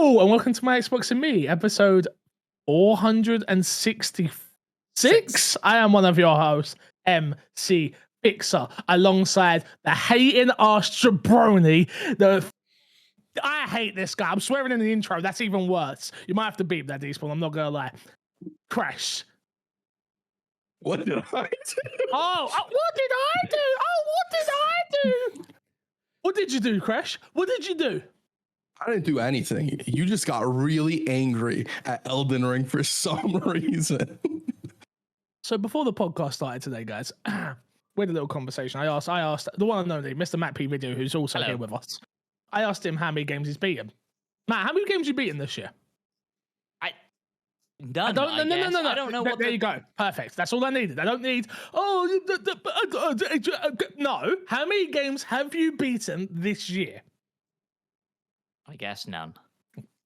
Hello, and welcome to my Xbox and Me, episode 466. I am one of your hosts, MC Fixer, alongside the hating ass jabroni. I hate this guy. I'm swearing in the intro. That's even worse. You might have to beep that, Despawn. I'm not gonna lie. Crash. What did I do? What did I do? What did I do? What did you do, Crash? What did you do? I didn't do anything. You just got really angry at Elden Ring for some reason. So before the podcast started today, guys, we had a little conversation. I asked the one and only Mr. Matt P. Video, who's also here with us. I asked him how many games he's beaten. Matt, how many games you beaten this year? Done. No. I don't know what. There you go. Perfect. That's all I needed. I don't need. No. How many games have you beaten this year? I guess none.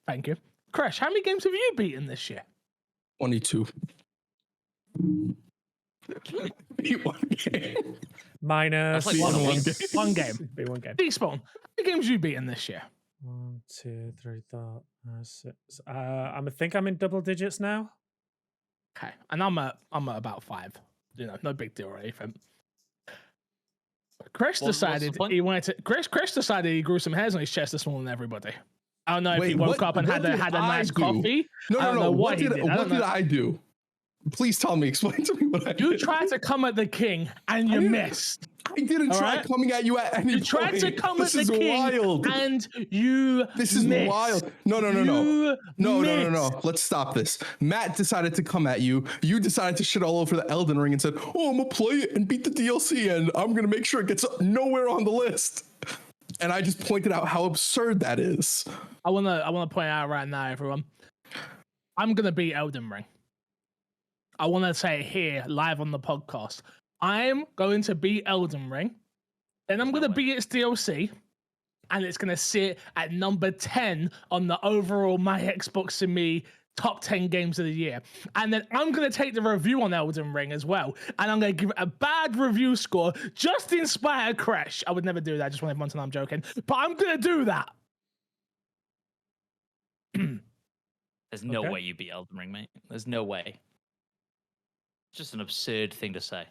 Thank you, Crash. How many games have you beaten this year? 22. Beat one game. Minus That's like one game. Be one game. Despawn. How many games have you beaten this year? 1, 2, 3, 4, 5, 6. I think I'm in double digits now. Okay, and I'm at about 5. You know, no big deal or anything. Chris decided he wanted to. Chris decided he grew some hairs on his chest this morning. Everybody, I don't know if he woke up and had a nice coffee. No. What did I do? Please tell me. Explain to me what I did. You tried to come at the king and you missed. I didn't try coming at you at any point. You tried to come at the king wild. and you This is missed. wild. No. Let's stop this. Matt decided to come at you. You decided to shit all over the Elden Ring and said, "Oh, I'm gonna play it and beat the DLC, and I'm gonna make sure it gets nowhere on the list." And I just pointed out how absurd that is. I wanna point out right now, everyone. I'm gonna beat Elden Ring. I want to say it here live on the podcast. I'm going to beat Elden Ring, then I'm going to beat its DLC, and it's going to sit at number 10 on the overall My Xbox and Me top 10 games of the year. And then I'm going to take the review on Elden Ring as well, and I'm going to give it a bad review score just in spite of Crash. I would never do that. I just want everyone to know I'm joking. But I'm going to do that. There's no way you beat Elden Ring, mate. There's no way. It's just an absurd thing to say.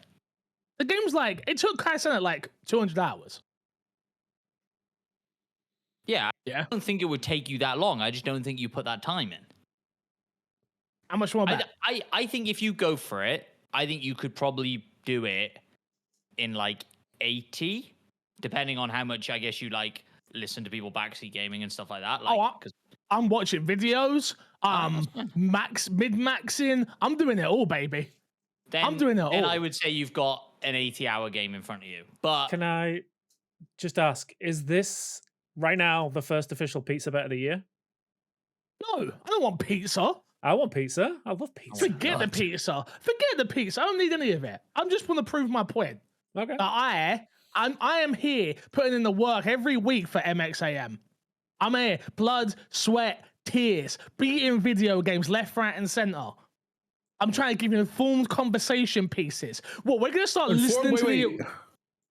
The game's like, it took Kai Cenat like 200 hours. Yeah. I don't think it would take you that long. I just don't think you put that time in. How much more? I think if you go for it, I think you could probably do it in like 80, depending on how much, I guess, you like listen to people backseat gaming and stuff like that. Like, I'm watching videos, mid-maxing. I'm doing it all, baby. I'm doing it all. And I would say you've got an 80-hour game in front of you. But can I just ask, is this right now the first official pizza bet of the year? No, I don't want pizza. I want pizza. I love pizza. Forget the pizza. Forget the pizza. I don't need any of it. I just want to prove my point. Okay. I am here putting in the work every week for MXAM. I'm here, blood, sweat, tears, beating video games left, right, and center. I'm trying to give you informed conversation pieces. What, we're gonna start listening to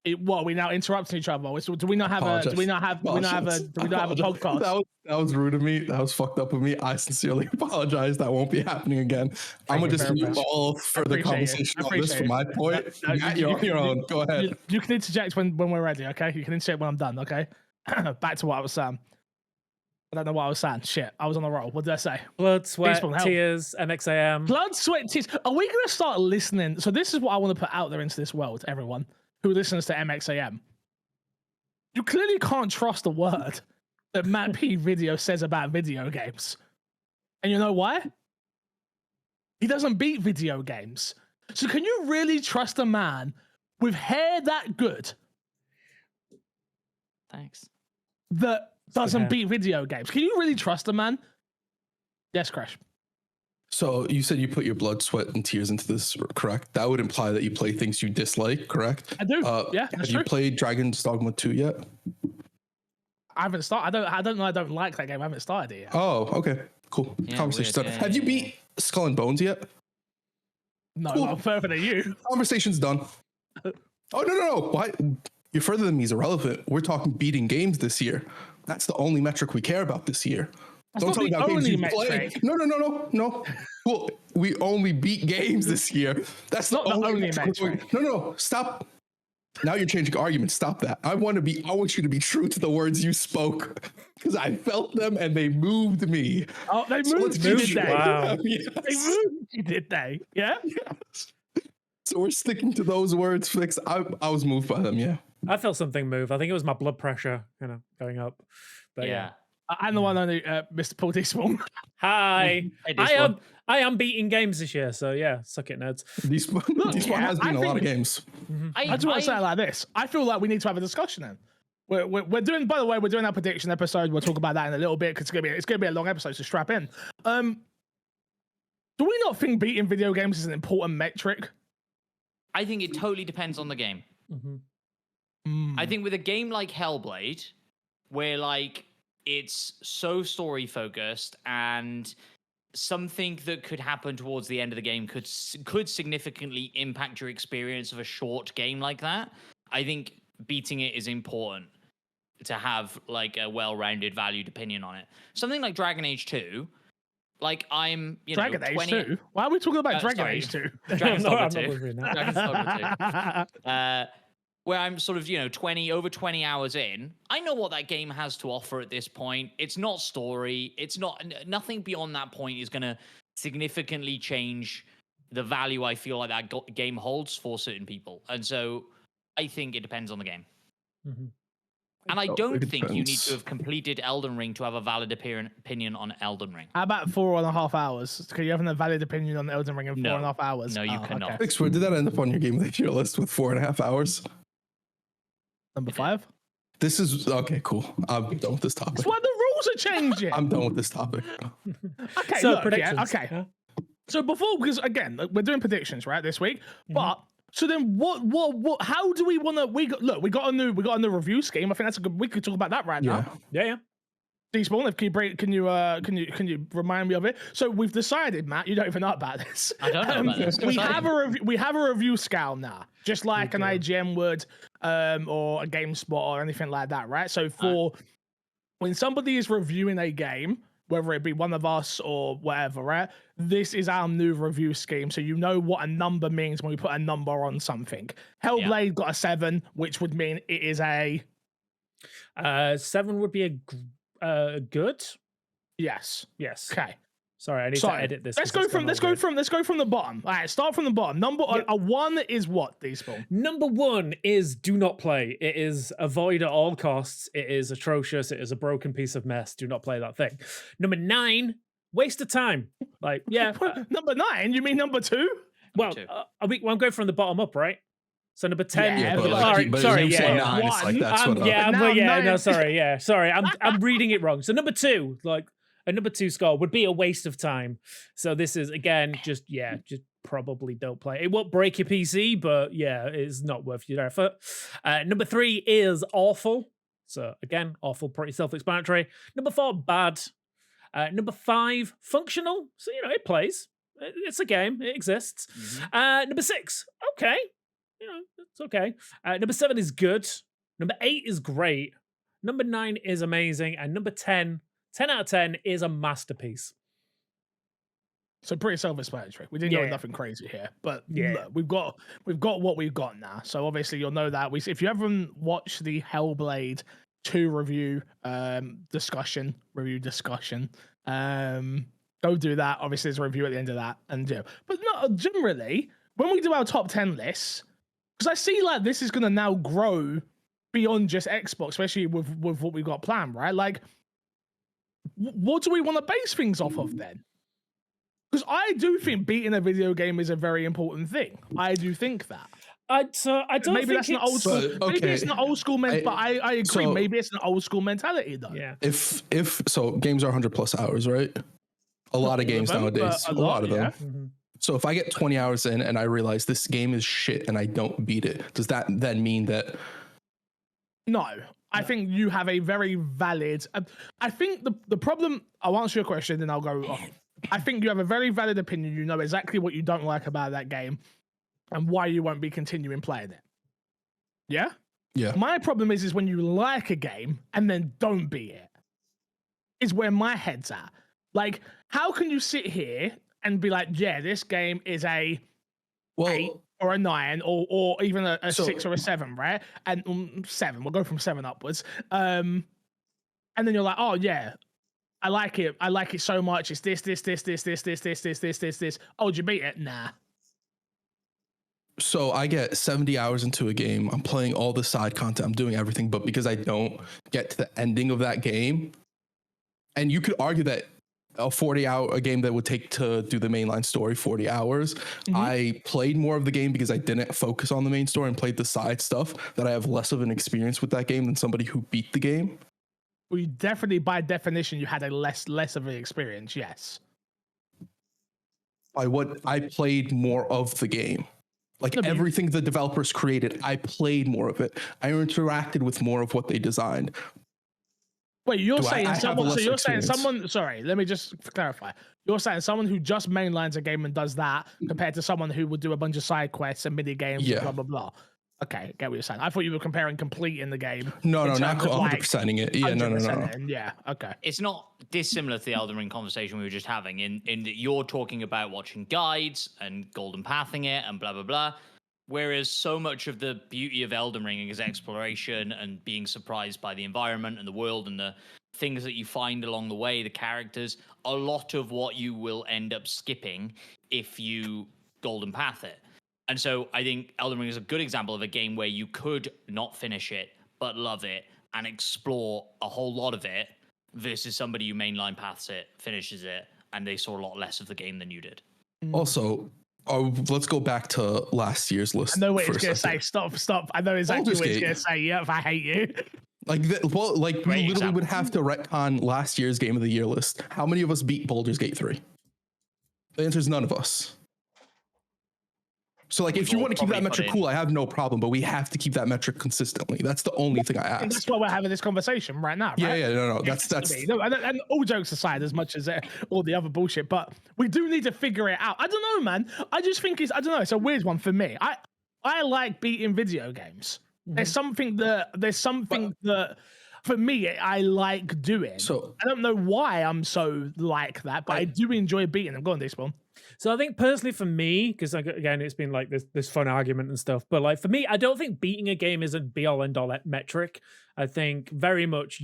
the. What, are we now interrupting each other? Do we not have a podcast? That was rude of me. That was fucked up of me. I sincerely apologize. That won't be happening again. I'm gonna just move all further conversation on this from my point. You're on your own. Go ahead. You can interject when we're ready, okay? You can interject when I'm done, okay? Back to what I was saying. I don't know what I was saying. Shit, I was on the roll. What did I say? Blood, sweat, tears, MXAM. Blood, sweat, tears. Are we going to start listening? So this is what I want to put out there into this world, everyone who listens to MXAM. You clearly can't trust a word that Matt P. Video says about video games. And you know why? He doesn't beat video games. So can you really trust a man with hair that good? Thanks. That doesn't beat video games. Can you really trust a man? Yes, Crash. So you said you put your blood, sweat, and tears into this, correct? That would imply that you play things you dislike, correct? I do. Yeah, have you played Dragon's Dogma 2 yet? I haven't started. I don't know. I don't like that game. I haven't started it yet. Oh, okay, cool. Yeah, Conversation started. Have you beat Skull and Bones yet? No, cool. I'm further than you. Conversation's done. Oh no! Why? You're further than me is irrelevant. We're talking beating games this year. That's the only metric we care about this year. That's Don't not tell me the about games only you play. metric. No. Well, we only beat games this year. That's Not the only metric. metric. No. Stop. Now you're changing arguments. Stop that. I want you to be true to the words you spoke because I felt them and they moved me. Oh, they So moved let's you, keep did they? Wow. Yes. They moved you, did they? Yeah. Yes. So we're sticking to those words, Fix. I was moved by them. Yeah. I felt something move. I think it was my blood pressure, going up. But yeah. I'm the one only Mr. Paul Teaspoon. Hi. Hey, Despawn. I am beating games this year, so yeah, suck it, nerds. Despawn has been a lot of games. I just want to say it like this. I feel like we need to have a discussion then. We're doing, by the way, we're doing our prediction episode. We'll talk about that in a little bit because it's gonna be a long episode, so strap in. Do we not think beating video games is an important metric? I think it totally depends on the game. I think with a game like Hellblade, where like it's so story focused and something that could happen towards the end of the game could significantly impact your experience of a short game like that, I think beating it is important to have like a well-rounded, valued opinion on it. Something like Dragon Age 2, like I'm, Dragon Age 2? Why are we talking about Dragon Age 2? Dragon's No, Dogma I'm 2. not wondering that. Dragon's Dogma 2. Where I'm sort of, over 20 hours in. I know what that game has to offer at this point. It's not story. It's nothing beyond that point is going to significantly change the value I feel like that game holds for certain people. And so I think it depends on the game. And I don't think you need to have completed Elden Ring to have a valid opinion on Elden Ring. How about 4.5 hours? Can you have a valid opinion on Elden Ring in 4.5 hours? No, you cannot. Okay. Fix, where did that end up on your game of the year list with 4.5 hours? Number 5? This is okay, cool. I'm done with this topic. That's why the rules are changing. I'm done with this topic. Okay, So look, predictions. okay. Yeah. So because again, we're doing predictions, right, this week. But so then what how do we want to we got a new review scheme. I think that's a good, we could talk about that right now. Yeah. Despawn, can you remind me of it? So we've decided, Matt, you don't even know about this. I don't know about this. We have a review scale now, just like an IGN would, or a GameSpot or anything like that, right? So for when somebody is reviewing a game, whether it be one of us or whatever, right? This is our new review scheme, so you know what a number means when we put a number on something. Hellblade got a 7, which would mean it is a 7 would be a good. yes. Okay. Sorry, I need to edit this. Let's go from the bottom. All right, start from the bottom. A 1 is what, Despawn? Number 1 is do not play. It is avoid at all costs. It is atrocious. It is a broken piece of mess. Do not play that thing. Number 9, waste of time. Like, yeah. Number 9? You mean number 2? Well, I'm going from the bottom up, right? So number 10. Yeah, Sorry. I'm reading it wrong. So number 2, a number 2 score would be a waste of time. So this is again just probably don't play. It won't break your PC, but yeah, it's not worth your effort. Number 3 is awful. So again, awful, pretty self-explanatory. Number 4, bad. Number 5, functional. So it plays. It's a game. It exists. Number 6, okay. It's okay. Number 7 is good. Number 8 is great. Number 9 is amazing. And number 10 out of 10 is a masterpiece. So pretty self-explanatory. We didn't go nothing crazy here, but look, we've got what we've got now. So obviously you'll know that if you haven't watched the Hellblade 2 review discussion, go do that. Obviously there's a review at the end of that, but no, generally when we do our top 10 lists, because I see like this is gonna now grow beyond just Xbox, especially with what we've got planned, right? Like, what do we want to base things off of then? Because I do think beating a video game is a very important thing. I do think that. I don't. Maybe that's an old school. Maybe it's an old school mentality. But I agree. So, maybe it's an old school mentality, though. Yeah. If so, games are 100+ hours, right? A lot of games nowadays. A lot of them. So if I get 20 hours in and I realize this game is shit and I don't beat it, does that then mean that? No. I think you have a very valid. I think the problem. I'll answer your question, then I'll go off. I think you have a very valid opinion. You know exactly what you don't like about that game, and why you won't be continuing playing it. Yeah. Yeah. My problem is when you like a game and then don't beat it. is where my head's at. Like, how can you sit here and be like, yeah, this game is a 8 or a 9 or even a 6 or a 7, right? And 7, we'll go from 7 upwards. And then you're like, oh yeah, I like it. I like it so much. It's this. Oh, did you beat it? Nah. So I get 70 hours into a game. I'm playing all the side content. I'm doing everything, but because I don't get to the ending of that game, and you could argue that a game that would take to do the mainline story 40 hours. I played more of the game because I didn't focus on the main story and played the side stuff, that I have less of an experience with that game than somebody who beat the game. Well, you definitely, by definition, you had a less of an experience, yes. By what I played more of the game. Like everything the developers created, I played more of it. I interacted with more of what they designed. Wait, you're saying someone? So you're saying someone? Sorry, let me just clarify. You're saying someone who just mainlines a game and does that, compared to someone who would do a bunch of side quests and mini games, and blah blah blah. Okay, get what you're saying. I thought you were comparing completing the game. No, not 100%ing it. Yeah, no. Yeah, okay. It's not dissimilar to the Elden Ring conversation we were just having. In that you're talking about watching guides and golden pathing it and blah blah blah. Whereas so much of the beauty of Elden Ring is exploration and being surprised by the environment and the world and the things that you find along the way, the characters, a lot of what you will end up skipping if you golden path it. And so I think Elden Ring is a good example of a game where you could not finish it, but love it and explore a whole lot of it versus somebody who mainline paths it, finishes it, and they saw a lot less of the game than you did. Also, let's go back to last year's list. I know what it's going to say. Stop. I know exactly what it's going to say. Yep, I hate you. We literally would have to retcon last year's Game of the Year list. How many of us beat Baldur's Gate 3? The answer is none of us. So, if you want to keep that metric cool, I have no problem, but we have to keep that metric consistently. That's the only thing I ask. And that's why we're having this conversation right now, right? Yeah, no. That's and all jokes aside, as much as all the other bullshit, but we do need to figure it out. I don't know, man. I just think it's a weird one for me. I like beating video games. There's something that for me I like doing. So I don't know why I'm so like that, but I do enjoy beating them. Go on, Despawn. So I think personally for me, because again, it's been like this fun argument and stuff, but for me, I don't think beating a game is a be all end all metric. I think very much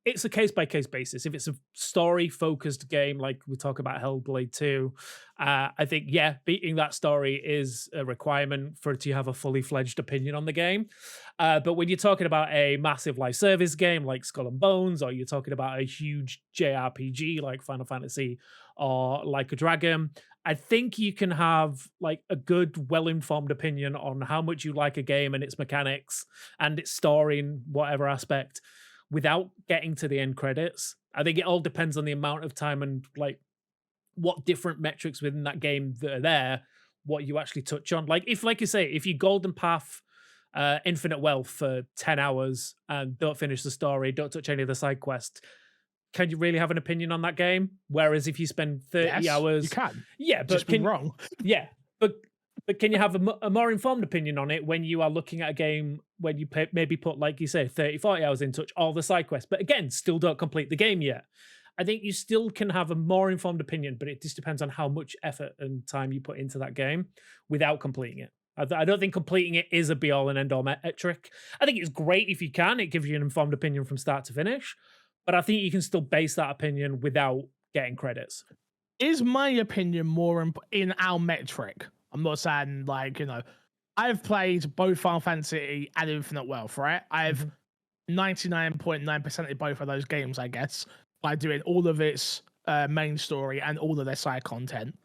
it's a case by case basis. If it's a story focused game, like we talk about Hellblade 2, I think beating that story is a requirement for it to have a fully fledged opinion on the game. But when you're talking about a massive live service game like Skull and Bones, or you're talking about a huge JRPG like Final Fantasy or Like a Dragon, I think you can have a good, well-informed opinion on how much you like a game and its mechanics and its story in whatever aspect without getting to the end credits. I think it all depends on the amount of time and what different metrics within that game that are there, what you actually touch on. If you golden path Infinite Wealth for 10 hours and don't finish the story, don't touch any of the side quests, can you really have an opinion on that game? Whereas if you spend 30 hours... you can. Yeah, but... Just be wrong. Yeah, but can you have a more informed opinion on it when you are looking at a game when you maybe put, like you say, 30, 40 hours in, touch all the side quests, but again, still don't complete the game yet? I think you still can have a more informed opinion, but it just depends on how much effort and time you put into that game without completing it. I don't think completing it is a be-all and end-all metric. I think it's great if you can. It gives you an informed opinion from start to finish, but I think you can still base that opinion without getting credits. Is my opinion more in our metric? I'm not saying I've played both Final Fantasy and Infinite Wealth, right? I've 99.9% of both of those games, I guess, by doing all of its main story and all of their side content.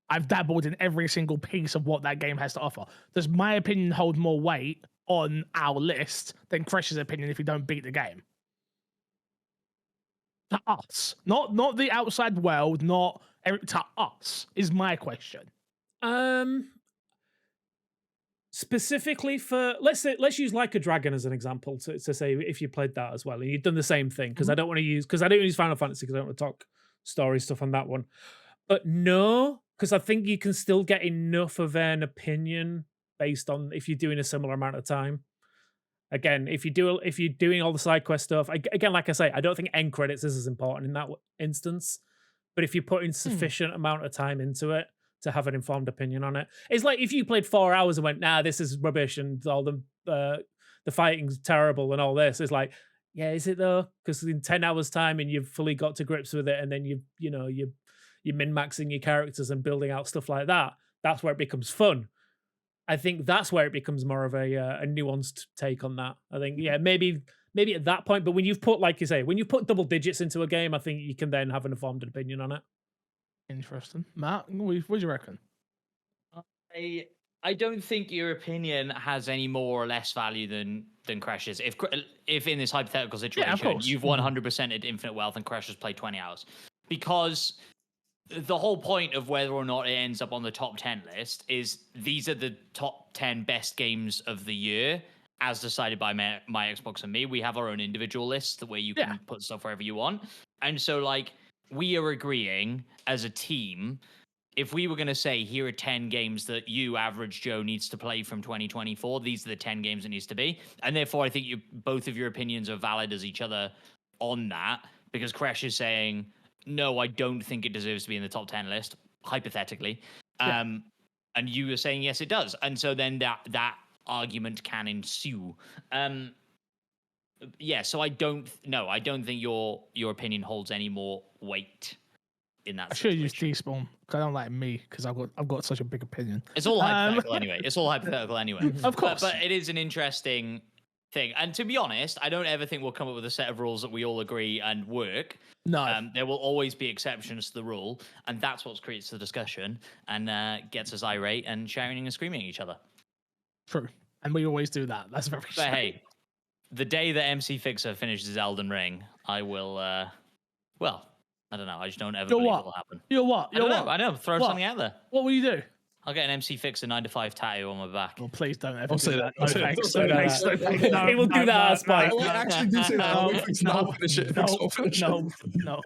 I've dabbled in every single piece of what that game has to offer. Does my opinion hold more weight on our list than Crash's opinion if you don't beat the game? To us, not the outside world, to us is my question. Specifically for let's use Like a Dragon as an example to say if you played that as well and you've done the same thing, because I don't use Final Fantasy because I don't want to talk story stuff on that one. But no, because I think you can still get enough of an opinion based on if you're doing a similar amount of time. Again, if you're doing all the side quest stuff, again, like I say, I don't think end credits is as important in that instance. But if you're putting sufficient amount of time into it to have an informed opinion on it, it's like if you played 4 hours and went, "Nah, this is rubbish," and all the fighting's terrible and all this, it's like, yeah, is it though? Because in 10 hours time and you've fully got to grips with it, and then you're min-maxing your characters and building out stuff like that, that's where it becomes fun. I think that's where it becomes more of a nuanced take on that. I think, yeah, maybe at that point, but when you've put, like you say, when you put double digits into a game, I think you can then have an informed opinion on it. Interesting. Matt, what do you reckon? I don't think your opinion has any more or less value than Crash's. If in this hypothetical situation, you've 100%ed Infinite Wealth and Crash has played 20 hours. Because the whole point of whether or not it ends up on the top 10 list is these are the top 10 best games of the year, as decided by my Xbox and me. We have our own individual lists where you can put stuff wherever you want. And so, like, we are agreeing as a team, if we were going to say, here are 10 games that you, average Joe, needs to play from 2024, these are the 10 games it needs to be. And therefore, I think both of your opinions are valid as each other on that, because Crash is saying, no, I don't think it deserves to be in the top 10 list, hypothetically. And you are saying, yes, it does. And so then that argument can ensue. So I don't think your opinion holds any more weight in that. I should use Despawn because I don't like me because I've got such a big opinion. It's all hypothetical anyway. It's all hypothetical anyway. Of course, but it is an interesting thing. And to be honest, I don't ever think we'll come up with a set of rules that we all agree and work. No, there will always be exceptions to the rule, and that's what creates the discussion and gets us irate and shouting and screaming at each other. True, and we always do that. That's very true. But hey, the day that MC Fixer finishes Elden Ring, I will. I don't know. I just don't ever believe it will happen. You're what? I know. Throw something out there. What will you do? I'll get an MC Fixer 9 to 5 tattoo on my back. Well, please don't ever say that. No, thanks. No, He will do that, Spike. I actually do say that. No.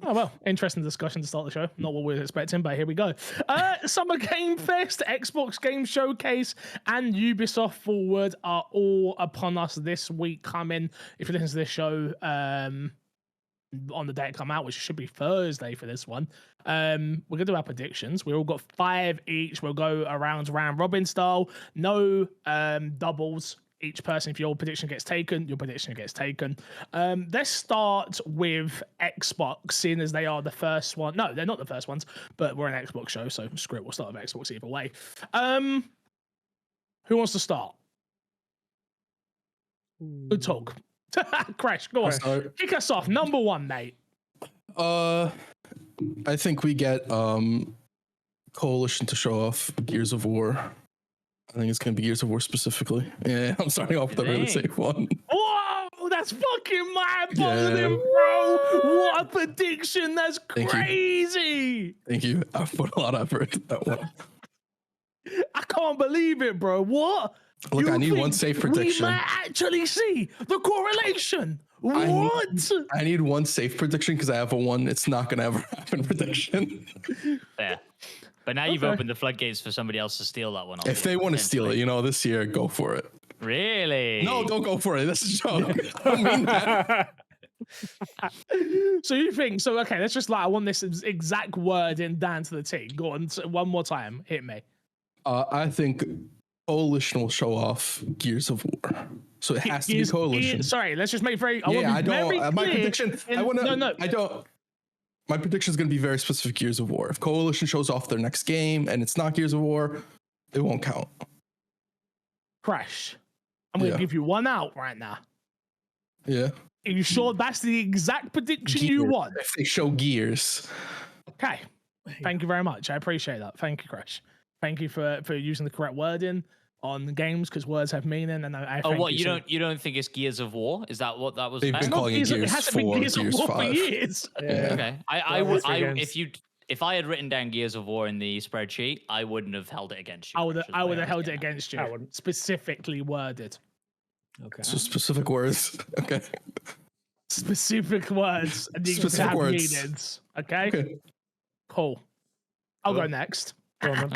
Oh, well, interesting discussion to start the show. Not what we were expecting, but here we go. Summer Game Fest, Xbox Game Showcase, and Ubisoft Forward are all upon us this week coming. If you listen to this show, on the day it come out, which should be Thursday for this one, we're gonna do our predictions. We all got 5 each. We'll go around round robin style. No doubles. Each person, if your prediction gets taken, your prediction gets taken. Let's start with Xbox, seeing as they are the first one. No, they're not the first ones, but we're an Xbox show, so screw it. We'll start with Xbox either way. Who wants to start? Good talk. Crash, go on. Kick us off. Number 1, mate. I think we get Coalition to show off Gears of War. I think it's going to be Gears of War specifically. Yeah, I'm starting off with a really safe one. Whoa, that's fucking mind-boggling, bro. What a prediction. That's crazy. Thank you. I've put a lot of effort into that one. I can't believe it, bro. What? Look, I need one safe prediction. We might actually see the correlation. What? I need one safe prediction because I have a one. It's not going to ever happen prediction. Fair. But now you've opened the floodgates for somebody else to steal that one. If they want to steal it, this year, go for it. Really? No, don't go for it. That's a joke. I don't mean that. So you think, okay, let's just I want this exact word in down to the T. Go on, one more time. Hit me. I think Coalition will show off Gears of War, so it has to be Coalition. Sorry, let's just make very. I don't. My prediction. I don't. My prediction is going to be very specific. Gears of War. If Coalition shows off their next game and it's not Gears of War, it won't count. Crash. I'm going to give you one out right now. Yeah. Are you sure that's the exact prediction you want? If they show Gears. Okay. Thank you very much. I appreciate that. Thank you, Crash. Thank you for using the correct wording on games because words have meaning. And I you don't think it's Gears of War? Is that what that was? They've been calling it Gears 4, Gears 5. For years. Yeah. Okay. If I had written down Gears of War in the spreadsheet, I wouldn't have held it against you. I would have held it against you. Specifically worded. Okay. So specific words. Okay. Specific words. And specific words. Meanings. Okay. Cool. I'll go next. Let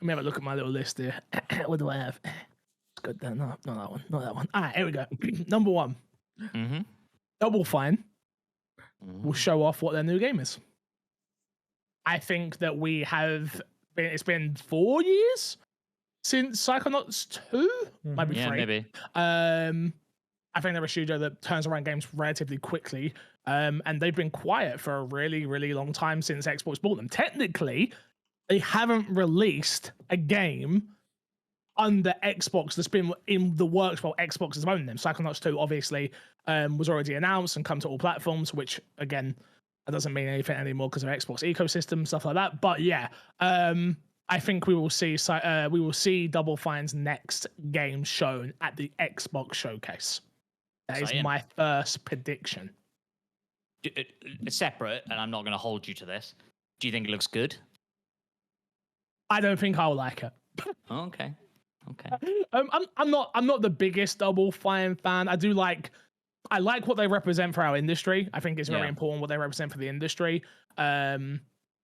me have a look at my little list here. What do I have? good then. No, not that one. Not that one. All right, here we go. Number 1. Mm-hmm. Double Fine will show off what their new game is. I think that it's been 4 years since Psychonauts 2, might be 3. Yeah, maybe. I think they're a studio that turns around games relatively quickly, and they've been quiet for a really, really long time since Xbox bought them. Technically, they haven't released a game under Xbox that's been in the works while Xbox has owned them. Psychonauts 2 obviously was already announced and come to all platforms, which again, that doesn't mean anything anymore because of Xbox ecosystem, stuff like that. But yeah, I think we will see Double Fine's next game shown at the Xbox showcase. That is my first prediction. Separate, and I'm not going to hold you to this. Do you think it looks good? I don't think I'll like it. Oh, okay. Okay. I'm not the biggest Double Fine fan. I like what they represent for our industry. I think it's very important what they represent for the industry. The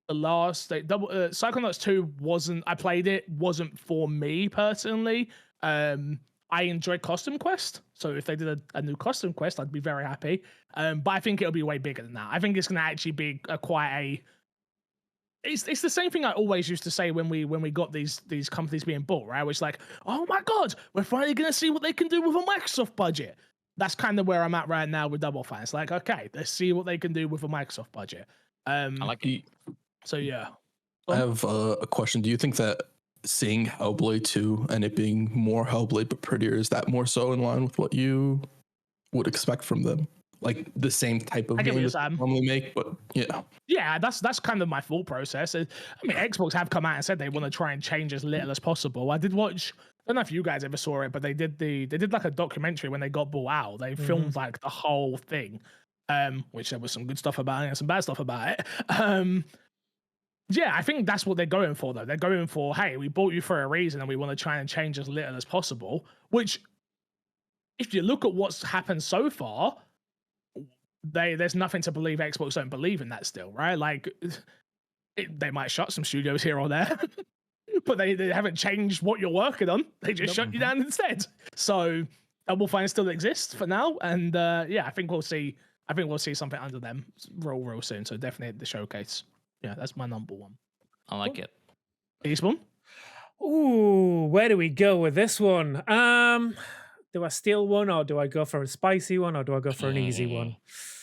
last Psychonauts 2 I played it, wasn't for me personally. I enjoy Custom Quest, so if they did a new Custom Quest, I'd be very happy. But I think it'll be way bigger than that. I think it's going to actually be It's the same thing I always used to say when we got these companies being bought, right? Which like, oh my god, we're finally going to see what they can do with a Microsoft budget. That's kind of where I'm at right now with Double Fine. It's like, okay, let's see what they can do with a Microsoft budget. I like it. So yeah. I have a question. Do you think that seeing Hellblade 2 and it being more Hellblade but prettier, is that more so in line with what you would expect from them? Like the same type of game that they normally make, but yeah. Yeah, that's kind of my thought process. I mean, Xbox have come out and said they want to try and change as little as possible. I did watch, I don't know if you guys ever saw it, but they did like a documentary when they got bought out. They filmed like the whole thing, which there was some good stuff about it and some bad stuff about it. Yeah, I think that's what they're going for, though. They're going for, hey, we bought you for a reason and we want to try and change as little as possible, which, if you look at what's happened so far, there's nothing to believe Xbox don't believe in that still, right? Like, they might shut some studios here or there, but they haven't changed what you're working on. They just shut you down instead. So Double Fine still exists for now, and yeah, I think we'll see something under them real soon. So definitely at the showcase. Yeah, that's my number 1. I like it. Eastbourne? Ooh, where do we go with this one? Do I steal one, or do I go for a spicy one, or do I go for an easy one?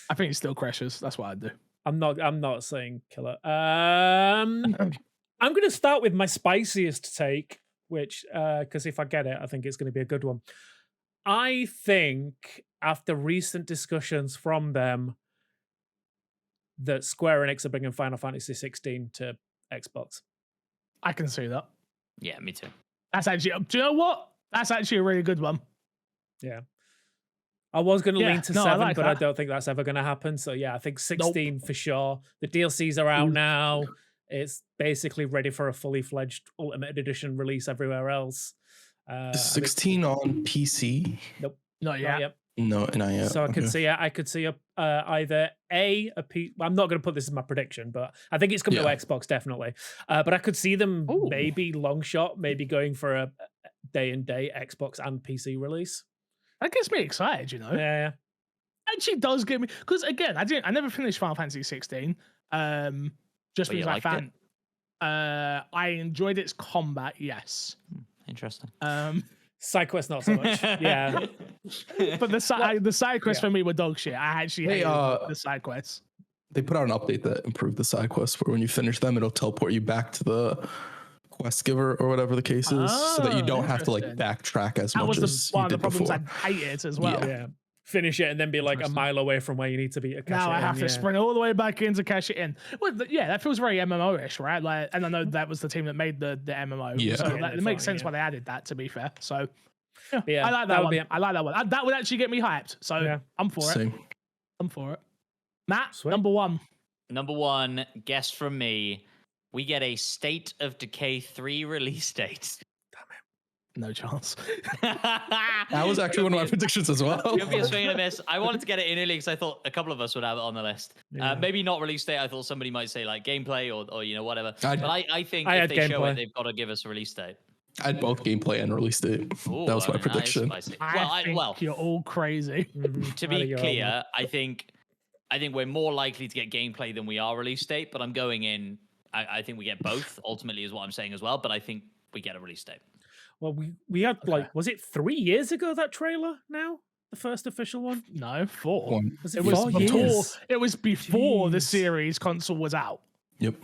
I think it's still Crashers. That's what I'd do. I'm not saying killer. I'm going to start with my spiciest take, which, because if I get it, I think it's going to be a good one. I think after recent discussions from them that Square Enix are bringing Final Fantasy 16 to Xbox. I can see that. Yeah, me too. That's actually, do you know what? That's actually a really good one. Yeah. I was going to lean to 7, like but that. I don't think that's ever going to happen. So yeah, I think 16 for sure. The DLCs are out now. It's basically ready for a fully fledged Ultimate Edition release everywhere else. Is 16 on PC? Nope. Not yet. No, not yet. So I could see either I'm not going to put this in my prediction, but I think it's coming to Xbox definitely. But I could see them maybe long shot, maybe going for a day and day Xbox and PC release. That gets me excited, you know. Yeah. Actually, does get me, because again, I never finished Final Fantasy 16. Just because I enjoyed its combat. Yes. Interesting. Side quest not so much. Yeah. But the side quests for me were dog shit. I actually hated the side quests. They put out an update that improved the side quests where when you finish them, it'll teleport you back to the quest giver or whatever the case is, so that you don't have to like backtrack as much as you did before. That was one of the problems I hated as well. Yeah. Finish it and then be like a mile away from where you need to be to cash now it I have in, to sprint all the way back in to cash it in. Well, yeah, that feels very MMO-ish, right? Like, and I know that was the team that made the MMO. Yeah. So it makes sense why they added that, to be fair. So yeah, I like that one. I like that one. That would actually get me hyped. So I'm for it. I'm for it. Matt, number 1. Number 1, guess from me. We get a State of Decay 3 release date. No chance. That was actually one of my predictions as well. It'll be a swing and a miss. I wanted to get it in early because I thought a couple of us would have it on the list. Maybe not release date. I thought somebody might say like gameplay or you know whatever. But I think if they show it, they've got to give us a release date. I had both gameplay and release date. Ooh, That was my that is prediction. spicy. I think you're all crazy. To be clear, I think we're more likely to get gameplay than we are release date, but I'm going in. I think we get both. Ultimately, is what I'm saying as well. But I think we get a release date. Well, we had like, was it 3 years ago that trailer? Now the first official one? No, 4. One. Was It was 4 before. years? It was before the Jeez. series console was out. Yep.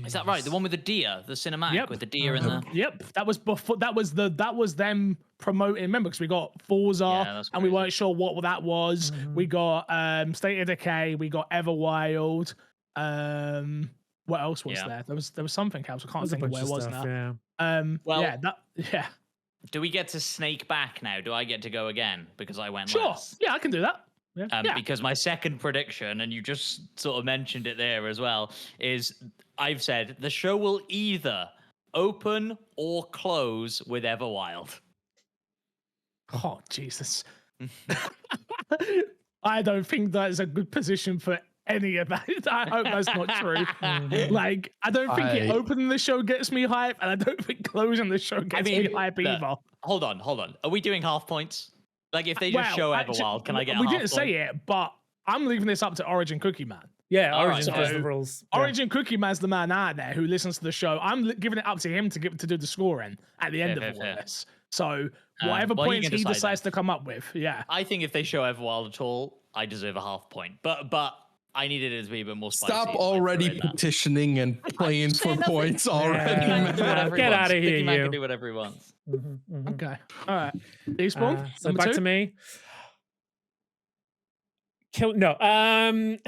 Is that right? The one with the deer, the cinematic Yep. with the deer in the. Yep, that was before. That was them promoting. Remember, because we got Forza, Yeah, that's and we crazy. weren't sure what that was. We got State of Decay. We got Everwild. What else was Yeah. there? There was something else. I can't There's a think of bunch where of it was stuff, now. yeah. Well, Yeah. Do we get to snake back now? Do I get to go again because I went Sure. last? Yeah, I can do that. Yeah. Because my second prediction, and you just sort of mentioned it there as well, is I've said the show will either open or close with Everwild. Oh Jesus. I don't think that is a good position for any of that. I hope that's not true. Like, I don't think opening the show gets me hype, and I don't think closing the show gets me hype either. Hold on. Are we doing half points? Like, if they just show Everwild, can I get a We half didn't point? say it, but I'm leaving this up to Origin Cookie Man. Yeah, All Origin right, does so- the rules. Yeah. Origin Cookie Man's the man out there who listens to the show. I'm giving it up to him to do the scoring at the end Fair, of all fair. this. So whatever well, he points can he decide decides that. to come up with, yeah. I think if they show Everwild at all, I deserve a half point. But I needed it to be a bit more spicy. Stop so I already threw in that. petitioning and playing for saying nothing. points already. Yeah. He can do whatever he Get wants. outta here, Sticky Man you. can do whatever he wants. Okay. All right. Despawn? So number back 2? to me. No, I'm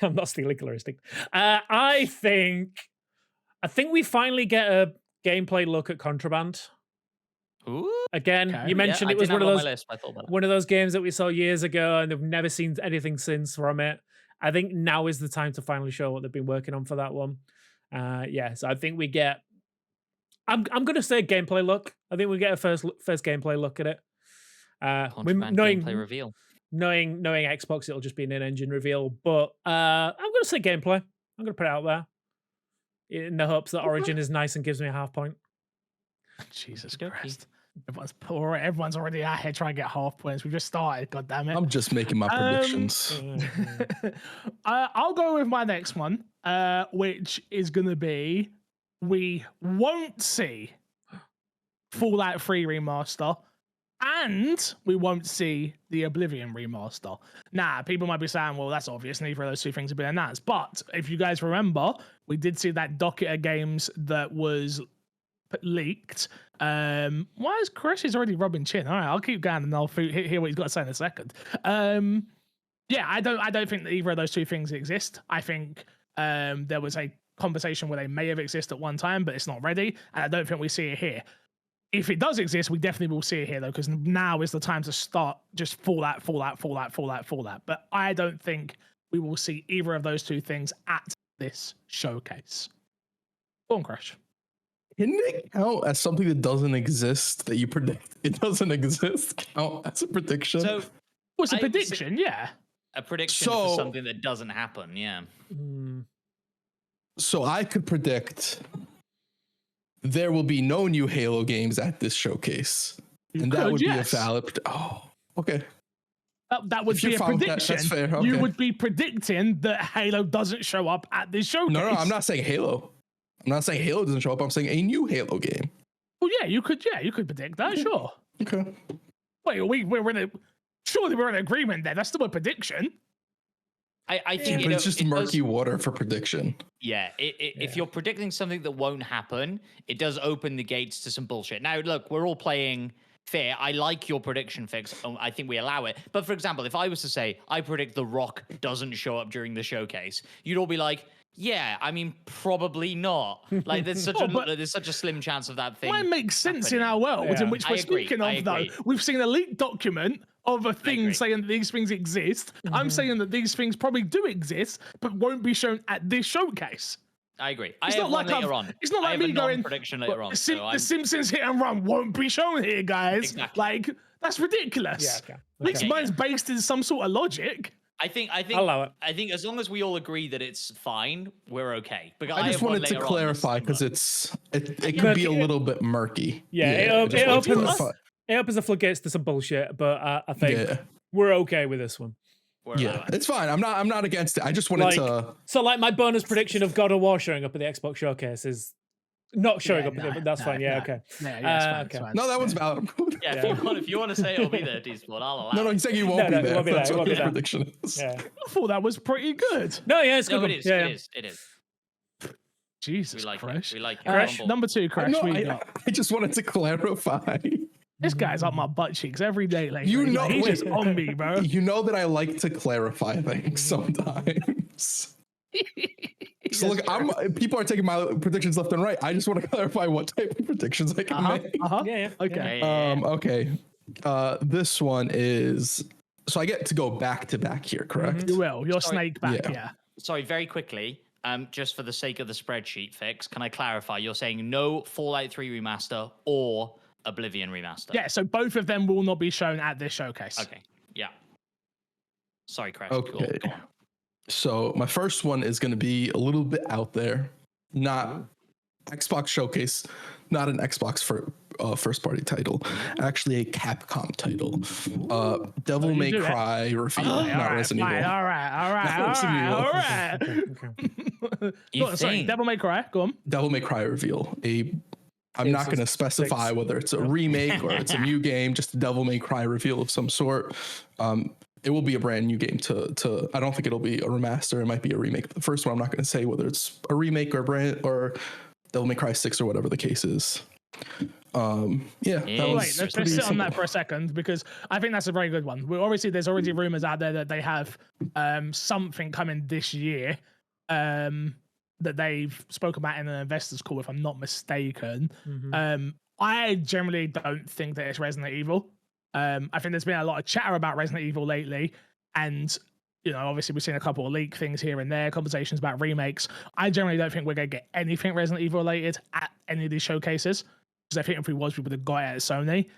not stealing Coloristic. I think we finally get a gameplay look at Contraband. Ooh. Again, Okay. you mentioned Yeah, it was I one didn't of have it on those my list, but I thought about it. one of those games that we saw years ago, and they've never seen anything since from it. I think now is the time to finally show what they've been working on for that one. So I think we get. I'm gonna say gameplay look. I think we get a first gameplay look at it. Contraband gameplay reveal. Knowing Xbox, it'll just be an in-engine reveal. But I'm gonna say gameplay. I'm gonna put it out there in the hopes that Origin is nice and gives me a half point. Jesus Christ. Everyone's already out here trying to get half points. We just started, god damn it. I'm just making my predictions. I'll go with my next one, which is gonna be we won't see Fallout 3 remaster, and we won't see the Oblivion remaster. Now, people might be saying, well, that's obvious, neither of those two things have been announced. But if you guys remember, we did see that docket of games that was leaked. Why is Chris is already rubbing chin? All right, I'll keep going and I'll hear what he's got to say in a second. Yeah, I don't think that either of those two things exist. I think there was a conversation where they may have existed at one time, but it's not ready, and I don't think we see it here. If it does exist, we definitely will see it here though, because now is the time to start just Fallout. But I don't think we will see either of those two things at this showcase. Go on, Crash. Can it count as something that doesn't exist that you predict it doesn't exist? Count as a prediction? So What's a I- prediction? Yeah. a prediction So- for something that doesn't happen. Yeah. So I could predict there will be no new Halo games at this showcase. And that could, would yes. be a valid. Oh, okay. That would If you be a found that, prediction. that's fair, You okay. would be predicting that Halo doesn't show up at this showcase. No, I'm not saying Halo. I'm not saying Halo doesn't show up. I'm saying a new Halo game. Well, yeah, you could predict that, sure. Okay. Wait, surely we're in agreement there. That's still a prediction. I think But it's just it does- murky water for prediction. Yeah, if you're predicting something that won't happen, it does open the gates to some bullshit. Now, look, we're all playing fair. I like your prediction, Fix. I think we allow it. But for example, if I was to say, I predict The Rock doesn't show up during the showcase, you'd all be like, yeah, I mean, probably not. Like, there's such a slim chance of that thing. Might make sense in happening. our world Yeah. in which I we're agree, speaking I of, though. agree. We've seen a leaked document of a thing agree. saying that these things exist. I'm saying that these things probably do exist, but won't be shown at this showcase. I agree. It's I not have one like later on. It's not I like have me a going. prediction "Well, later on. The Simpsons Hit and Run won't be shown here, guys. Exactly. Like, that's ridiculous. Yeah, okay. At least Okay. mine's based in some sort of logic. I'll allow it. I think as long as we all agree that it's fine, we're okay. Because I just have one wanted to later on clarify that's because similar. it could be a little bit murky. Yeah, I just it wanted to opens clarify. it opens the floodgates to some bullshit, but I think Yeah. we're okay with this one. We're Yeah, allowing. it's fine. I'm not against it. I just wanted to. So like my bonus prediction of God of War showing up at the Xbox showcase is not showing up at it, but that's fine. Yeah, okay. Yeah, it's fine, okay. it's fine. No, that one's valid. Yeah, if you want to say it'll be there, D-Sport, I'll allow No, it. he's saying he won't No, be it there. won't be there, That's it what won't be his there. prediction is. Yeah. I thought that was pretty good. No, yeah, it's good. No, one. it is. Yeah, It is. Jesus We like Christ. it. We like it. Crash, Humble. number 2, Crash. No, what you got? I just wanted to clarify. This guy's up my butt cheeks every day. Like, You know, he's wait. just on me, bro. You know that I like to clarify things sometimes. So look, people are taking my predictions left and right. I just want to clarify what type of predictions I can make. Yeah. Okay. Yeah. Okay. This one is so I get to go back to back here, correct? You will. Your Sorry. snake back, Yeah. yeah. Sorry, very quickly. Just for the sake of the spreadsheet fix, can I clarify? You're saying no Fallout 3 remaster or Oblivion remaster? Yeah, so both of them will not be shown at this showcase. Okay. Yeah. Sorry, Crash. Okay. Go on. So my first one is going to be a little bit out there, not Xbox Showcase, not an Xbox for first party title, actually a Capcom title. Devil May do it. Cry reveal, not Resident Evil. All right. You Go on, sorry, think? Devil May Cry. Go on. Devil May Cry reveal. I'm not going to specify whether it's a remake or it's a new game, just a Devil May Cry reveal of some sort. It will be a brand new game to I don't think it'll be a remaster. It might be a remake of the first one. I'm not going to say whether it's a remake or Devil May Cry 6 or whatever the case is. That was Wait, let's pretty sit on that simple. for a second because I think that's a very good one. There's already rumors out there that they have something coming this year that they've spoken about in an investors call, if I'm not mistaken. I generally don't think that it's Resident Evil. I think there's been a lot of chatter about Resident Evil lately, and obviously we've seen a couple of leak things here and there, conversations about remakes. I generally don't think we're going to get anything Resident Evil related at any of these showcases, because I think if we was, we would have got it at Sony.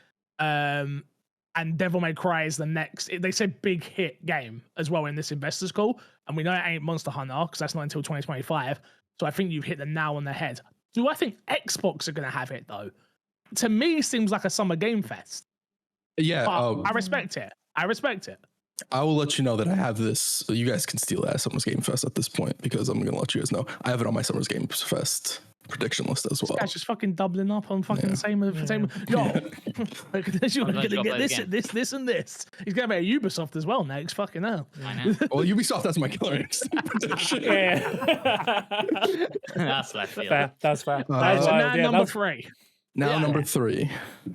And Devil May Cry is the next. They said big hit game as well in this investors call, and we know it ain't Monster Hunter because that's not until 2025. So I think you've hit the nail on the head. Do I think Xbox are going to have it though? To me, it seems like a summer game fest. Yeah, But I respect it. I will let you know that I have this. So you guys can steal that at Summer's Game Fest at this point because I'm going to let you guys know. I have it on my Summer's Game Fest prediction list as well. This guy's just fucking doubling up on fucking the same. Yo, you're going to get this, and this. He's going to be at Ubisoft as well next. Fucking hell. I know. Well, Ubisoft, that's my killer instinct prediction. That's left field. Fair. That's fair. So That's now wild. Yeah, number that's- 3. Now, number 3.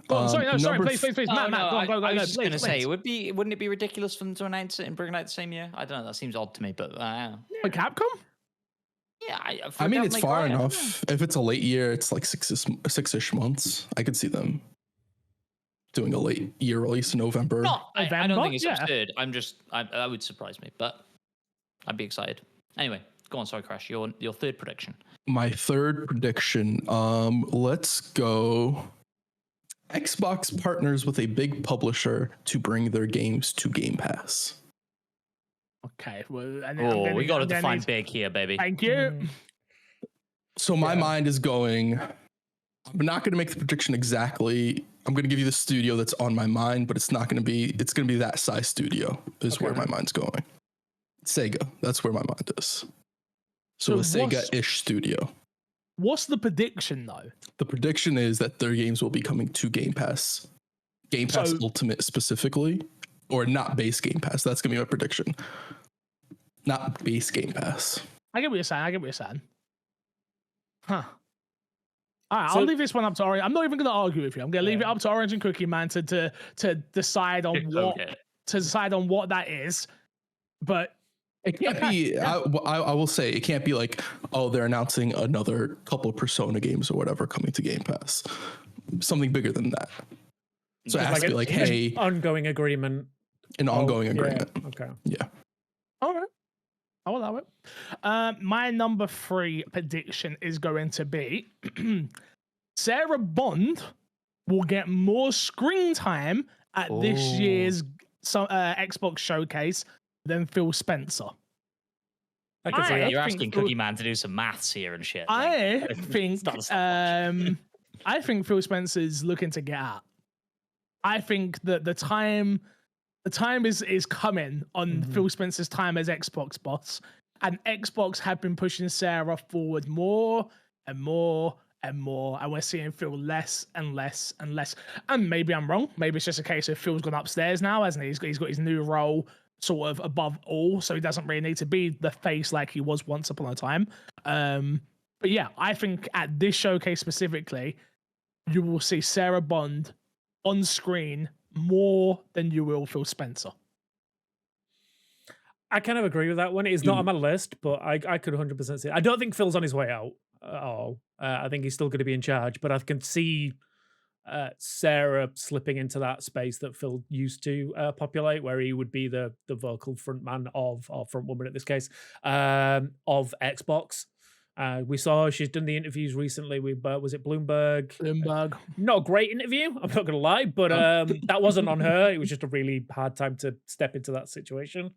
Sorry, please. Oh, Matt, go. I was just please, going to say, please. wouldn't it be ridiculous for them to announce it and bring it out the same year? I don't know. That seems odd to me, but For Capcom? yeah. I mean, it's far enough. If it's a late year, it's like six-ish months. I could see them doing a late year release in November. No, I don't think it's yeah. absurd. That would surprise me, but I'd be excited. Anyway, go on. Sorry, Crash. Your third prediction. My third prediction. Let's go. Xbox partners with a big publisher to bring their games to Game Pass. Okay. Well, We got to define big here, baby. Thank you. So my mind is going. I'm not going to make the prediction exactly. I'm going to give you the studio that's on my mind, but it's not going to be. It's going to be that size studio is where my mind's going. Sega. That's where my mind is. So a Sega-ish studio. What's the prediction though? The prediction is that their games will be coming to Game Pass. Game Pass Ultimate specifically, or not base Game Pass. That's going to be my prediction. Not base Game Pass. I get what you're saying. Huh. All right, I'll leave this one up to Orange. I'm not even going to argue with you. I'm going to leave it up to Orange and Cookie Man to decide on what that is. But it can't be. I will say it can't be like, oh, they're announcing another couple Persona games or whatever coming to Game Pass. Something bigger than that. So it has to be like, hey, ongoing agreement. An ongoing agreement. Okay. Yeah. all right, I'll allow it. My number 3 prediction is going to be Sarah Bond will get more screen time at this year's Xbox showcase than Phil Spencer. I can see that. You're think asking Phil- Cookie Man to do some maths here and shit. I Like, think it's not much. I think Phil Spencer's looking to get out. I think that the time is coming on Phil Spencer's time as Xbox boss, and Xbox have been pushing Sarah forward more and more and more, and we're seeing Phil less and less and less. And maybe I'm wrong. Maybe it's just a case of Phil's gone upstairs now, hasn't he? He's got his new role sort of above all, so he doesn't really need to be the face like he was once upon a time. But yeah, I think at this showcase specifically, you will see Sarah Bond on screen more than you will Phil Spencer. I kind of agree with that one. It's not on my list, but I could 100% see it. I don't think Phil's on his way out at all. I think he's still going to be in charge, but I can see Sarah slipping into that space that Phil used to populate, where he would be the vocal frontman or frontwoman in this case, of Xbox. We saw she's done the interviews recently with, was it Bloomberg? Bloomberg. Not a great interview, I'm not going to lie, but that wasn't on her. It was just a really hard time to step into that situation.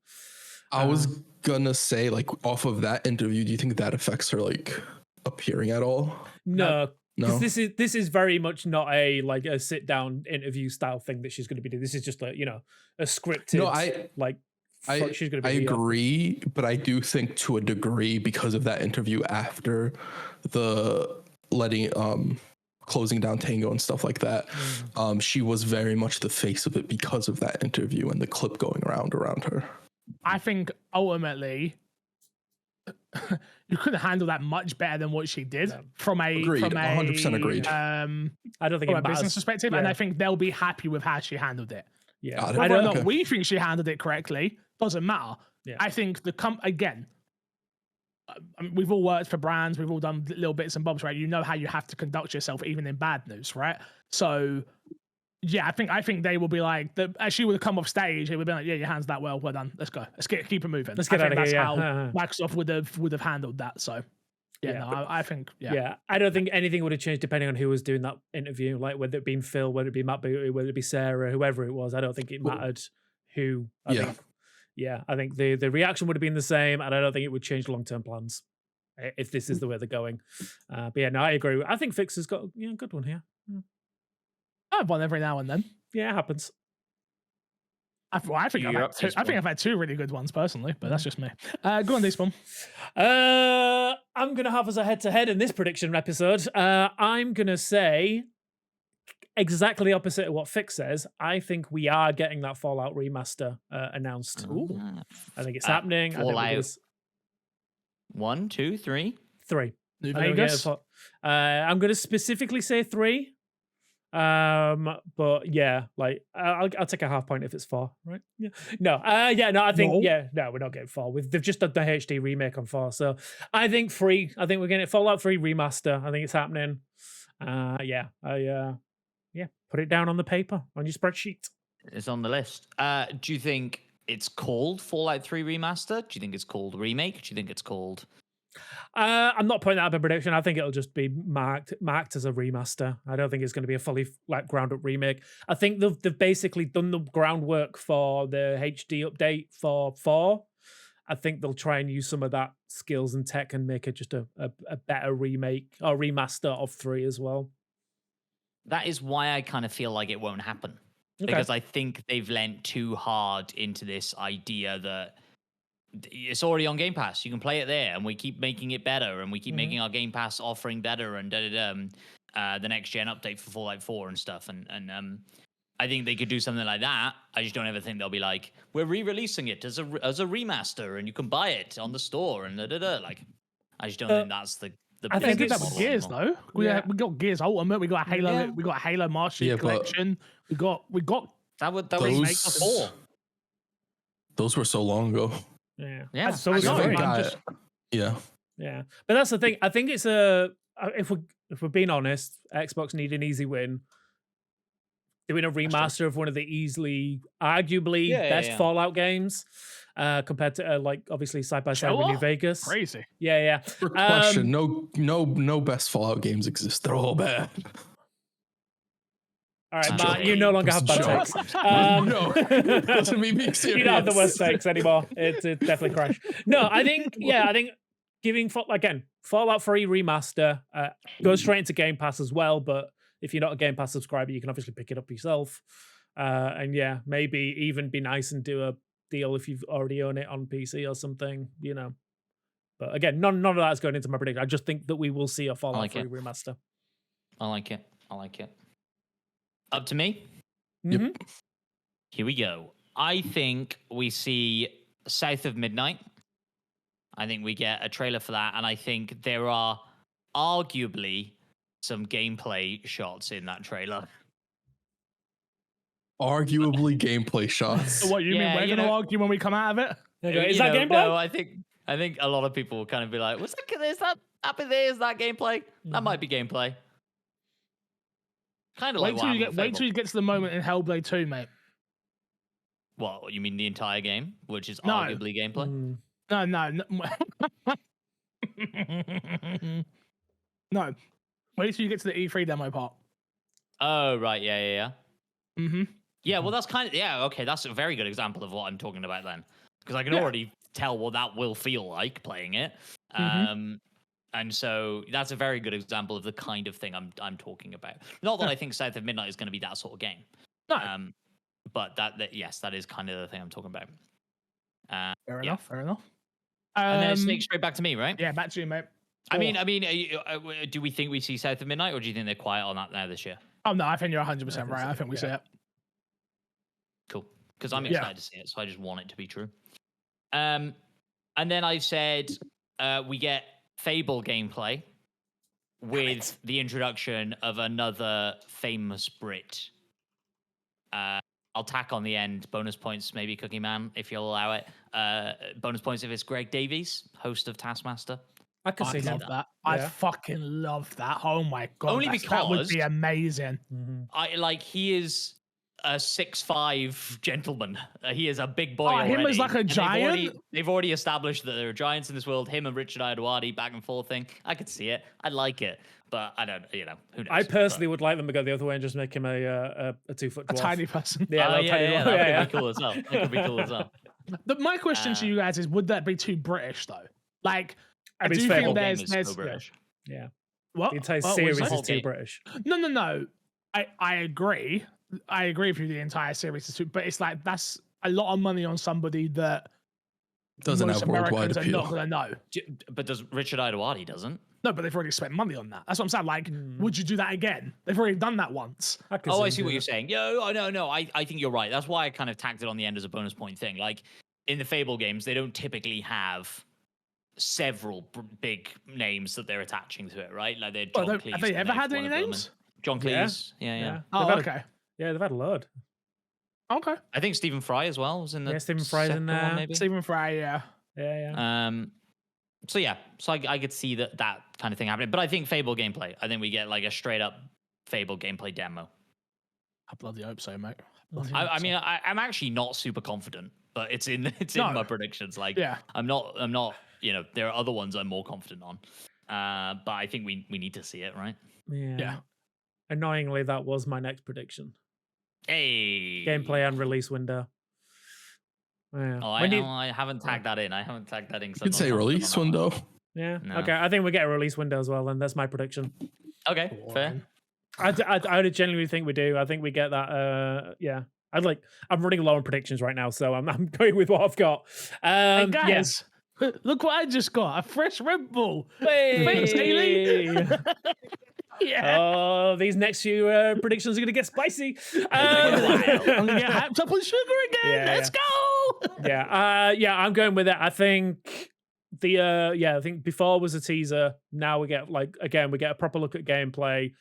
I was gonna say, like, off of that interview, do you think that affects her, like, appearing at all? No. No. This is very much not a like a sit down interview style thing that she's going to be doing. This is just a a scripted. No, she's going to be. I agree, but I do think to a degree, because of that interview after the closing down Tango and stuff like that, she was very much the face of it because of that interview and the clip going around her. I think ultimately you couldn't handle that much better than what she did from a 100% agreed. I don't think from it a business perspective, and I think they'll be happy with how she handled it. Yeah, Whether or not we think she handled it correctly doesn't matter. Yeah. I think again, I mean, we've all worked for brands, we've all done little bits and bobs, right? You know how you have to conduct yourself even in bad news, right? So yeah, I think they will be like, as she would have come off stage, it would be like, yeah, your hands that well done, let's go, keep it moving. Let's get out of here. That's Yeah. how Microsoft would have handled that. So I think I don't think anything would have changed depending on who was doing that interview, like whether it been Phil, whether it be Matt Booty, whether it be Sarah, whoever it was. I don't think it mattered who. I think the reaction would have been the same, and I don't think it would change long-term plans if this is the way they're going. But yeah, no, I agree. I think Fix has got a good one here. I have one every now and then. Yeah, it happens. I think I've had two really good ones personally, but that's just me. Go on, Despawn. I'm gonna have as a head-to-head in this prediction episode. I'm gonna say exactly the opposite of what Fix says. I think we are getting that Fallout remaster announced. I think it's happening. Fallout 1, 2, 3. 3. New Vegas. I'm gonna specifically say 3. But yeah, like I'll take a half point if it's 4, right? Yeah. No, I think we're not getting 4. They've just done the HD remake on 4, so I think 3. I think we're getting Fallout 3 remaster. I think it's happening. Put it down on the paper on your spreadsheet. It's on the list. Do you think it's called Fallout 3 remaster? Do you think it's called remake? Do you think it's called? I'm not putting that up a prediction. I think it'll just be marked as a remaster. I don't think it's going to be a fully ground up remake. I think they've basically done the groundwork for the HD update for 4. I think they'll try and use some of that skills and tech and make it just a better remake or remaster of 3 as well. That is why I kind of feel like it won't happen. Okay. Because I think they've lent too hard into this idea that it's already on Game Pass. You can play it there, and we keep making it better, and we keep making our Game Pass offering better, and the next gen update for Fallout 4 and stuff. And I think they could do something like that. I just don't ever think they'll be like, we're re-releasing it as a remaster, and you can buy it on the store, and Like, I just don't think that's the. I think it's that with Gears though. We got Gears Ultimate. We got Halo. Yeah. We got Halo Master Chief Collection. We got that was remake before. Those were so long ago. Yeah. So yeah. But that's the thing. I think it's if we're being honest, Xbox need an easy win. Doing a remaster of one of the arguably best Fallout games, compared to like obviously side by side with New Vegas. Crazy. Yeah. Quick question: no best Fallout games exist. They're all bad. All right, Actually, Matt, you no longer have bad Sure. takes. No, wasn't me being serious. You don't have the worst takes anymore. It's definitely crash. No, I think giving Fallout 3 remaster goes straight into Game Pass as well. But if you're not a Game Pass subscriber, you can obviously pick it up yourself. And yeah, maybe even be nice and do a deal if you've already owned it on PC or something, you know. But again, none of that is going into my prediction. I just think that we will see a Fallout 3 remaster. I like it. Up to me? Yep. Here we go. I think we see South of Midnight. I think we get a trailer for that, and I think there are arguably some gameplay shots in that trailer. Arguably gameplay shots. So what, you mean we're going to argue when we come out of it? Is that gameplay? No, I think a lot of people will kind of be like, is that gameplay? That might be gameplay. Kind of like wait till you get to the moment in Hellblade 2, mate. What, you mean the entire game, which is arguably gameplay? No. No. Wait till you get to the E3 demo part. Oh, right. Yeah. Mm-hmm. Yeah, well, that's okay. That's a very good example of what I'm talking about then. Because I can already tell what that will feel like playing it. And so that's a very good example of the kind of thing I'm talking about. Not that I think South of Midnight is going to be that sort of game. No. But that is kind of the thing I'm talking about. Fair enough. And then it sneaks straight back to me, right? Yeah, back to you, mate. I mean, do we think we see South of Midnight, or do you think they're quiet on that now this year? Oh, no, I think you're 100% right. I think we see it. Cool. Because I'm excited to see it, so I just want it to be true. And then I've said we get Fable gameplay with the introduction of another famous Brit. I'll tack on the end bonus points, maybe Cookie Man, if you'll allow it. Bonus points if it's Greg Davies, host of Taskmaster. I can see that. Yeah. I fucking love that. Oh my god! Only because that would be amazing. He is a 6'5" gentleman. He is a big boy. Him as like a giant. They've already established that there are giants in this world. Him and Richard Ayoade back and forth thing. I could see it. I like it, but I don't. Who knows? I personally would like them to go the other way and just make him a 2-foot dwarf. A tiny person. That could be cool as well. That could be cool as well. My question to you guys is: would that be too British though? Like, I do think there's British. Yeah. What? The entire series is too British. No. I agree. I agree with you. The entire series is too, but it's like that's a lot of money on somebody that doesn't most have worldwide Americans are appeal. not gonna know. But does Richard Ayoade doesn't? No, but they've already spent money on that. That's what I'm saying. Like, would you do that again? They've already done that once. I see what you're saying. No. I think you're right. That's why I kind of tacked it on the end as a bonus point thing. Like in the Fable games, they don't typically have several big names that they're attaching to it, right? Like they're John Cleese. Have they ever had any names? John Cleese. Yeah. Oh, okay. Yeah, they've had a load. Okay. I think Stephen Fry as well was in the. Yeah, Stephen Fry's in there. One, maybe. Stephen Fry, yeah. So I could see that kind of thing happening, but I think Fable gameplay. I think we get like a straight up Fable gameplay demo. I bloody hope so, mate. I'm actually not super confident, but it's in my predictions. Like, I'm not. There are other ones I'm more confident on, but I think we need to see it, right? Yeah. Annoyingly, that was my next prediction. Hey, gameplay and release window. Yeah. I haven't tagged that in. You could say release window. Yeah. No. Okay. I think we get a release window as well. Then that's my prediction. Okay. Fair. I genuinely think we do. I think we get that. Yeah. I'm running low on predictions right now, so I'm going with what I've got. Hey guys, look what I just got! A fresh Red Bull. Hey. Thanks, Haley. Yeah. Oh, these next few predictions are going to get spicy. I'm going to get hyped up on sugar again. Let's go. Yeah. I'm going with it. I think I think before was a teaser. Now we get we get a proper look at gameplay,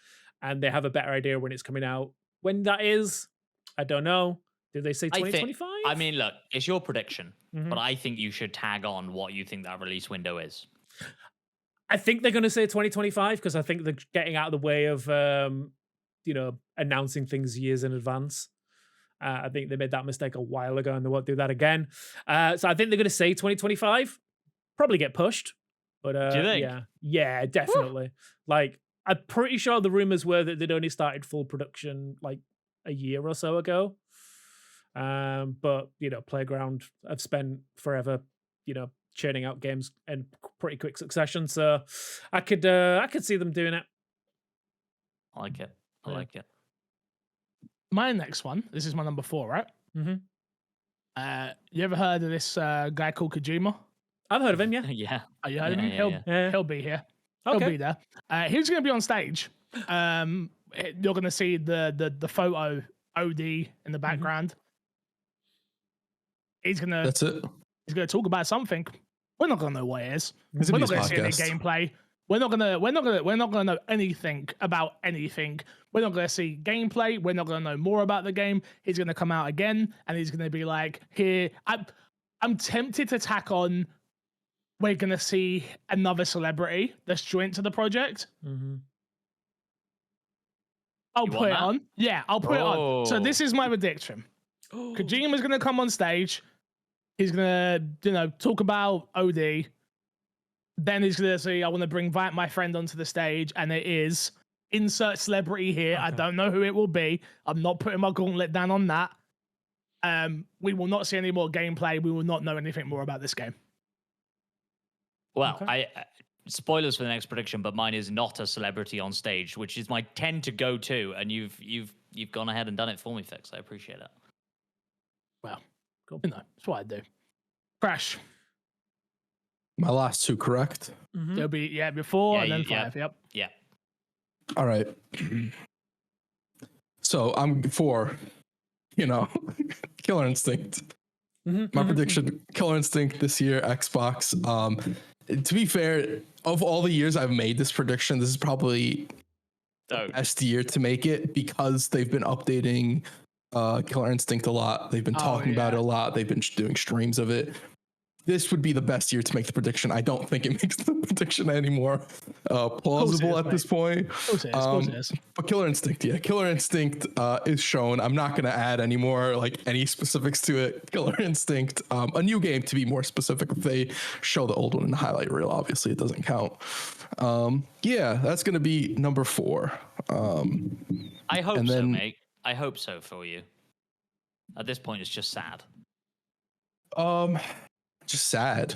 and they have a better idea when it's coming out. When that is, I don't know. Did they say 2025? I mean, look, it's your prediction, but I think you should tag on what you think that release window is. I think they're going to say 2025 because I think they're getting out of the way of, announcing things years in advance. I think they made that mistake a while ago and they won't do that again. So I think they're going to say 2025. Probably get pushed. But do you think? Yeah, definitely. Woo! I'm pretty sure the rumors were that they'd only started full production a year or so ago. But Playground have spent forever, churning out games in pretty quick succession. So I could see them doing it. I like it. I Yeah. like it. My next one. This is my number 4, right? Mm-hmm. You ever heard of this guy called Kojima? I've heard of him. Yeah. Yeah. Oh, you heard of Yeah, him? yeah, He'll be here. Okay. He'll be there. He's going to be on stage. You're going to see the photo OD in the background. That's it. He's going to talk about something. We're not going to know what it is. It's a We're not news going to see any podcast. gameplay. We're not going to know anything about anything. We're not going to see gameplay. We're not going to know more about the game. He's going to come out again and he's going to be like, "Here, I'm tempted to tack on. We're going to see another celebrity that's joined to the project. Mm-hmm. I'll You put want it that? on. Yeah, I'll put it on. So Oh. this is my prediction. Kojima's going to come on stage. He's going to, talk about OD. Then he's going to say, I want to invite my friend onto the stage. And it is insert celebrity here. I Okay. don't know who it will be. I'm not putting my gauntlet down on that. We will not see any more gameplay. We will not know anything more about this game. Well, Okay. I spoilers for the next prediction, but mine is not a celebrity on stage, which is my tend to go to, and you've gone ahead and done it for me, Fix. I appreciate it. Well, Cool. that's what I do. Crash. My last 2 correct. Mm-hmm. There'll be, before Yeah, and then yeah. 5. Yep. Yeah. All right. So I'm for, Killer Instinct. Mm-hmm. My prediction: Killer Instinct this year, Xbox. To be fair, of all the years I've made this prediction, this is probably So the best year to make it because they've been updating Killer Instinct a lot. They've been talking about it a lot. They've been doing streams of it. This would be the best year to make the prediction. I don't think it makes the prediction any more plausible at this point. Of course it is. But Killer Instinct, Killer Instinct is shown. I'm not going to add any more, any specifics to it. Killer Instinct, a new game to be more specific. If they show the old one in the highlight reel, obviously it doesn't count. That's going to be number 4. I hope and so, then- mate. I hope so for you. At this point, it's just sad. Just sad.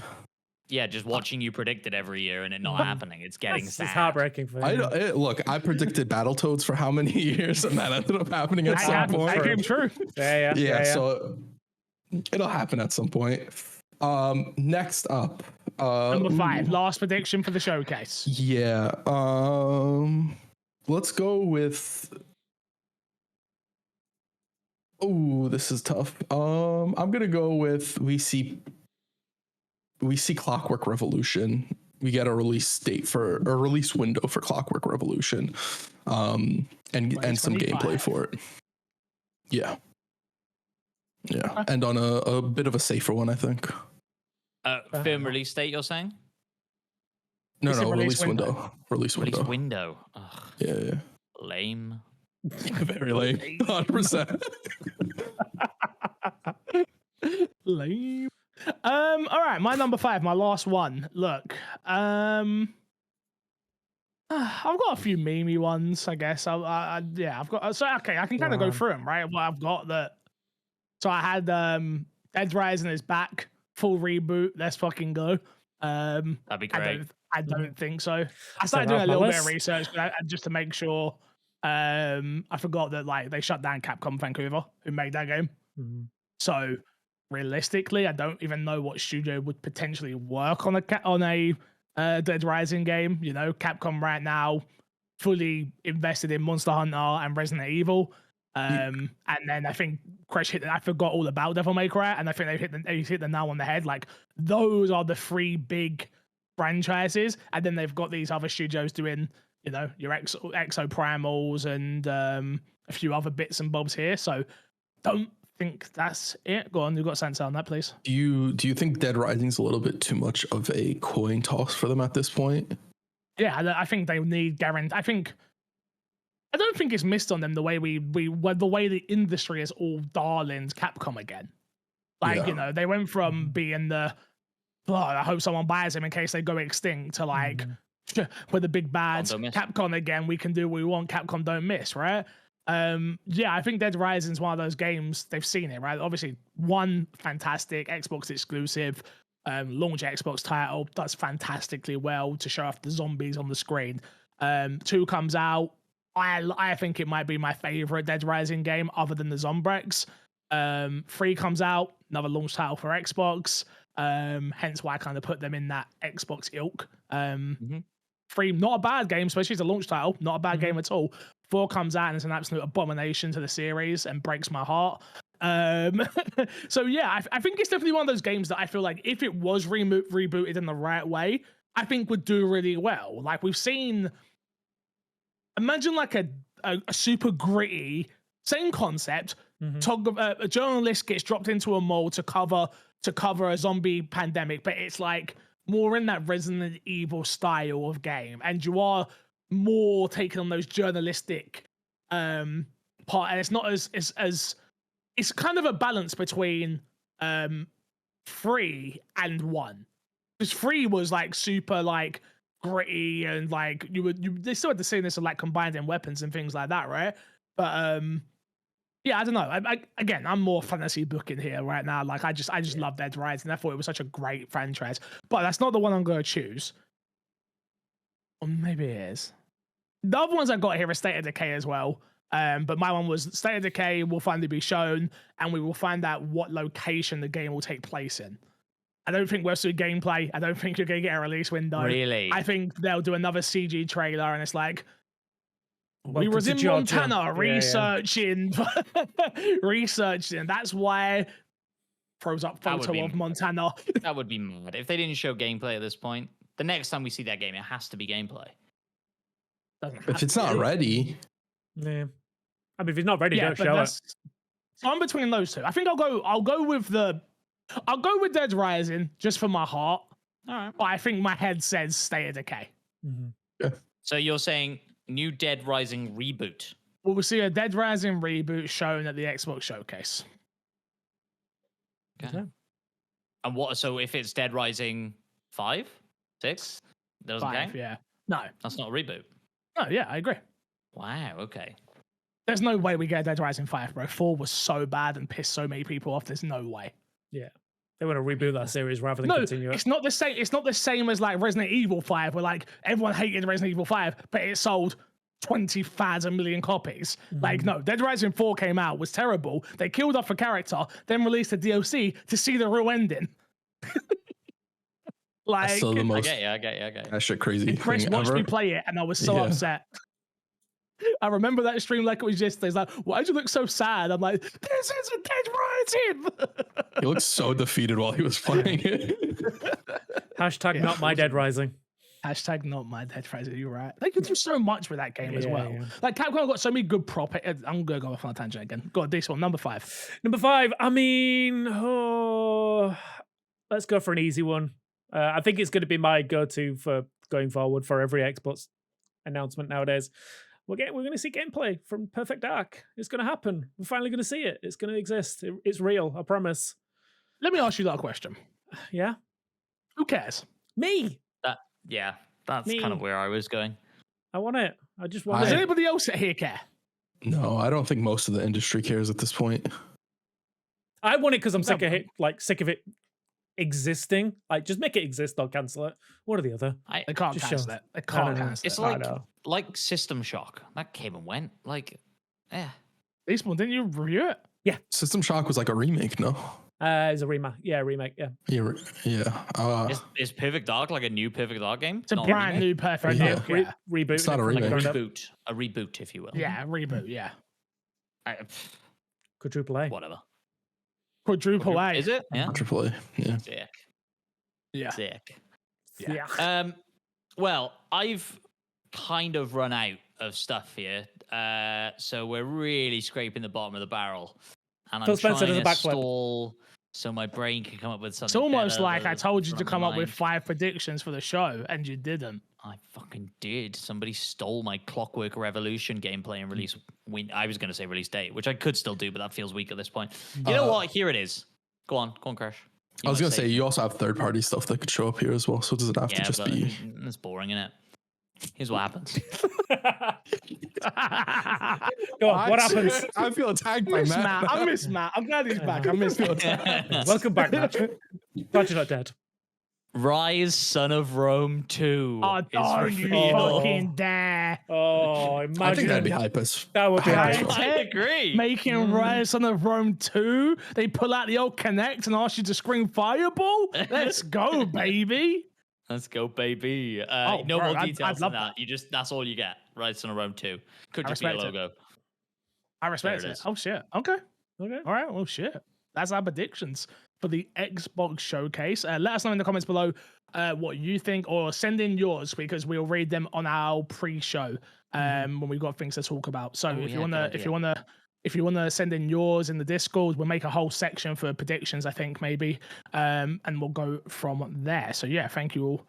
Yeah, just watching you predict it every year and it not happening. It's getting It's sad. heartbreaking for him. Look, I predicted Battletoads for how many years, and that ended up happening at some point. That came true. Yeah. So it'll happen at some point. Next up, Number 5, last prediction for the showcase. Yeah. Let's go with. Oh, this is tough. I'm gonna go with we see Clockwork Revolution. We get a release date for a release window for Clockwork Revolution, and some 2025. gameplay for it. Yeah, and on a bit of a safer one, I think. Film release date, you're saying? No, It's a release window. Release Release window. window. Ugh, Yeah. lame. Very late. 100%. Lame. All right, my number 5, my last one. Look, I've got a few memey ones, I guess. I've got. So okay, I can kind of go through them, right? What I've got that. So I had Dead Rising is back, full reboot. Let's fucking go. That'd be great. I don't think so. I started doing a little bit of research, but just to make sure. I forgot that they shut down Capcom Vancouver, who made that game. Mm-hmm. So realistically, I don't even know what studio would potentially work on a Dead Rising game. Capcom right now fully invested in Monster Hunter and Resident Evil. And then I think Crash I forgot all about Devil May Cry, and I think they've hit the nail on the head. Those are the 3 big franchises, and then they've got these other studios doing, your Exo Primals and a few other bits and bobs here. So don't think that's it. Go on, you've got Sansa on that, please. Do you think Dead Rising's a little bit too much of a coin toss for them at this point? Yeah, I think they need guarantee. I don't think it's missed on them the way the way the industry is all darlings Capcom again. They went from being I hope someone buys them in case they go extinct to we're the big bads. Don't miss. Capcom again, we can do what we want. Capcom don't miss, right? Yeah, I think Dead Rising is one of those games, they've seen it, right? Obviously, one, fantastic Xbox exclusive, launch Xbox title, does fantastically well to show off the zombies on the screen. 2 comes out. I think it might be my favorite Dead Rising game other than the Zombrex. 3 comes out, another launch title for Xbox. Hence why I kind of put them in that Xbox ilk. 3, not a bad game, especially as a launch title, not a bad game at all. 4 comes out and it's an absolute abomination to the series and breaks my heart. So yeah, I think it's definitely one of those games that I feel like if it was rebooted in the right way, I think would do really well. Like we've seen, imagine like a super gritty, same concept. A journalist gets dropped into a mall to cover a zombie pandemic, but it's like more in that Resident Evil style of game, and you are more taking on those journalistic part, and it's not as it's kind of a balance between 3 and 1, because 3 was like super like gritty and like they still had the same this of like combining weapons and things like that, right? But yeah, I don't know. Again, I'm more fantasy booking here right now. Like I just love Dead Rising. I thought it was such a great franchise, but that's not the one I'm going to choose. Or maybe it is. The other ones I got here are State of Decay as well. But my one was State of Decay will finally be shown, and we will find out what location the game will take place in. I don't think we'll see gameplay. I don't think you're going to get a release window. Really? I think they'll do another CG trailer, and it's like, we Welcome was to in Georgia. Montana researching. That's why throws up That would photo be- of Montana. That would be mad. If they didn't show gameplay at this point, the next time we see that game, it has to be gameplay. If it's not ready, Yeah. I mean, if it's not ready, don't but show it. So I'm between those 2. I think I'll go with Dead Rising just for my heart. All right. But I think my head says State of Decay. So you're saying new Dead Rising reboot? We'll see a Dead Rising reboot shown at the Xbox showcase. Okay. And what? So if it's Dead Rising 5, 6, doesn't 5, count? yeah. No. That's not a reboot. No, yeah, I agree. Wow. Okay. There's no way we get a Dead Rising 5, bro. 4 was so bad and pissed so many people off. There's no way. Yeah. They want to reboot that series rather than continue it. It's not the same. It's not the same as like Resident Evil 5, where like everyone hated Resident Evil 5, but it sold 20,000 million copies. Like, no, Dead Rising 4 came out, was terrible. They killed off a character, then released a DLC to see the real ending. Like, that's still the most I get you. that shit crazy Chris thing watched ever. me play it, and I was so Yeah. upset. I remember that stream like it was yesterday. He's like, why'd you look so sad? I'm like, this isn't Dead Rising. He looked so defeated while he was playing it. Hashtag not my Dead Rising. Hashtag not my Dead Rising. You're right. They could do so much with that game as Yeah, well. yeah. Like Capcom got so many good I'm gonna go off on a tangent again. Got this one, number 5. Number 5. I mean, let's go for an easy one. I think it's going to be my go-to for going forward for every Xbox announcement nowadays. We're going to see gameplay from Perfect Dark. It's going to happen. We're finally going to see it. It's going to exist. It's real. I promise. Let me ask you that question. Yeah. Who cares? Me. That's Me. kind of where I was going. I want it. I just want Does it. anybody else here care? No, I don't think most of the industry cares at this point. I want it because I'm sick of it existing. Like, just make it exist or cancel it. One or the other. They can't Just cancel show- it. They can't know. cancel It's it. like System Shock. That came and went. Like, Respawn, didn't you review it? System Shock was like a remake, no? It's a remake. Yeah, remake. Yeah. Yeah. is Perfect Dark like a new Perfect Dark game? It's a Not brand remake? new Perfect Yeah. Dark. Yeah. Reboot. It's not a Like remake. a reboot, if you will. Yeah, reboot. Yeah. Quadruple A. Whatever. Quadruple A. Is it? Yeah. Triple A. Yeah. Sick. Yeah. Sick. Yeah. Well, I've kind of run out of stuff here, so we're really scraping the bottom of the barrel, and Phil I'm Spencer trying does a to backflip. stall so my brain can come up with something. It's almost better like I that's told you to front of come up with mind. 5 predictions for the show, and you didn't. I fucking did. Somebody stole my Clockwork Revolution gameplay and release. I was going to say release date, which I could still do, but that feels weak at this point. You know what? Here it is. Go on, Crash. I was gonna say you also have third-party stuff that could show up here as well, so it doesn't have to just but be. it's boring, isn't it? Here's what happens. Go on, what happens? I feel attacked by Matt. I miss Matt. I'm glad he's back. I miss Matt. Welcome back, Matt. Glad you're not dead. Rise, Son of Rome 2. Oh, is don't you revealed. fucking dare. Oh, imagine. I think that'd be hypers. That would be Hype. hype. I agree. Making Rise Son of Rome 2. They pull out the old Connect and ask you to scream Fireball. Let's go, baby. Let's go, baby. Oh, no bro, more I'd details than love that. You just that's all you get. Rise, Son of Rome 2. Could I just be a respect it. logo. I respect There it it. is. Oh, shit. Okay. Okay. All right. Well, shit. That's our predictions for the Xbox Showcase. Let us know in the comments below what you think, or send in yours because we'll read them on our pre-show when we've got things to talk about. So if you wanna send in yours in the Discord, we'll make a whole section for predictions, I think maybe, and we'll go from there. So yeah, thank you all.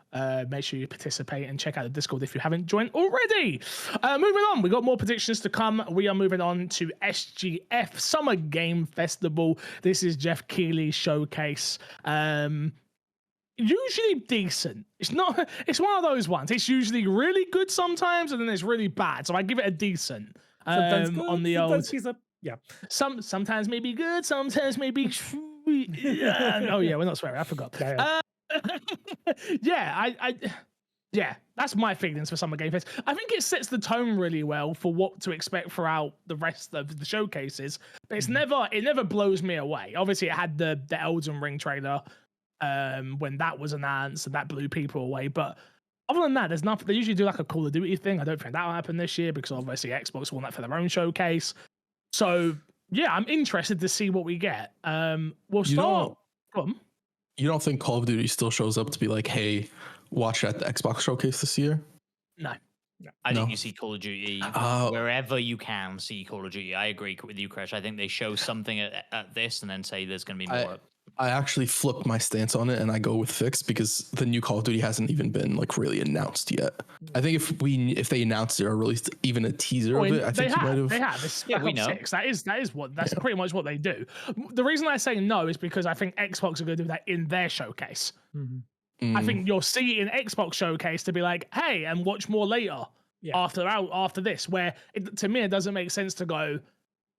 Make sure you participate and check out the Discord if you haven't joined already. Moving on, we got more predictions to come. We are moving on to SGF Summer Game Festival. This is Jeff Keighley's showcase. Usually decent. It's not. It's one of those ones. It's usually really good sometimes, and then it's really bad. So I give it a decent. Sometimes good, On the sometimes old. he's a, yeah. Sometimes maybe good. Sometimes maybe. Oh yeah, we're not swearing. I forgot. Yeah, that's my feelings for Summer Game Fest. I think it sets the tone really well for what to expect throughout the rest of the showcases. But it never blows me away. Obviously, it had the Elden Ring trailer when that was announced, and that blew people away. But other than that, there's nothing. They usually do like a Call of Duty thing. I don't think that'll happen this year because obviously Xbox want that for their own showcase. So yeah, I'm interested to see what we get. We'll start. You don't think Call of Duty still shows up to be like, hey, watch it at the Xbox showcase this year? No. I think you see Call of Duty wherever you can see Call of Duty. I agree with you, Crash. I think they show something at this and then say there's going to be more. I actually flipped my stance on it and I go with fixed because the new Call of Duty hasn't even been like really announced yet. I think if they announced it or released even a teaser of it, I think you might have. They have. It's we know. 6. That's pretty much what they do. The reason I say no is because I think Xbox are going to do that in their showcase. I think you'll see it in Xbox showcase to be like, hey, and watch more later after this. Where to me it doesn't make sense to go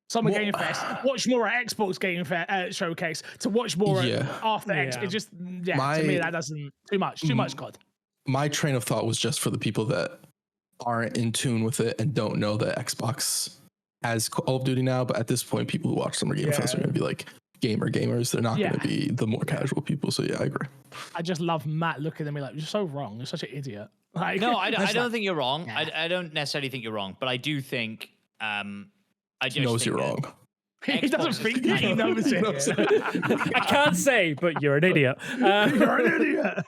Summer Game Fest, watch more at Xbox Game Showcase to watch more after X. It just to me that doesn't too much God. My train of thought was just for the people that aren't in tune with it and don't know that Xbox has Call of Duty now. But at this point, people who watch Summer Game Fest are going to be like gamers. They're not going to be the more casual people. So yeah, I agree. I just love Matt looking at me like, you're so wrong. You're such an idiot. Like, no, I don't think you're wrong. I don't necessarily think you're wrong, but I do think. I just knows you're wrong. He doesn't think he knows it. I can't say, but you're an idiot. You're an idiot.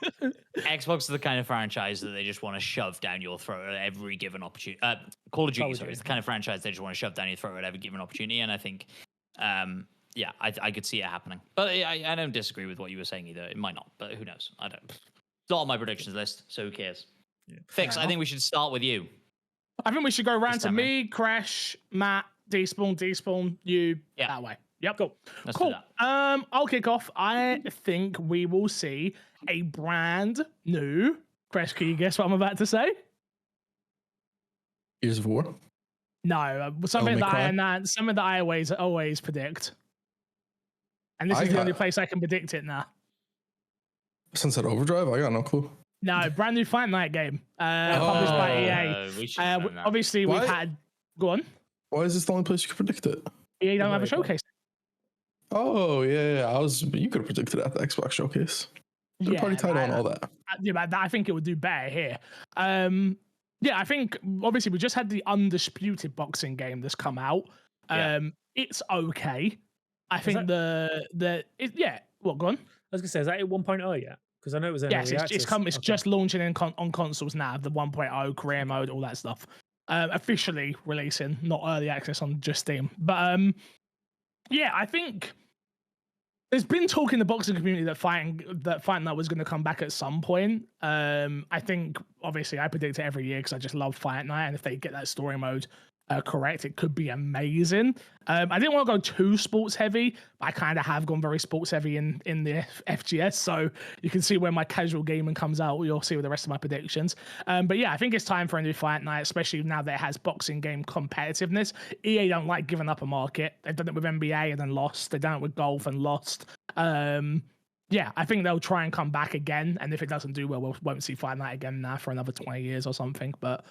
Xbox is the kind of franchise that they just want to shove down your throat at every given opportunity. Call of Duty, sorry, is the kind of franchise they just want to shove down your throat at every given opportunity. And I think, I could see it happening. But I don't disagree with what you were saying either. It might not, but who knows? I don't. It's not on my predictions list, so who cares? Yeah. Fix, I think we should start with you. I think we should go around to me, Crash, Matt, Despawn, you, that way. Yep, cool. Let's cool. do that. I'll kick off. I think we will see a brand new. Crash, can you guess what I'm about to say? Gears of War? No, something that I always predict. And this is the only place I can predict it now. Sunset Overdrive? I got no clue. No, brand new Fight Night game. Published by EA. Obviously, we've had. Go on. Why is this the only place you can predict it? EA don't have a showcase. Oh yeah. You could have predicted it at the Xbox showcase. Third-party title and all that. I think it would do better here. I think obviously we just had the Undisputed boxing game that's come out. It's okay. I think what? Go on. I was gonna say, is that 1.0 yet? Because I know it was. It's just launching on consoles now. The 1.0 career mode, all that stuff. Officially releasing, not early access on just Steam. But I think there's been talk in the boxing community that Fight Night was going to come back at some point. I think obviously I predict it every year because I just love Fight Night, and if they get that story mode correct, it could be amazing. I didn't want to go too sports heavy, but I kind of have gone very sports heavy in the FGS. So you can see where my casual gaming comes out. You'll see with the rest of my predictions. But yeah, I think it's time for a new Fight Night, especially now that it has boxing game competitiveness. EA don't like giving up a market. They've done it with NBA and then lost. They've done it with golf and lost. Yeah, I think they'll try and come back again. And if it doesn't do well, we won't see Fight Night again now for another 20 years or something. But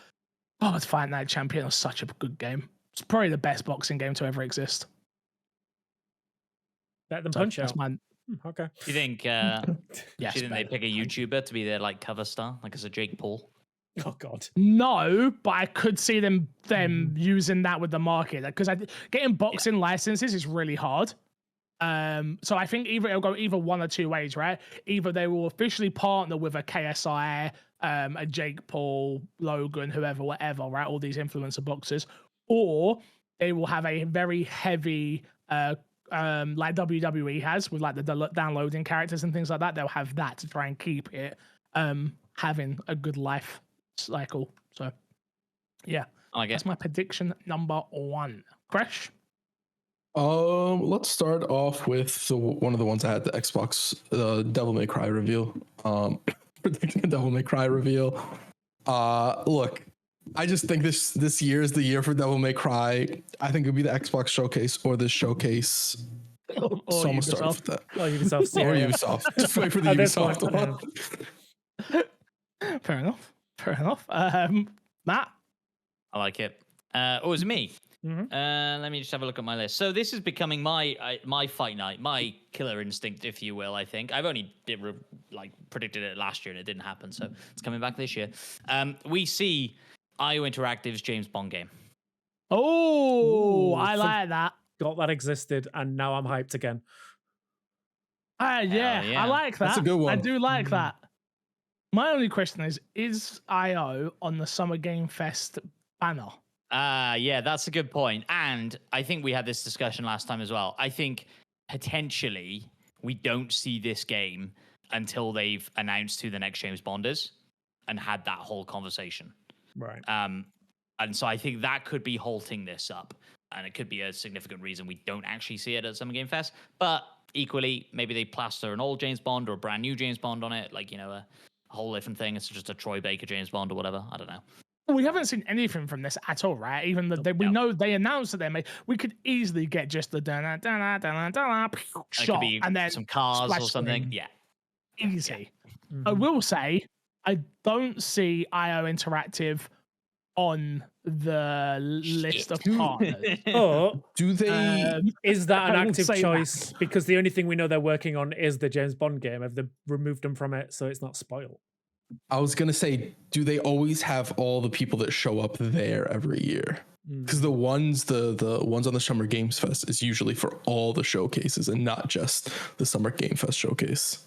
it's Fight Night Champion was such a good game. It's probably the best boxing game to ever exist. Better than Punch Out. Do Okay. you think? Yes, do you think they pick a YouTuber to be their like cover star, like as a Jake Paul? Oh God. No, but I could see them using that with the market because getting boxing licenses is really hard. So I think it'll go either one or two ways, right? Either they will officially partner with a KSI, a Jake Paul, Logan, whoever, whatever, right? All these influencer boxers, or they will have a very heavy, like WWE has with like the downloading characters and things like that. They'll have that to try and keep it having a good life cycle. So yeah, that's my prediction number 1. Crash. Let's start off with one of the ones I had, the Xbox Devil May Cry reveal. Predicting a Devil May Cry reveal. Look, I just think this year is the year for Devil May Cry. I think it would be the Xbox showcase or the showcase. So I'm gonna start with that. Or Ubisoft. Or Ubisoft. Just wait for the Ubisoft one. Fair enough. Matt. I like it. Oh, it's me. Mm-hmm. Let me just have a look at my list. So this is becoming my Fight Night, my killer instinct, if you will. I think I've only predicted it last year and it didn't happen, so it's coming back this year. We see IO Interactive's James Bond game. Oh, I like that. Got that existed, and now I'm hyped again. Yeah, I like that. That's a good one. I do like that. My only question is IO on the Summer Game Fest banner? Yeah, that's a good point. And I think we had this discussion last time as well. I think potentially we don't see this game until they've announced who the next James Bond is and had that whole conversation. Right. And so I think that could be halting this up. And it could be a significant reason we don't actually see it at Summer Game Fest. But equally, maybe they plaster an old James Bond or a brand new James Bond on it. Like, a whole different thing. It's just a Troy Baker James Bond or whatever. I don't know. We haven't seen anything from this at all, right? Even though we know they announced that they made. We could easily get just the shot and then some cars or something. Screen. Yeah, easy. Yeah. I will say I don't see IO Interactive on the list of partners. Or do they? Is that an I will active say choice? Because the only thing we know they're working on is the James Bond game. Have they removed them from it so it's not spoiled? I was gonna say, do they always have all the people that show up there every year? Because the ones on the Summer Games Fest is usually for all the showcases and not just the Summer Game Fest showcase.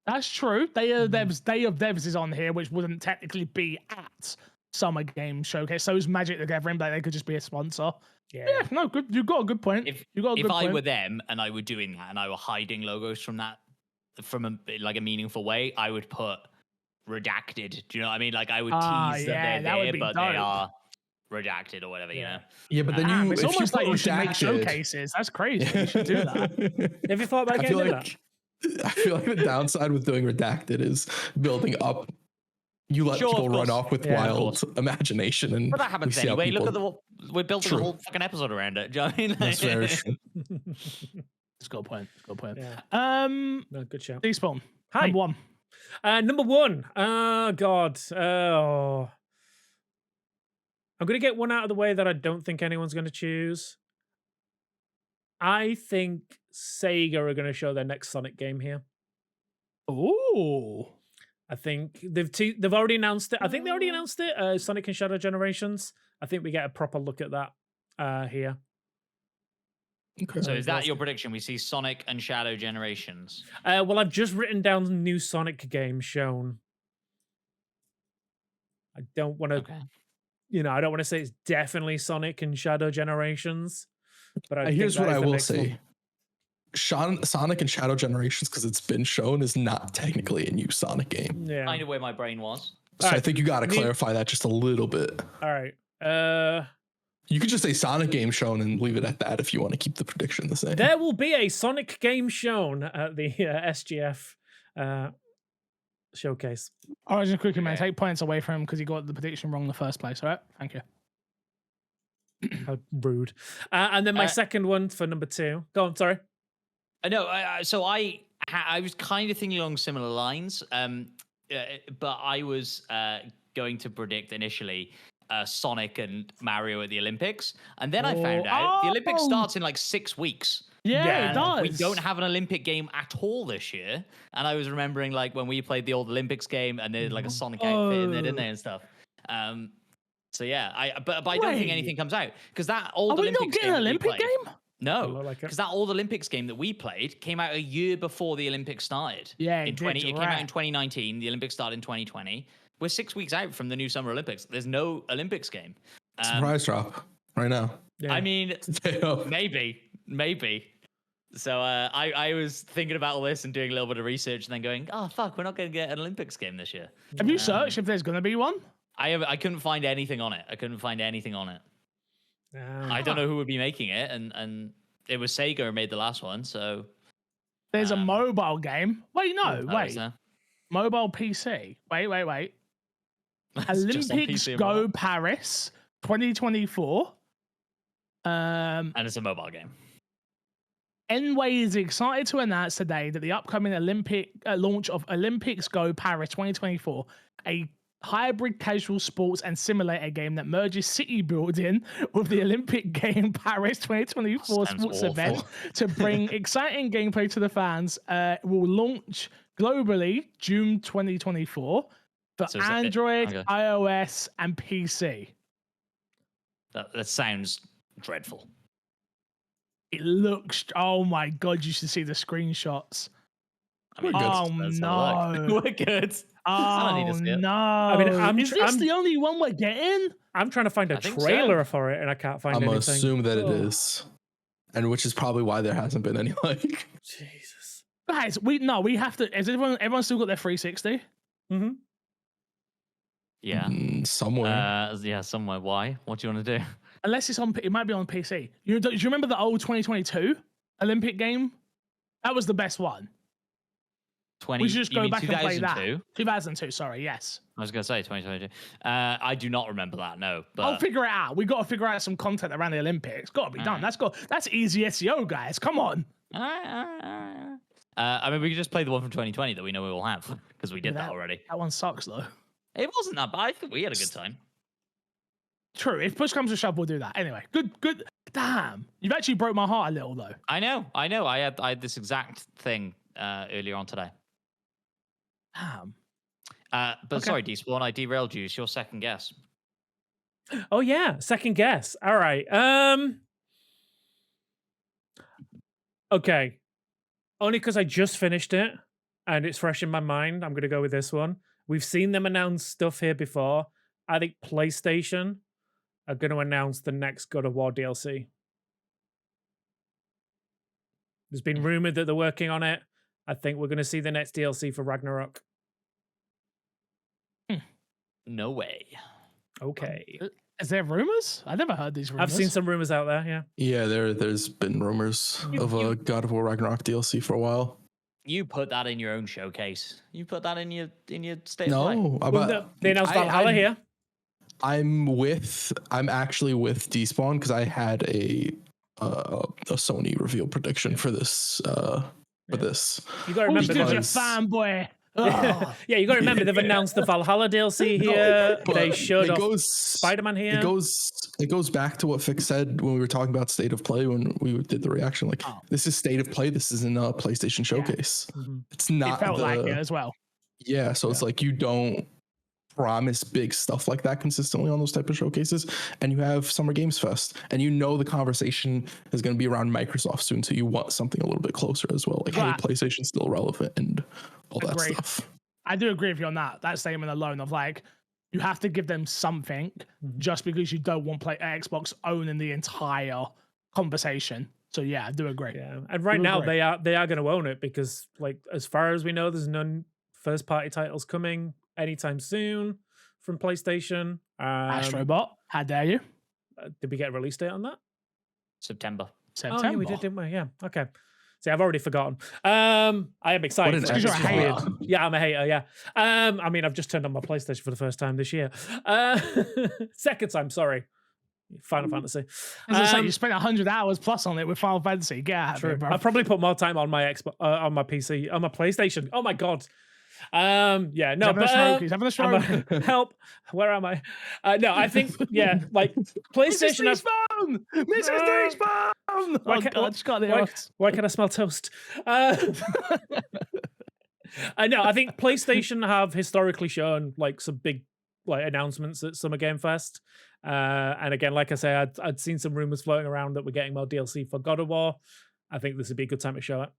That's true. Day of Devs is on here, which wouldn't technically be at Summer Game Showcase. So is Magic the Gathering, but they could just be a sponsor. Yeah, no, good. You got a good point. If I were them and I were doing that and I were hiding logos from that from a meaningful way, I would put redacted. Do you know what I mean? Like I would tease that they're there, but they are redacted or whatever. You know. Yeah, but then it's almost like you should make showcases. That's crazy. You should do that. Have you thought about getting that? I feel like the downside with doing redacted is building up. You let people run off with wild imagination, and but that happens anyway. Look at we're building a whole fucking episode around it. Do you know what I mean? That's very true. It's a good point. Yeah. No, good shout. Despawn. Hi. Number 1. Number 1. Oh God. I'm gonna get one out of the way that I don't think anyone's gonna choose. I think Sega are gonna show their next Sonic game here. Ooh. I think they've already announced it. I think they already announced it. Sonic and Shadow Generations. I think we get a proper look at that here. Okay. So is that your prediction? We see Sonic and Shadow Generations. Well, I've just written down new Sonic game shown. I don't want to, I don't want to say it's definitely Sonic and Shadow Generations. But here's what I will say. Sonic and Shadow Generations, because it's been shown, is not technically a new Sonic game. Yeah. Kind of where my brain was. So I think you got to clarify that just a little bit. All right. You could just say Sonic game shown and leave it at that if you want to keep the prediction the same. There will be a Sonic game shown at the SGF showcase. Origin quickly, man. Take points away from him because he got the prediction wrong in the first place. All right, thank you. How rude. And then my second one for number 2. Go on, sorry. No, so I was kind of thinking along similar lines, but I was going to predict initially Sonic and Mario at the Olympics, and then I found out the Olympics starts in like 6 weeks. Yeah, it does. We don't have an Olympic game at all this year, and I was remembering like when we played the old Olympics game, and they had like a Sonic outfit in there, didn't they, and stuff. So yeah, but I don't think anything comes out because that old Olympics we not getting an Olympic game? No, because that old Olympics game that we played came out a year before the Olympics started. Yeah, it came out in 2019. The Olympics started in 2020. We're 6 weeks out from the new Summer Olympics. There's no Olympics game. Surprise drop right now. Yeah. I mean, maybe. So I was thinking about all this and doing a little bit of research and then going, oh, fuck, we're not going to get an Olympics game this year. Have you searched if there's going to be one? I couldn't find anything on it. I don't know who would be making it, and it was Sega who made the last one, so... There's a mobile game. Wait. Mobile PC. Wait. Olympics Go Paris 2024. And it's a mobile game. Enway is excited to announce today that the upcoming Olympic launch of Olympics Go Paris 2024, a hybrid casual sports and simulator game that merges city building with the Olympic game Paris 2024 sports event to bring exciting gameplay to the fans, will launch globally June 2024 for Android, iOS, and PC. That sounds dreadful. It looks, oh my god, you should see the screenshots. I mean, no. We're good. Oh no! I mean, is this the only one we're getting? I'm trying to find a trailer for it, and I can't find anything. I'm gonna assume that it is, and which is probably why there hasn't been any like. Jesus, guys, we have to. Has everyone still got their 360? Mm-hmm. Yeah, somewhere. Somewhere. Why? What do you want to do? Unless it's on, it might be on PC. Do you remember the old 2022 Olympic game? That was the best one. We should just go back and play that. 2002, sorry, yes. I was going to say 2022. I do not remember that, no. But I'll figure it out. We got to figure out some content around the Olympics. Got to be done. That's easy SEO, guys. Come on. I mean, we could just play the one from 2020 that we know we will have because we did that already. That one sucks, though. It wasn't that bad. I think we had a good time. True. If push comes to shove, we'll do that. Anyway, good. Damn. You've actually broke my heart a little, though. I know. I had this exact thing earlier on today. Damn. But sorry, Despawn, I derailed you. It's your second guess. Oh yeah, second guess. All right. Okay. Only because I just finished it and it's fresh in my mind, I'm gonna go with this one. We've seen them announce stuff here before. I think PlayStation are going to announce the next God of War DLC. There's been rumored that they're working on it. I think we're going to see the next DLC for Ragnarok. No way. Okay. Is there rumors? I never heard these rumors. I've seen some rumors out there, yeah. Yeah, there's been rumors of a God of War Ragnarok DLC for a while. You put that in your own showcase. You put that in your state of play. No, they announced Valhalla here. I'm actually with Despawn because I had a Sony reveal prediction for this. For this, you got to remember, you're fanboy. Oh. Yeah, you got to remember they've announced the Valhalla DLC here. They showed off Spider-Man here. It goes back to what Fix said when we were talking about State of Play when we did the reaction. Like, this is State of Play. This isn't a PlayStation Showcase. Yeah. Mm-hmm. It's not. It felt like it as well. Yeah, so it's like you don't promise big stuff like that consistently on those type of showcases, and you have Summer Games Fest, and you know the conversation is going to be around Microsoft soon, so you want something a little bit closer as well. Like, hey, PlayStation's still relevant and all that stuff. I do agree with you on that statement alone of like, you have to give them something just because you don't want Xbox owning the entire conversation. So yeah, I do agree. Yeah, and right now they are going to own it because, like, as far as we know, there's none first party titles coming anytime soon from PlayStation. Astrobot, how dare you? Did we get a release date on that? September. September. Oh, yeah, we did, didn't we? Yeah. Okay. See, I've already forgotten. I am excited. What an Because you're a hater. Yeah, I'm a hater. Yeah. I mean, I've just turned on my PlayStation for the first time this year. Second time, sorry. Final Fantasy. As I say, you spent 100 hours plus on it with Final Fantasy. Get out of True. here, bro. I probably put more time on my on my PC, on my PlayStation. Oh my god. Yeah, no, He's having a stroke. Help. Where am I? No, I think like PlayStation. Mrs. Phone! Mrs. D's phone! Why Oh can't- god, just got why can I smell toast? No, I think PlayStation have historically shown like some big like announcements at Summer Game Fest. And again, like I say, I'd seen some rumors floating around that we're getting more DLC for God of War. I think this would be a good time to show it.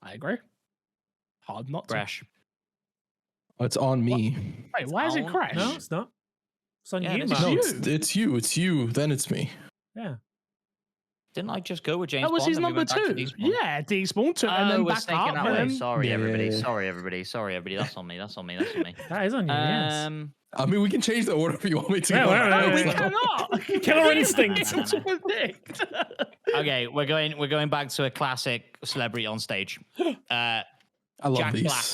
I agree. Hard not to. Crash. It's on me. Wait, why is it crash? No, it's not. It's on Yeah, you, it's man. No, you. it's you. It's you. Then it's me. Yeah. Didn't I just go with James That was Bond? his and we number went back to 2. Despawn? Yeah, Despawn took and then we're back taking up. that And way. then... Sorry, everybody. Yeah. Sorry, everybody. Sorry, everybody. That's on me. That's on me. That's on me. That is on you, yes. I mean, we can change the order if you want me to. Yeah, go. well, No, we yeah. cannot. Killer instinct. It's to predict. Okay, we're going back to a classic celebrity on stage. I love Jack these. Black.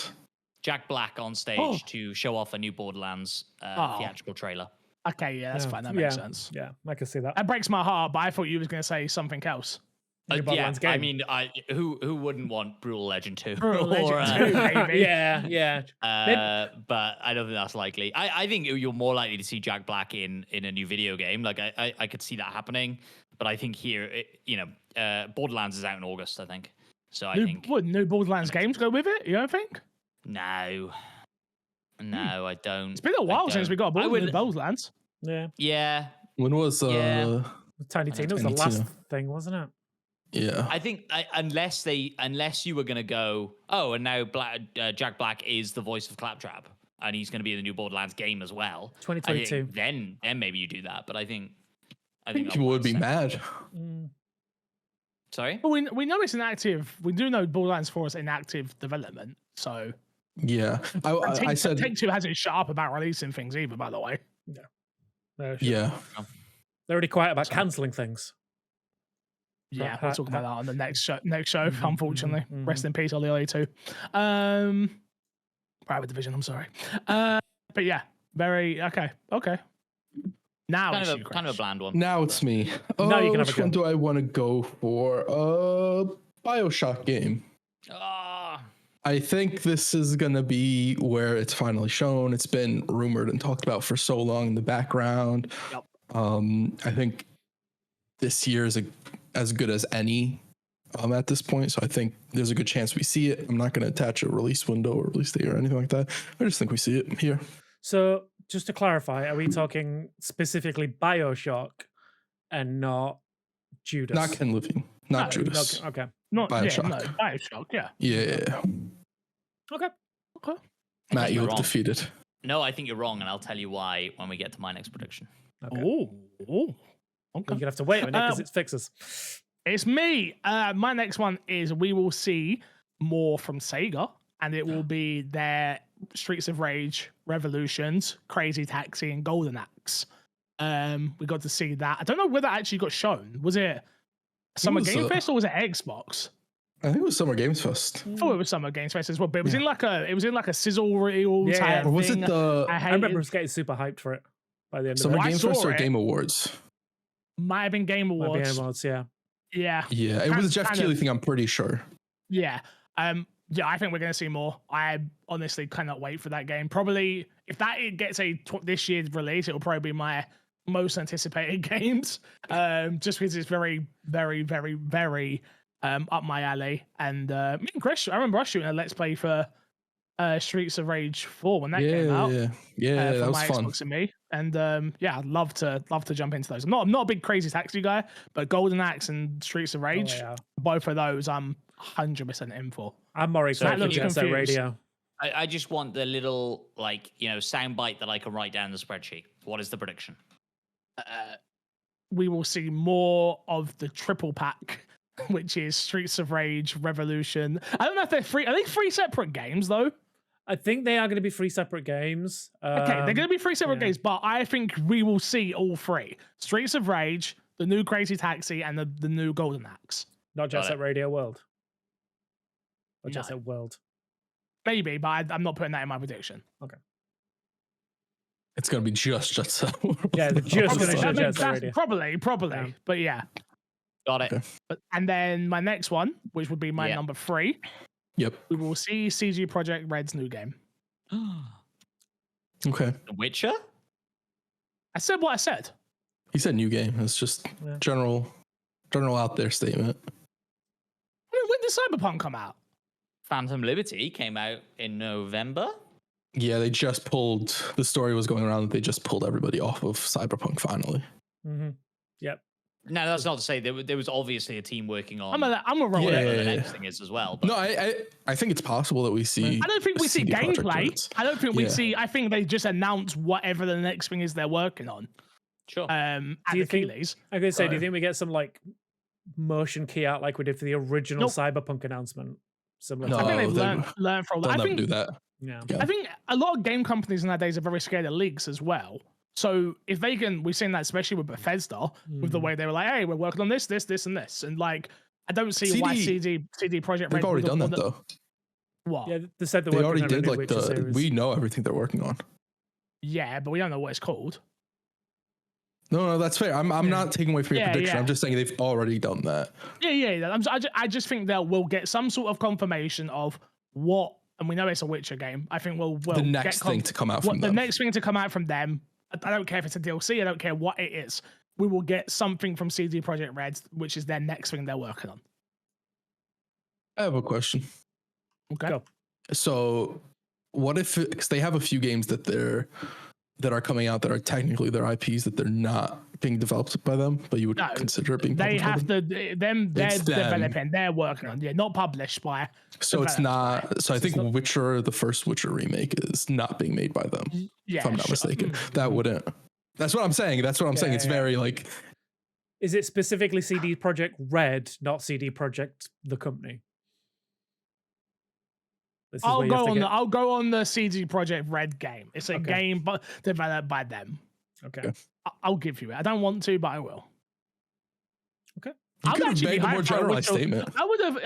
Jack Black on stage Oh. to show off a new Borderlands theatrical trailer. Okay, yeah, that's fine. That makes sense. Yeah, I can see that. That breaks my heart, but I thought you was going to say something else. New Yeah, Borderlands I game. mean, who wouldn't want Brutal Legend 2? Brutal Or, Legend 2, baby. Yeah. but I don't think that's likely. I think you're more likely to see Jack Black in a new video game. Like I could see that happening, but I think here, Borderlands is out in August. I think so. I think Would new Borderlands games go with it? You don't think? no, I don't. It's been a while since we got a new Borderlands. Yeah. Yeah, When was Yeah. Tiny Tina was the Tiny last Tina. thing, wasn't it? Yeah. I think unless you were gonna go, and now Jack Black is the voice of Claptrap, and he's gonna be in the new Borderlands game as well. I 2022. think then maybe you do that, but I think think people would be mad. Sorry. But we know it's an active. We do know Borderlands 4 is in active development. So Yeah. I said. Take-Two hasn't shut up about releasing things either. By the way. Yeah. They're really quiet about cancelling things. Yeah, we'll talk about that on the next show. Mhm, Unfortunately, mhm, rest in peace, Ollie Ollie 2. Private Division. I'm sorry. But yeah, very okay. Now Kind it's of you, a Crash. bland one. Now it's me. Now you can have a which one go. do I want to go for? BioShock game. Ah, I think this is gonna be where it's finally shown. It's been rumored and talked about for so long in the background. Yep. I think this year is as good as any at this point. So I think there's a good chance we see it. I'm not gonna attach a release window or release date or anything like that. I just think we see it here. So just to clarify, are we talking specifically BioShock and not Judas? Not Ken Levine, not Judas. Okay. Not BioShock. Yeah, no, BioShock. Yeah. Yeah. Okay. Matt, you you're look wrong. defeated. no, I think you're wrong, and I'll tell you why when we get to my next prediction. Okay. Oh. You're gonna have to wait a minute because it's fixes. It's me. My next one is we will see more from Sega, and it will be their Streets of Rage, Revolutions, Crazy Taxi, and Golden Axe. We got to see that. I don't know whether it actually got shown. Was it Summer was, Game Fest or was it Xbox? I think it was Summer Games Fest. I thought it was Summer Games Fest as well, but it was in like a sizzle reel Yeah, type Or was thing. it the I I remember hated- us getting super hyped for it by the end Summer of I Game saw Fest or it. Game Awards? might have been Game it. Might be Awards. Awards, yeah. Yeah. Yeah, it was a Jeff kind Keighley of- thing, I'm pretty sure. Yeah. Yeah, I think we're going to see more. I honestly cannot wait for that game. Probably, if that gets this year's release, it'll probably be my most anticipated games. Just because it's very, very, very, very up my alley. And me and Chris, I remember us shooting a Let's Play for Streets of Rage 4 when that came out. Yeah, For that was my fun. Xbox and me, and yeah, I'd love to jump into those. I'm not a big Crazy Taxi guy, but Golden Axe and Streets of Rage, yeah. both of those, I'm 100% in for. I'm more excited for looks Jet Set confused. Radio. I just want the little soundbite that I can write down in the spreadsheet. What is the prediction? We will see more of the triple pack, which is Streets of Rage, Revolution. I don't know if they're free. Are they 3 separate games though? I think they are going to be 3 separate games. Okay, they're going to be 3 separate yeah. games, but I think we will see all 3: Streets of Rage, the new Crazy Taxi, and the new Golden Axe. Not Jet Set Radio World. Or Jet No. Set World. Maybe, but I'm not putting that in my prediction. Okay. It's gonna be just Jet Set. Yeah, they're just Probably. going to show Jet Set Radio. Probably. Yeah. But yeah. Got it. Okay. And then my next one, which would be my number 3, Yep. we will see CG Projekt Red's new game. Okay. The Witcher? I said what I said. He said new game. It's just general out there statement. I mean, when did Cyberpunk come out? Phantom Liberty came out in November. Yeah, they just pulled. The story was going around that they just pulled everybody off of Cyberpunk finally. Mm-hmm. Yep. No, that's not to say there was obviously a team working on. I'm a roll whatever it. the next thing is as well. But No, I think it's possible that we see. I don't think we see CD Projekt gameplay. Reds. I don't think we Yeah. see. I think they just announce whatever the next thing is they're working on. sure. At Do you the think- Keeleys. I'm going to say, do you think we get some like motion key art like we did for the original Nope. Cyberpunk announcement? Similar No, I think they've they- learned from They'll that. I never think do that. Yeah. Yeah. I think a lot of game companies nowadays are very scared of leaks as well. So if they can, we've seen that especially with Bethesda, with the way they were like, "Hey, we're working on this, and this," and like, I don't see why CD Projekt Red. They've already done that wouldn't- though. What? Yeah, they said They already did like the. We know everything they're working on. Yeah, but we don't know what it's called. No, that's fair. I'm not taking away from your Yeah, prediction. yeah. I'm just saying they've already done that. Yeah. I just think that we'll get some sort of confirmation of what, and we know it's a Witcher game. I think we'll The next get thing to come out from the them. next thing to come out from them. I don't care if it's a DLC. I don't care what it is. We will get something from CD Projekt Red, which is their next thing they're working on. I have a question. Okay. Go. So, what if because they have a few games that are coming out that are technically their IPs that they're not being developed by them, but you would No, consider it being They published by have them? to they're It's them. developing, they're working on, not published by. So it's developed. not. So I think Witcher, the first Witcher remake, is not being made by them. Yeah, If I'm not sure. mistaken, that wouldn't. That's what I'm saying. That's what I'm saying. It's very like. Is it specifically CD Projekt Red, not CD Projekt the company? This is where I'll you have to get- I'll go on the CD Projekt Red game. It's a Okay. game but developed by them. Okay. I'll give you it. I don't want to, but I will. You I'd could have actually be made a hyped more for a generalized Witcher- statement. I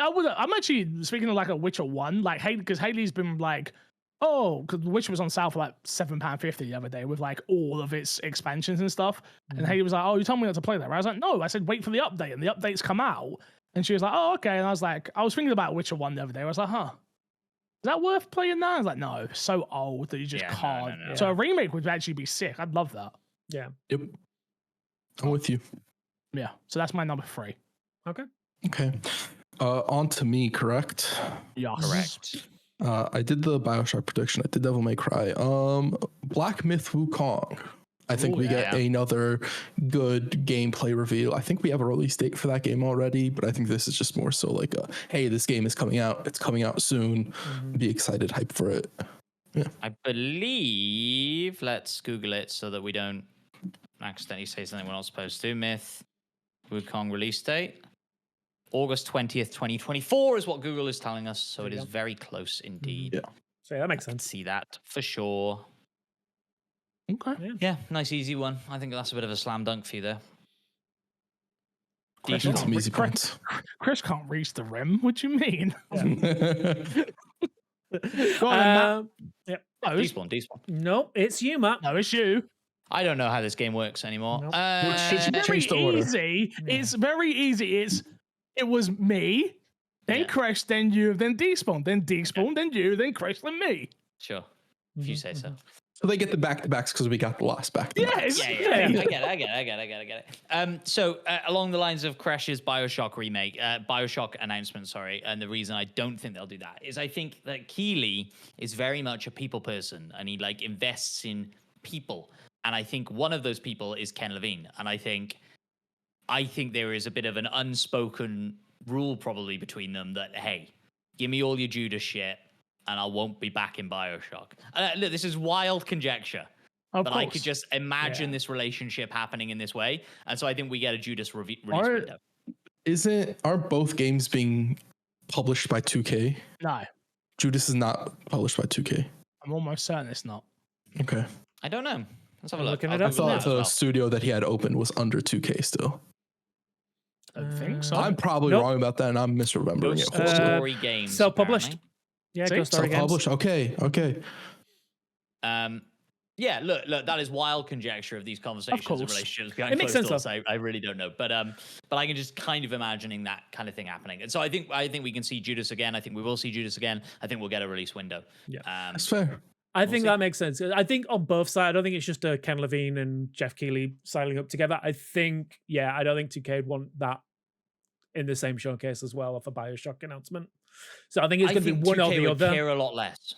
would have. I'm actually speaking of like a Witcher 1, like because Haley's been like, oh, because Witcher was on sale for like £7.50 the other day with like all of its expansions and stuff. And Haley was like, oh, you told me not to play that, right? I was like, no, I said wait for the update, and the update's come out. And she was like, oh, okay. And I was like, I was thinking about Witcher 1 the other day. I was like, huh. Is that worth playing now? I was like, no, it's so old that you just Yeah, no, can't. no. So a remake would actually be sick. I'd love that. Yeah. Yep. I'm with you. Yeah. So that's my number 3. Okay. Okay. On to me, correct? Yes. Correct. I did the BioShock prediction. I did Devil May Cry. Black Myth Wukong. I think Ooh, we get yeah. another good gameplay reveal. I think we have a release date for that game already, but I think this is just more so like a, hey, this game is coming out. It's coming out soon. Be excited, hype for it. I believe. Let's Google it so that we don't accidentally say something we're not supposed to. Myth Wukong release date. August 20th, 2024 is what Google is telling us. So it is very close indeed. Yeah. So yeah, that makes I can sense. see that for sure. Okay. Yeah, nice easy one. I think that's a bit of a slam dunk for you there. Chris Need can't some easy Chris- points. Chris can't reach the rim. What do you mean? Yeah. Go on, then, Matt. No, it's, Despawn. No, it's you, Matt. no, it's you. I don't know how this game works anymore. Nope. It's very Change the order. easy. Yeah. It's very easy. It was me, then Yeah. Chris, then you, then Despawn, then Despawn, then you, then Chris, then me. Sure, if you say so. So they get the back-to-backs because we got the last back-to-backs. Yes. Yeah, I get it. So along the lines of Crash's Bioshock remake, Bioshock announcement, sorry, and the reason I don't think they'll do that is I think that Keeley is very much a people person, and he like invests in people, and I think one of those people is Ken Levine, and I think there is a bit of an unspoken rule probably between them that hey, give me all your Judas shit, and I won't be back in Bioshock. Look, this is wild conjecture. Of But course. I could just imagine this relationship happening in this way. And so I think we get a Judas release window. Aren't both games being published by 2K? No. Judas is not published by 2K. I'm almost certain it's not. Okay. I don't know. Let's have a I'm look. looking I'll it up I Google thought that as the well. studio that he had opened was under 2K still. I don't think so. I'm probably Nope. wrong about that, and I'm misremembering Ghost it. Story Games. self-published. apparently. Yeah, See? Ghost Story Games. Self-published. Okay. Yeah, look, that is wild conjecture of these conversations and course. relationships behind It makes closed sense, doors. I really don't know, but I can just kind of imagining that kind of thing happening. And so I think we can see Judas again. I think we will see Judas again. I think we'll get a release window. Yeah. That's fair. I think see. that makes sense. I think on both sides, I don't think it's just Ken Levine and Jeff Keighley signing up together. I think, I don't think 2K would want that in the same showcase as well of a Bioshock announcement. So I think it's going to be one or 2K the would other. care a lot less.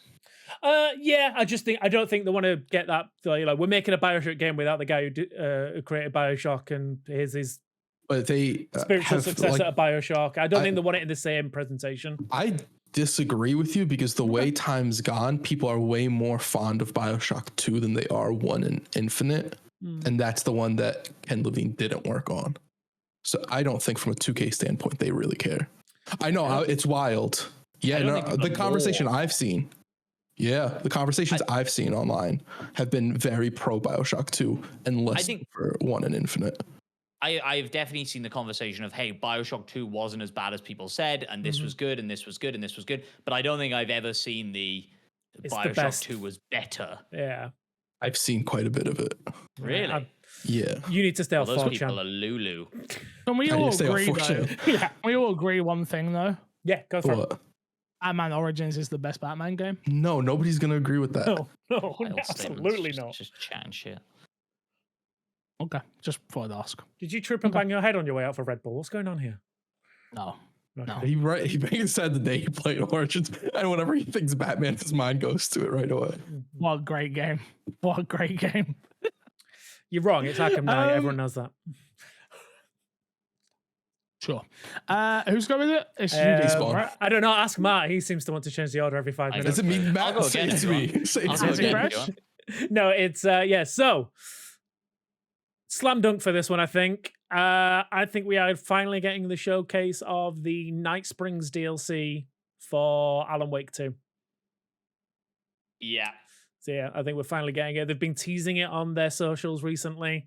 I don't think they want to get that. Like, we're making a Bioshock game without the guy who created Bioshock, and here's his But they spiritual have, successor like, to Bioshock. I don't think they want it in the same presentation. I disagree with you because the way time's gone, people are way more fond of Bioshock 2 than they are 1 and Infinite. And that's the one that Ken Levine didn't work on. So I don't think from a 2K standpoint, they really care. I know it's wild. Yeah, I don't no, think the the conversation more- I've seen. Yeah, the conversations I've seen online have been very pro Bioshock 2 and less for 1 and Infinite. I've definitely seen the conversation of, hey, Bioshock 2 wasn't as bad as people said, and this was good, and this was good, and this was good. But I don't think I've ever seen It's the Bioshock best. 2 was better. Yeah. I've seen quite a bit of it. Really? Yeah. You need to stay Well, off those 4chan. people are Lulu. Can we How do you all stay off agree, though? 4chan? Yeah. We all agree one thing, though. Yeah, go for it. What? Batman Origins is the best Batman game. No, nobody's gonna agree with that. No, Wild absolutely statements, not. Just chatting shit. Okay, just thought I'd ask. Did you trip and bang your head on your way out for Red Bull? What's going on here? No. Okay. No. He basically said the day he played Origins, and whenever he thinks Batman, his mind goes to it right away. What a great game. What a great game. You're wrong. It's Arkham Knight. Everyone knows that. Sure. Who's going with it? It's you, Despawn. right? I don't know. Ask Matt. He seems to want to change the order every 5 I minutes. Does it mean I'll go Matt? Say again it if to you me. want. Say it I'll to go Is me. it again if fresh? you want. No, it's So, slam dunk for this one, I think. I think we are finally getting the showcase of the Night Springs DLC for Alan Wake 2. Yeah. So yeah, I think we're finally getting it. They've been teasing it on their socials recently.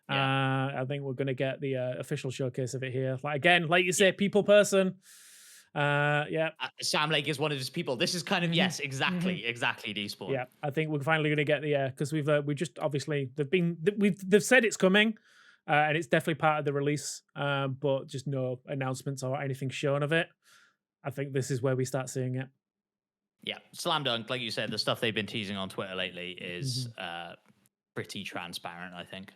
I think we're going to get the official showcase of it here. Like you say, people person. Sam Lake is one of his people. This is kind of exactly Despawn. Yeah, I think we're finally going to get the because we just obviously they've said it's coming, and it's definitely part of the release, but just no announcements or anything shown of it. I think this is where we start seeing it. Yeah, slam dunk. Like you said, the stuff they've been teasing on Twitter lately is pretty transparent, I think.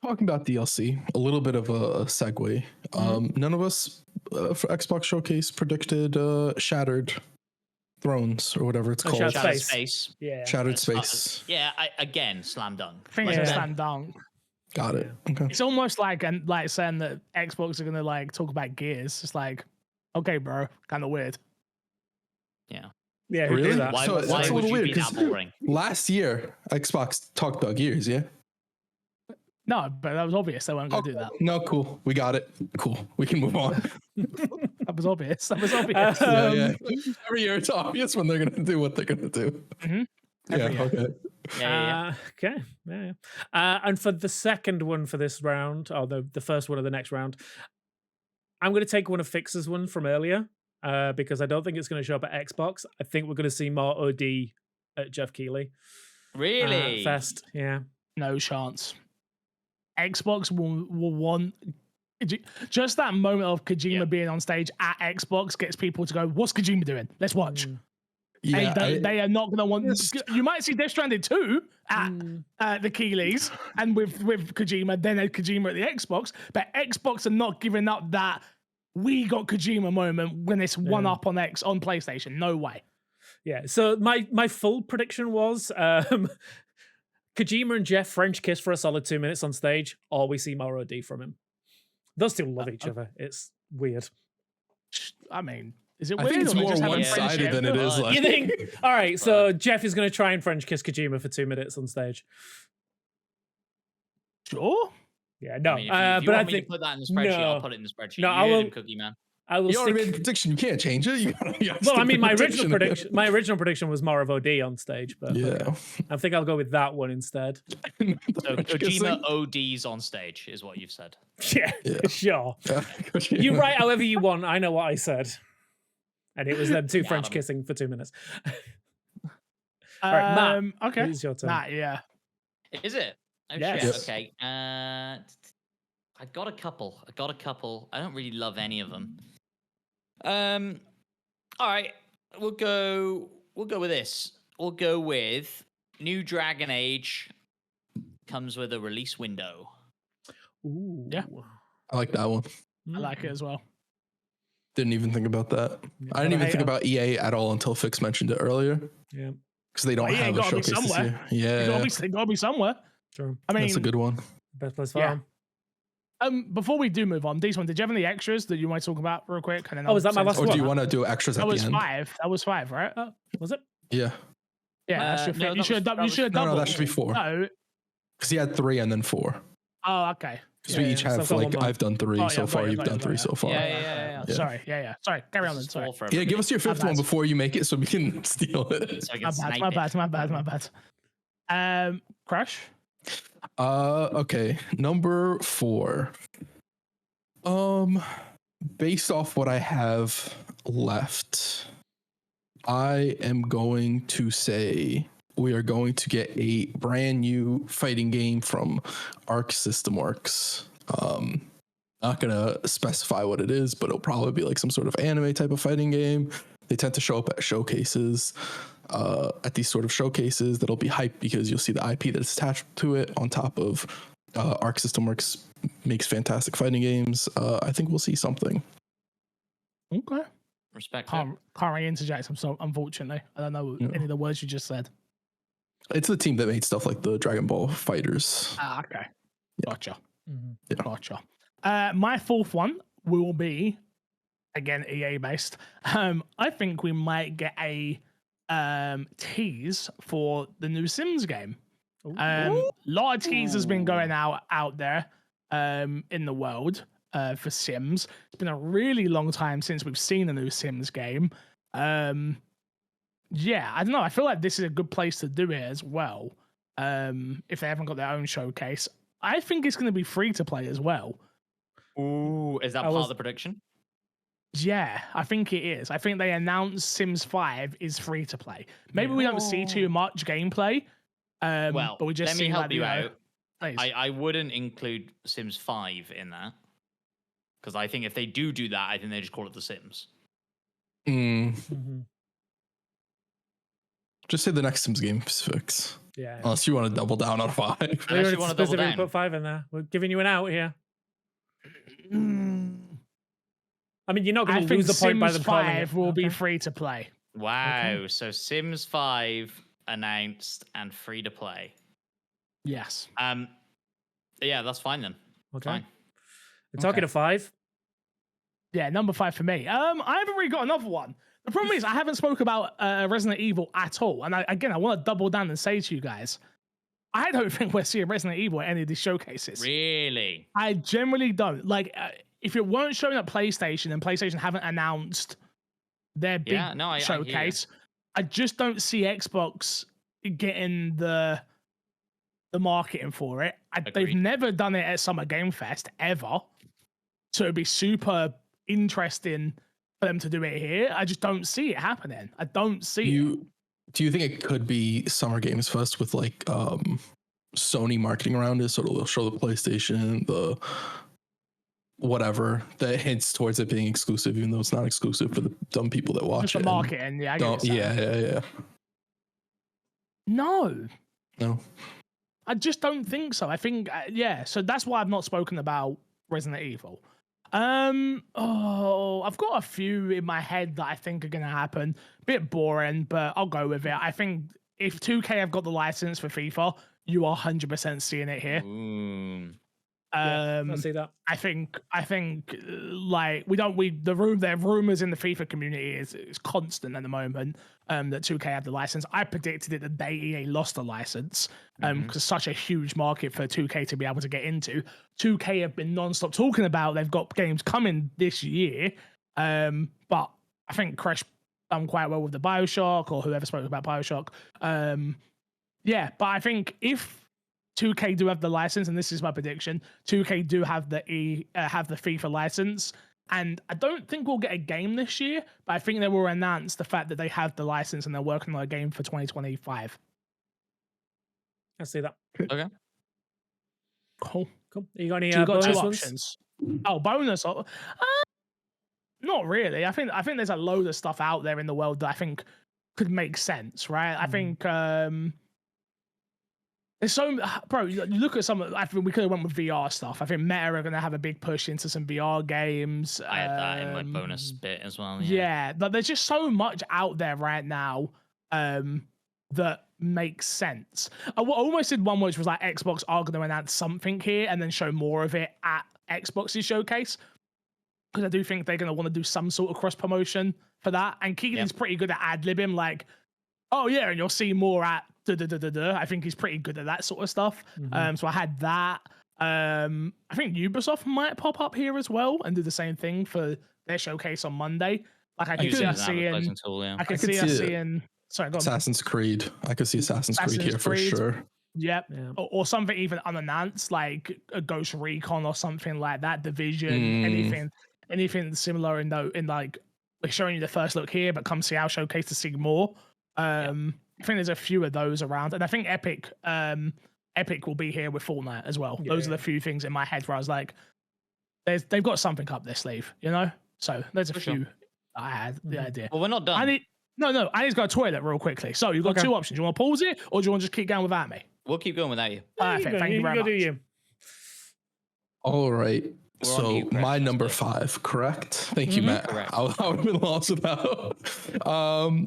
Talking about DLC, a little bit of a segue. None of us for Xbox Showcase predicted Shattered Thrones or whatever it's called. Shattered Shattered Space. Space. Yeah, Shattered Space. Again, slam dunk. I think Like it's a I said, slam dunk. Got it. Okay. It's almost like saying that Xbox are gonna like talk about Gears. It's like, okay, bro, kind of weird. Yeah. yeah. Who Really? did that? Why, So why that's a would little you weird, be 'cause- that boring? Last year, Xbox talked about Gears, yeah? No, but that was obvious. They weren't gonna do that. No, cool. We got it. Cool. We can move on. That was obvious. That was obvious. Yeah. Every year it's obvious when they're going to do what they're going to do. Mhm. Yeah, Every year. okay. Okay. Yeah. And for the second one for this round, or the first one of the next round, I'm going to take one of Fix's one from earlier because I don't think it's going to show up at Xbox. I think we're going to see more OD at Jeff Keighley. Really? Fest. Yeah. No chance. Xbox will want just that moment of Kojima being on stage at Xbox gets people to go, "What's Kojima doing? Let's watch." Yeah, They are not going to want. You might see Death Stranding 2 at the Keighleys and with Kojima, then Kojima at the Xbox. But Xbox are not giving up that we got Kojima moment when it's one up on on PlayStation. No way. Yeah. So my full prediction was Kojima and Jeff French kiss for a solid 2 minutes on stage, or we see more OD from him. Those two love each other. It's weird. I mean, is it I weird? think it's or they more just have a one-sided friendship? than it is like. You think? All right. So Jeff is going to try and French kiss Kojima for 2 minutes on stage. Sure. Yeah. No. I mean, if you but I want me think to put that in the spreadsheet, no. I'll put it in the spreadsheet. No, You I heard will- him, Cookie Man. I will You already stick. made the prediction. You can't change it. You gotta Well, stick I mean, to the my original prediction was more of OD on stage, but Yeah. okay. I think I'll go with that one instead. The So French Kojima kissing. ODs on stage is what you've said. Yeah, Yeah. sure. Kojima. You write however you want. I know what I said. And it was them two Got French 'em. kissing for 2 minutes. All right, Matt. Okay. It's your turn. Matt, yeah. Is it? Oh Yes. shit. Yes. Okay. I got a couple. I don't really love any of them. All right. We'll go with this. We'll go with New Dragon Age comes with a release window. Ooh. Yeah. I like that one. I like it as well. Didn't even think about that. Yeah, I didn't even think hater. about EA at all until Fix mentioned it earlier. Yeah, Because they don't Well, EA have a gotta be showcase this somewhere. year. It Yeah. gotta be somewhere. true. I mean, That's a good one. Best place Yeah. farm. Before we do move on, Decent, did you have any extras that you might talk about real quick? And then Oh, was that my last Or do one? you want to do extras That at the was end? 5. That was 5, right? Was it? Yeah. Yeah, that's your no, fifth. that You should was- have that you should have No, doubled. that should be 4. No. Because he had 3 and then 4. Oh, okay. Because we Yeah, each so have, I've got one like, more. I've done 3 Oh, yeah, so I've far. got it, You've I've got done it, 3 I've got so it. far. Yeah. Yeah. Sorry. Carry on then. It's Sorry. all for Yeah, give us your My 5th one bad. before you make it so we can steal it. So I can My snipe bad. it. My bad. Crash. Okay. Number 4. Based off what I have left, I am going to say we are going to get a brand new fighting game from Arc System Works. Not gonna specify what it is, but it'll probably be like some sort of anime type of fighting game. They tend to show up at showcases. At these sort of showcases, that'll be hyped because you'll see the IP that's attached to it. On top of Arc System Works makes fantastic fighting games. I think we'll see something. Okay. Respect. Can't really interject. Unfortunately, I don't know any of the words you just said. It's the team that made stuff like the Dragon Ball Fighters. Okay. Gotcha. Mhm. Yeah. Gotcha. My 4th one will be again EA based. I think we might get a tease for the new Sims game. Lot of teasers been going out there in the world for Sims. It's been a really long time since we've seen a new Sims game. Yeah, I don't know. I feel like this is a good place to do it as well. If they haven't got their own showcase, I think it's going to be free to play as well. Ooh, is that part of the prediction? Yeah, I think it is. I think they announced Sims 5 is free to play. Maybe we don't see too much gameplay. Well, but we just let me see help like, you out. Please. I wouldn't include Sims 5 in that. Because I think if they do that, I think they just call it The Sims. Mhm. Just say the next Sims game Fix. Yeah. Unless you want to double down on 5. We Unless already you want to double specifically down. put 5 in there. We're giving you an out here. I mean, you're not I going to think lose the point by Sims them calling 5 it. will be Okay. free to play. Wow. So Sims 5 announced and free to play. Yes. Yeah, that's fine then. Okay. Fine. We're talking to 5. Yeah, number 5 for me. I haven't really got another one. The problem is I haven't spoke about Resident Evil at all. And I want to double down and say to you guys, I don't think we're seeing Resident Evil at any of these showcases. Really? I generally don't. Like, if it weren't showing at PlayStation and PlayStation haven't announced their big I hear you. showcase, I just don't see Xbox getting the marketing for it. They've Agreed. never done it at Summer Game Fest ever. So it'd be super interesting for them to do it here. I just don't see it happening. I don't see it. Do you think it could be Summer Games Fest with like Sony marketing around it? So it'll show the PlayStation, the whatever that hints towards it being exclusive, even though it's not exclusive for the dumb people that watch Just the it. marketing, yeah. I get what you're saying. Yeah. No, No. I just don't think so. I think, so that's why I've not spoken about Resident Evil. I've got a few in my head that I think are going to happen. Bit boring, but I'll go with it. I think if 2K have got the license for FIFA, you are 100% seeing it here. Ooh. I see that. I think like the rumors in the FIFA community is constant at the moment that 2K had the license. I predicted it the day EA lost the license because it's such a huge market for 2K to be able to get into. 2K have been non-stop talking about they've got games coming this year, But I think Crash done quite well with the Bioshock, or whoever spoke about Bioshock. Yeah, but I think if 2K do have the license, and this is my prediction, 2K do have the FIFA license, and I don't think we'll get a game this year, but I think they will announce the fact that they have the license and they're working on a game for 2025. I see that. Okay. Cool. Cool. You got any So you got bonus two ones? options. Oh, bonus. Not really. I think there's a load of stuff out there in the world that I think could make sense, right? I think there's so, bro. You look at some. I think we could have went with VR stuff. I think Meta are going to have a big push into some VR games. I had that in my bonus bit as well. Yeah, but there's just so much out there right now that makes sense. I almost did one which was like Xbox are going to announce something here and then show more of it at Xbox's showcase, because I do think they're going to want to do some sort of cross promotion for that. And Keegan's pretty good at ad-libbing, like, oh yeah, and you'll see more at I think he's pretty good at that sort of stuff. So I had that. I think Ubisoft might pop up here as well and do the same thing for their showcase on Monday. Like I could see us seeing. I could see us seeing. Sorry, go on. Assassin's Creed. I could see Assassin's Creed here for sure. Yep. Yeah. Or something even unannounced, like a Ghost Recon or something like that. Division, anything similar in like we're showing you the first look here, but come see our showcase to see more. I think there's a few of those around, and I think Epic will be here with Fortnite as well. Those are the few things in my head where I was like, they've got something up their sleeve, you know. So there's a few. I had the idea. Well, we're not done. I need to go to the toilet real quickly. So you've got two options. You want to pause it, or do you want to just keep going without me? We'll keep going without you. Perfect. Thank you very much. All right. So my number 5, correct? Thank you, Matt. Correct. I would have been lost without.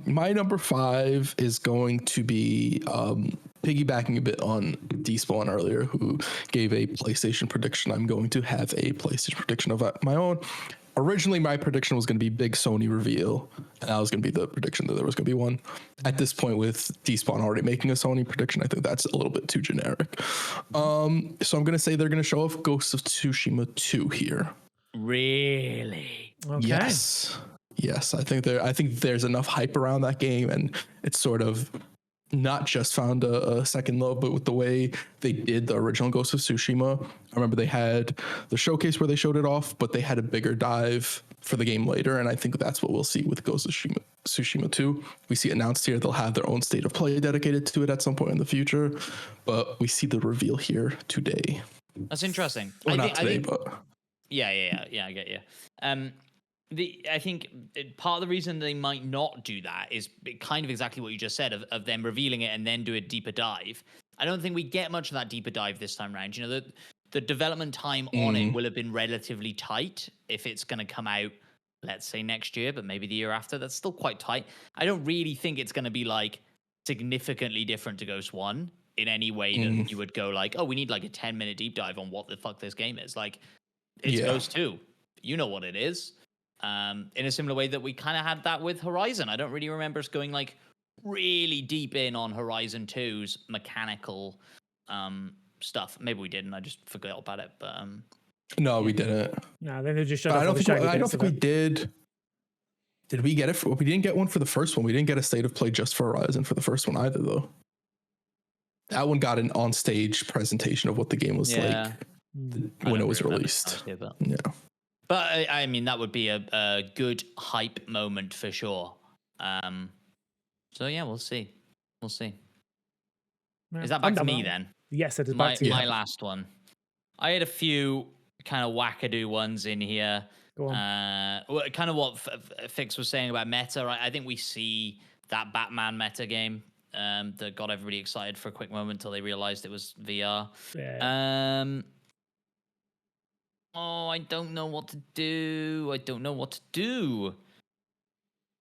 My number 5 is going to be piggybacking a bit on Despawn earlier, who gave a PlayStation prediction. I'm going to have a PlayStation prediction of my own. Originally, my prediction was going to be big Sony reveal, and that was going to be the prediction that there was going to be one. At this point, with Despawn already making a Sony prediction, I think that's a little bit too generic. So I'm going to say they're going to show off Ghost of Tsushima 2 here. Really? Okay. Yes. I think there's enough hype around that game, and it's sort of not just found a second love, but with the way they did the original Ghost of Tsushima. I remember they had the showcase where they showed it off, but they had a bigger dive for the game later, and I think that's what we'll see with Ghost of Tsushima 2. We see announced here they'll have their own state of play dedicated to it at some point in the future, but we see the reveal here today. That's interesting. Well, I think, but yeah, I get you. I think part of the reason they might not do that is kind of exactly what you just said of them revealing it and then do a deeper dive. I don't think we get much of that deeper dive this time around. You know, the development time on it will have been relatively tight if it's going to come out, let's say next year, but maybe the year after. That's still quite tight. I don't really think it's going to be like significantly different to Ghost 1 in any way that you would go like, oh, we need like a 10-minute deep dive on what the fuck this game is. Like, it's Ghost 2. You know what it is. In a similar way that we kind of had that with Horizon. I don't really remember us going like really deep in on Horizon 2's mechanical stuff. Maybe we didn't. I just forgot about it. But no, we didn't. No, then they just showed I don't off think we did. Did we get it? We didn't get one for the first one. We didn't get a state of play just for Horizon for the first one either, though. That one got an on-stage presentation of what the game was like when it was released. Yeah. But I mean, that would be a good hype moment for sure. So yeah, we'll see. Yeah. Is that back to me then? Yes, it is back to you. My last one. I had a few kind of wackadoo ones in here. Go on. Kind of what Fix was saying about meta. Right? I think we see that Batman meta game that got everybody excited for a quick moment until they realized it was VR. Yeah. Oh, I don't know what to do.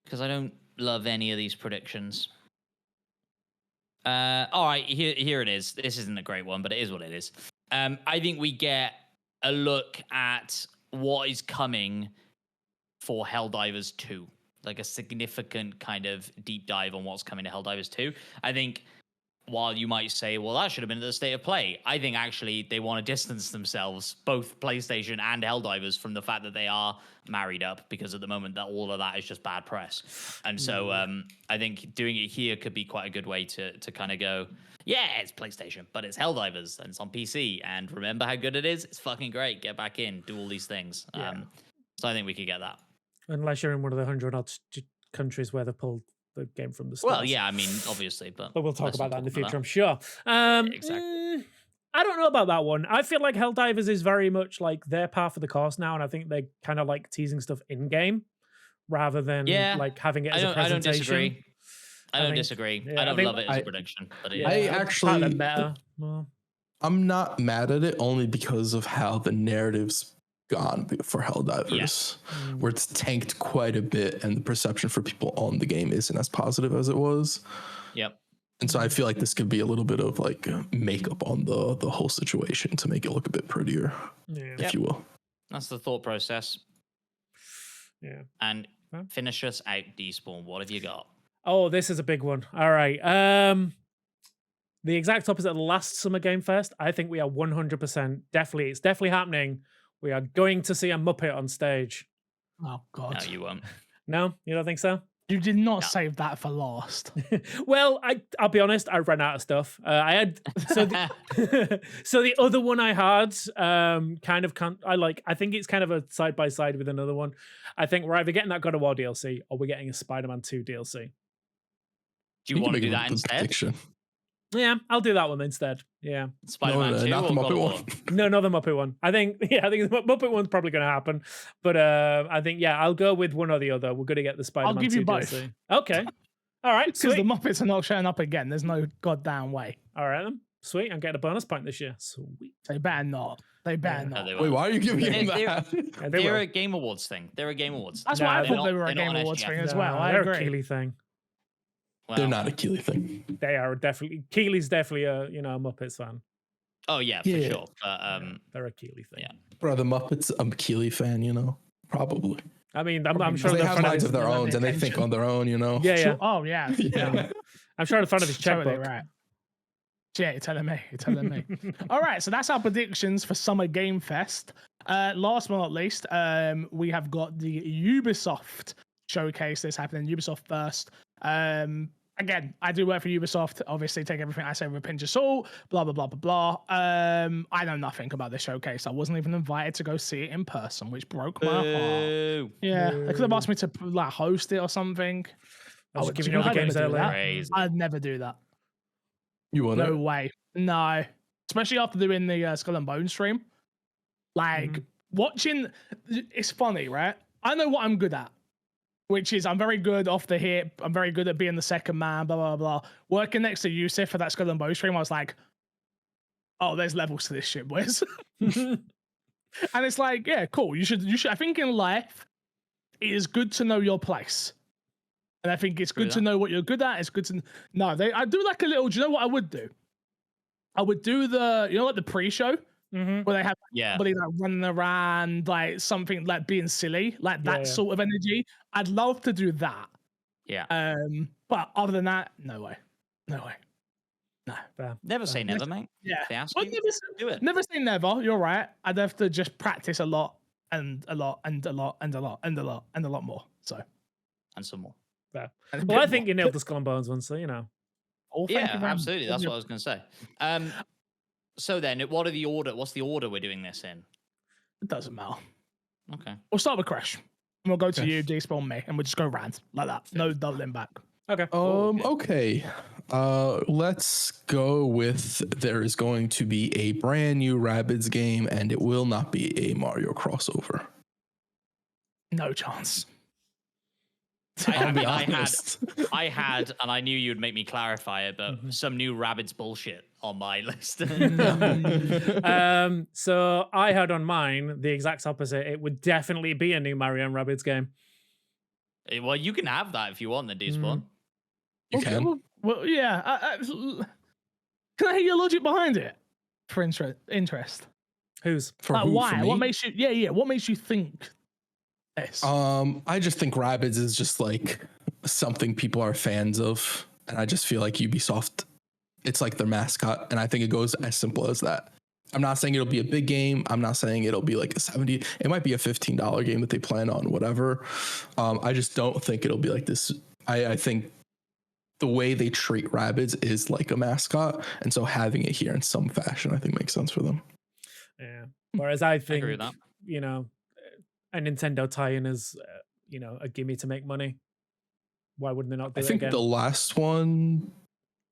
Because I don't love any of these predictions. All right, here it is. This isn't a great one, but it is what it is. I think we get a look at what is coming for Helldivers 2. Like a significant kind of deep dive on what's coming to Helldivers 2. I think while you might say, well, that should have been the state of play, I think actually they want to distance themselves, both PlayStation and Helldivers, from the fact that they are married up, because at the moment that all of that is just bad press. And so I think doing it here could be quite a good way to kind of go, yeah, it's PlayStation, but it's Helldivers and it's on PC. And remember how good it is? It's fucking great. Get back in, do all these things. Yeah. So I think we could get that. Unless you're in one of the 100-odd countries where they pulled the game from the start. Well, yeah, I mean, obviously, but we'll talk let's about not that in the talk about future, I'm sure. Exactly. I don't know about that one. I feel like Helldivers is very much like their part of the course now, and I think they kind of like teasing stuff in game rather than like having it as a presentation. I don't disagree. Yeah, I don't love it as a prediction, but it I is. actually meta. Well, I'm not mad at it only because of how the narrative's gone for Helldivers, where it's tanked quite a bit and the perception for people on the game isn't as positive as it was. Yep. And so I feel like this could be a little bit of like makeup on the whole situation to make it look a bit prettier, if you will. That's the thought process. Yeah. And finish us out, Despawn. What have you got? Oh, this is a big one. All right. The exact opposite of the last Summer Game Fest. I think we are 100% definitely. It's definitely happening. We are going to see a Muppet on stage. Oh God! No, you won't. No, you don't think so? You did not save that for last. Well, I'll be honest. I ran out of stuff. I had so the other one I had I think it's kind of a side by side with another one. I think we're either getting that God of War DLC or we're getting a Spider-Man 2 DLC. Do you want to do that instead? Prediction. Yeah, I'll do that one instead. Yeah, Spider-Man 2 not the or God Muppet of War? one. No, not the Muppet one. I think the Muppet one's probably going to happen. But I think, I'll go with one or the other. We're going to get the Spider-Man 2 I'll give you both. DLC. Okay. All right, Because sweet. the Muppets are not showing up again. There's no goddamn way. All right, then. Sweet. I'm getting a bonus point this year. Sweet. They better not. They better not. they Wait, won't. why are you giving him They're- that? Yeah, they They're will. a Game Awards thing. They're a Game Awards. That's thing. why I Nah, thought they're they not- were a they're not Game an Awards SGF. thing as well. I They're agree. a Keeley thing. Well, They're not a Keeley thing. They are definitely. Keeley's definitely a Muppets fan. Oh yeah, for Yeah. sure. But, They're a Keeley thing. yeah. Bro, the Muppets, I'm a Keeley fan, Probably. I mean, I'm sure Because they they're have fan minds of of their his- own and they think on their own, Yeah, yeah. Sure. Oh yeah. Yeah. I'm sure they're fan of his Totally checkbook. right. Yeah, you're telling me. You're telling me. All right, so that's our predictions for Summer Game Fest. Last but not least, we have got the Ubisoft showcase that's happening. Ubisoft first. Again, I do work for Ubisoft. Obviously, take everything I say with a pinch of salt. Blah blah blah blah blah. I know nothing about this showcase. I wasn't even invited to go see it in person, which broke my heart. Boo. Yeah, they could have asked me to like host it or something. I was would- giving you you all the I'd never games do earlier. that. Crazy. I'd never do that. You want No it? way. No. Especially after doing the Skull and Bones stream. Like, watching, it's funny, right? I know what I'm good at, which is I'm very good off the hip. I'm very good at being the second man, blah, blah, blah. Working next to Yusuf for that Skull and Bones stream, I was like, oh, there's levels to this shit, boys. And it's like, yeah, cool. You should, I think in life, it is good to know your place. And I think it's good to know what you're good at. It's good to I do like a little. Do you know what I would do? I would do like the pre-show where they have somebody like running around, like something like being silly, like that sort of energy. I'd love to do that. Yeah. But other than that, no way. No. Never say never, mate. Yeah. If they ask Well, you, do it. never say never. You're right. I'd have to just practice a lot and a lot and a lot and a lot and a lot and a lot more. So. And some more. Fair. And a Well, bit I think more. you nailed the Skull and Bones one, so Oh, thank Yeah, you very much. absolutely. That's what I was going to say. So then, what are the order? What's the order we're doing this in? It doesn't matter. Okay. We'll start with Crash. And we'll go to you, Despawn me, and we'll just go round like that. No doubling back. Okay. Okay. Let's go with there is going to be a brand new Rabbids game and it will not be a Mario crossover. No chance. I mean, honest. I had, and I knew you'd make me clarify it, but some new Rabbids bullshit on my list. So I had on mine the exact opposite. It would definitely be a new Mario and Rabbids game. Well, you can have that if you want, the Despawn. You can. Well, yeah. Can I hear your logic behind it? For interest. Whose? For Like, who? why? For me? What makes you? Yeah. What makes you think this? I just think Rabbids is just like something people are fans of, and I just feel like Ubisoft it's like their mascot, and I think it goes as simple as that. I'm not saying it'll be a big game. I'm not saying it'll be like a 70. It might be a $15 game that they plan on, whatever. I just don't think it'll be like this. I think the way they treat rabbits is like a mascot, and so having it here in some fashion, I think makes sense for them. Yeah. Whereas I I think, agree with that. you know, a Nintendo tie-in is, you know, a gimme to make money. Why wouldn't they not do I it think again? the last one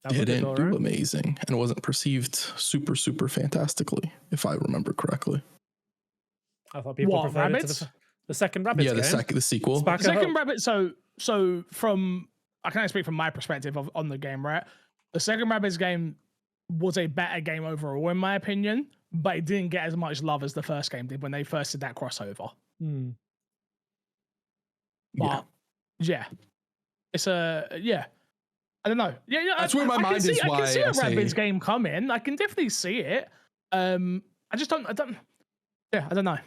That would be didn't all do right. amazing and wasn't perceived super, super fantastically, if I remember correctly. I thought people What, preferred it to Rabbids? the second Rabbids Yeah, game. the sequel. Spark of Second Hope. Rabbit. So from I can only speak from my perspective on the game, right? The second Rabbids game was a better game overall, in my opinion, but it didn't get as much love as the first game did when they first did that crossover. Hmm. But yeah, it's yeah. I don't know. Yeah. That's where my mind is. I Why can see a I say- Rabbids game come in. I can definitely see it. I don't. Yeah, I don't know.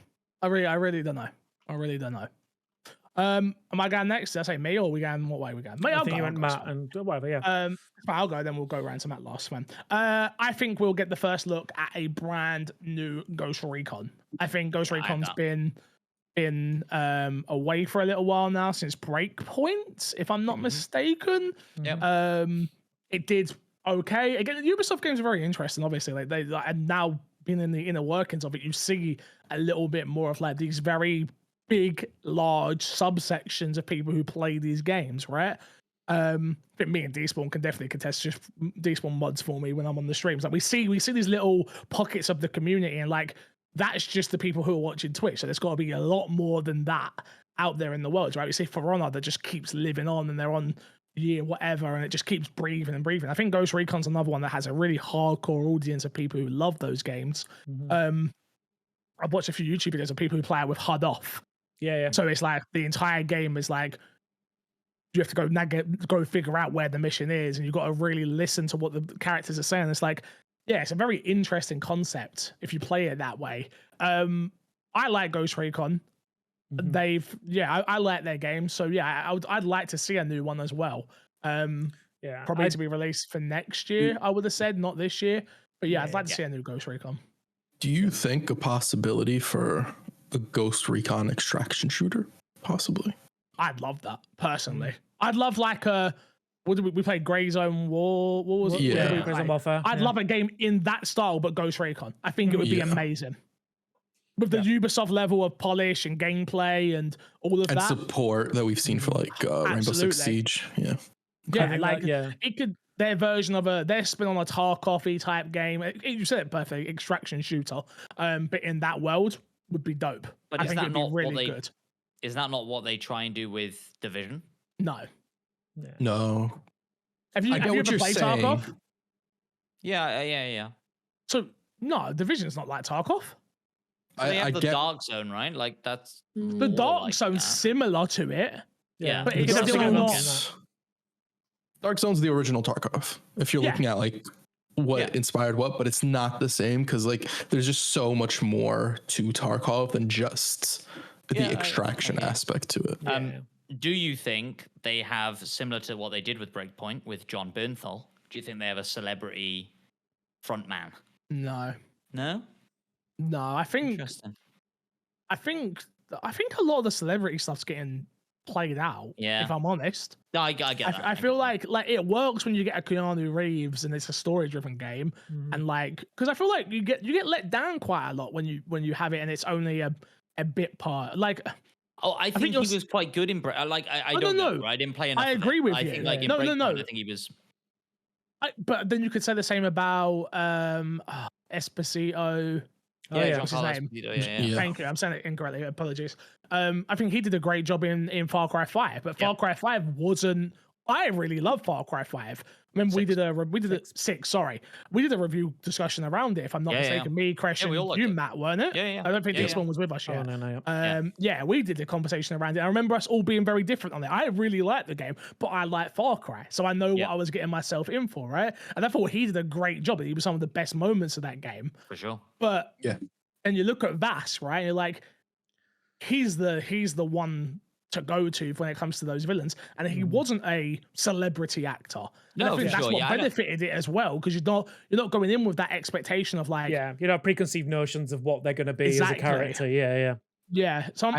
I really don't know. I really don't know. Am I going next? Did I say me or we going? What way we going? Me, I I'll think go. you I'll went go, Matt it's fine. and whatever, yeah. I'll go. Then we'll go around to Matt last, man. I think we'll get the first look at a brand new Ghost Recon. I think Ghost Yeah, I Recon's know. been away for a little while now since Breakpoint, if I'm not Mhm. mistaken. Yep. It did okay. Again, the Ubisoft games are very interesting. Obviously, and now being in the inner workings of it, you see a little bit more of like these very big, large subsections of people who play these games, right? I think me and Despawn can definitely contest just Despawn mods for me when I'm on the streams. Like we see these little pockets of the community, and like that's just the people who are watching Twitch. So there's got to be a lot more than that out there in the world, right? We see For Honor that just keeps living on, and they're on year whatever, and it just keeps breathing and breathing. I think Ghost Recon's another one that has a really hardcore audience of people who love those games. Mhm. I've watched a few YouTube videos of people who play it with HUD off. Yeah. So it's like the entire game is like you have to go figure out where the mission is, and you've got to really listen to what the characters are saying. It's like, yeah, it's a very interesting concept if you play it that way. I like Ghost Recon. Mhm. I like their games, so yeah, I'd like to see a new one as well. Yeah. Probably to be released for next year, I would have said, not this year. But yeah, I'd like to see a new Ghost Recon. Do you think a possibility for a Ghost Recon extraction shooter? Possibly. I'd love that personally. I'd love like a. What did we play? Grey Zone War. What was it? Yeah. What did we Prison play? Warfare. I'd love a game in that style, but Ghost Recon. I think it would be Yeah. amazing. With the Ubisoft level of polish and gameplay and all of And that. support that we've seen for like Rainbow Absolutely. Six Siege. Yeah. I Yeah, think like that, it could. Their version of their spin on a Tarkov type game. You said it perfect, extraction shooter. But in that world would be dope. But I is think that it'd be not really what they? good. Is that not what they try and do with Division? No. No. Have you I get ever what you're played saying. Tarkov? Yeah. So no, Division's not like Tarkov. They have I the get Dark Zone, right? Like that's The more Dark like Zone's that. similar to it. Yeah, but the it's Dark still not. Zone's- Dark Zone's the original Tarkov. If you're Yeah. looking at like what Yeah. inspired what, but it's not the same because like there's just so much more to Tarkov than just the Yeah, extraction yeah. aspect to it. Do you think they have, similar to what they did with Breakpoint with John Bernthal, do you think they have a celebrity frontman? No. No? I think Interesting. a lot of the celebrity stuff's getting played out. Yeah. If I'm honest. No, I get that. I feel like it works when you get a Keanu Reeves and it's a story driven game, and like because I feel like you get let down quite a lot when you have it and it's only a bit part. Like Oh, I think he was quite good in like I don't know. Right? I didn't play enough. I of agree it. with I you. think like in No. Breakpoint, I think he was. But then you could say the same about Esposito. Yeah, what's his Giancarlo name? Esposito, yeah. Yeah. Thank you. I'm saying it incorrectly. Apologies. I think he did a great job in Far Cry 5, but Far Cry 5 wasn't. I really love Far Cry 5. Remember we did a six. Sorry, we did a review discussion around it. If I'm not mistaken, me, Crash, and we all liked you, it. Matt, weren't it? Yeah. I don't think this one was with us Oh, yet. no. Yeah, we did a conversation around it. I remember us all being very different on it. I really liked the game, but I like Far Cry, so I know what I was getting myself in for, right? And I thought he did a great job. He was some of the best moments of that game. For sure. But Yeah. and you look at Vass, right? And you're like, he's the one to go to when it comes to those villains, and he wasn't a celebrity actor. And No, I think for that's sure, what yeah, I know. benefited it as well, because you're not going in with that expectation of like, Yeah, you know, preconceived notions of what they're going to be Exactly. as a character. Yeah. yeah. So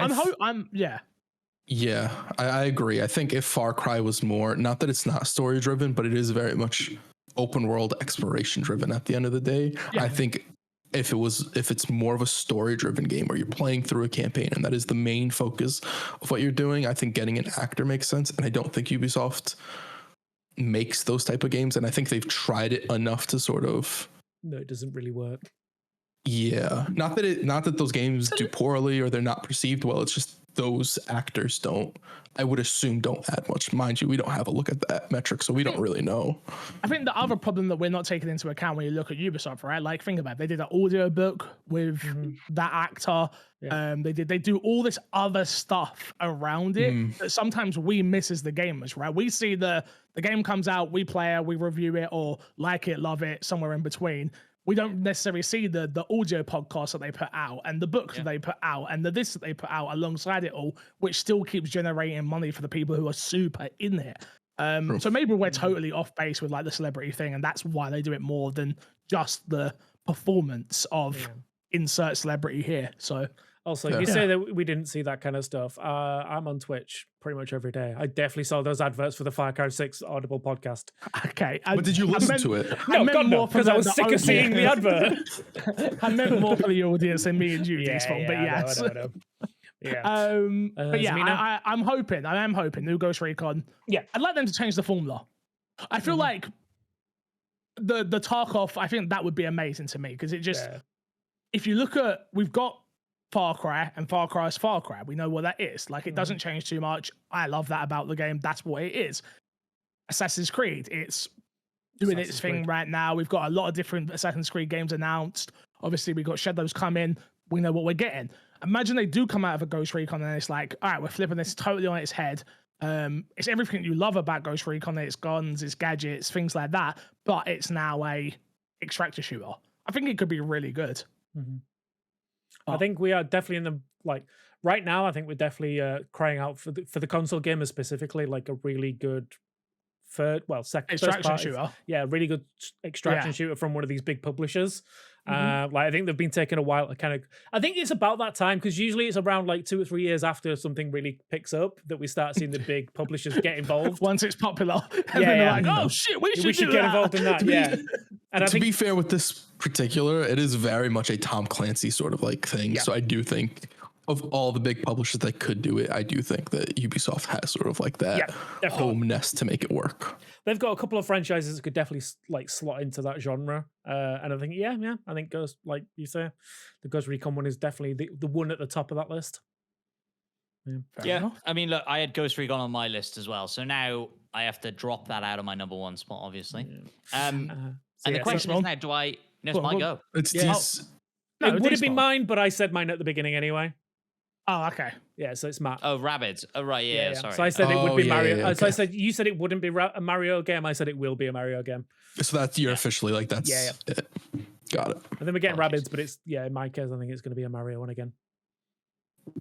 Yeah, I agree. I think if Far Cry was more, not that it's not story driven, but it is very much open world exploration driven at the end of the day. Yeah. I think if it's more of a story driven game where you're playing through a campaign and that is the main focus of what you're doing, I think getting an actor makes sense. And I don't think Ubisoft makes those type of games. And I think they've tried it enough to sort of. No, it doesn't really work. Yeah. Not that those games do poorly or they're not perceived well. It's just those actors I would assume don't add much. Mind you, we don't have a look at that metric, so we don't really know. I think the other problem that we're not taking into account when you look at Ubisoft, right? Like, think about it. They did an audio book with that actor. Yeah. They do all this other stuff around it that sometimes we miss as the gamers, right? We see the game comes out, we play it, we review it, or like it, love it, somewhere in between. We don't necessarily see the audio podcast that they put out and the book that they put out and the this that they put out alongside it all, which still keeps generating money for the people who are super in it. So maybe we're totally off base with like the celebrity thing, and that's why they do it more than just the performance of insert celebrity here. So also, you say that we didn't see that kind of stuff. I'm on Twitch pretty much every day. I definitely saw those adverts for the Far Cry 6 Audible podcast. Okay. But did you listen to it? No, God, no, because I was sick of seeing the advert. I meant more for the audience than me and you, but yes. I know. Yeah. But yeah, I am hoping new Ghost Recon. Yeah. I'd like them to change the formula. I feel like the Tarkov, I think that would be amazing to me, because it just, if you look at, we've got Far Cry, and Far Cry is Far Cry. We know what that is. Like, it doesn't change too much. I love that about the game. That's what it is. Assassin's Creed, it's doing its thing right now. We've got a lot of different Assassin's Creed games announced. Obviously, we've got Shadows coming. We know what we're getting. Imagine they do come out of a Ghost Recon and it's like, all right, we're flipping this totally on its head. It's everything you love about Ghost Recon. It's guns, it's gadgets, things like that. But it's now a extractor shooter. I think it could be really good. I think we are definitely in the, like, right now, I think we're definitely crying out for the console gamers specifically, like a really good extraction shooter. Yeah, really good extraction shooter from one of these big publishers. Like, I think they've been taking a while to kind of, I think it's about that time, because usually it's around like 2 or 3 years after something really picks up that we start seeing the big publishers get involved. Once it's popular, and then they're like, oh shit, we should get involved in that. And to be fair with this particular, it is very much a Tom Clancy sort of like thing. So I do think of all the big publishers that could do it, I do think that Ubisoft has sort of like that home nest to make it work. They've got a couple of franchises that could definitely like slot into that genre. And I think, I think Ghost, like you say, the Ghost Recon one is definitely the one at the top of that list. Yeah, I mean, look, I had Ghost Recon on my list as well. So now I have to drop that out of my number one spot, obviously. And the question is now, do I... No, it's my go. It's No, it would have been mine, but I said mine at the beginning anyway. Oh, okay. Yeah, so it's Matt. Oh, Rabbids. Oh, right, yeah. Sorry. So I said it would be Mario. Okay. So I said, you said it wouldn't be a Mario game. I said it will be a Mario game. So that's, you're officially like, that's it. Got it. And then we're getting Rabbids, but it's, in my case, I think it's going to be a Mario one again.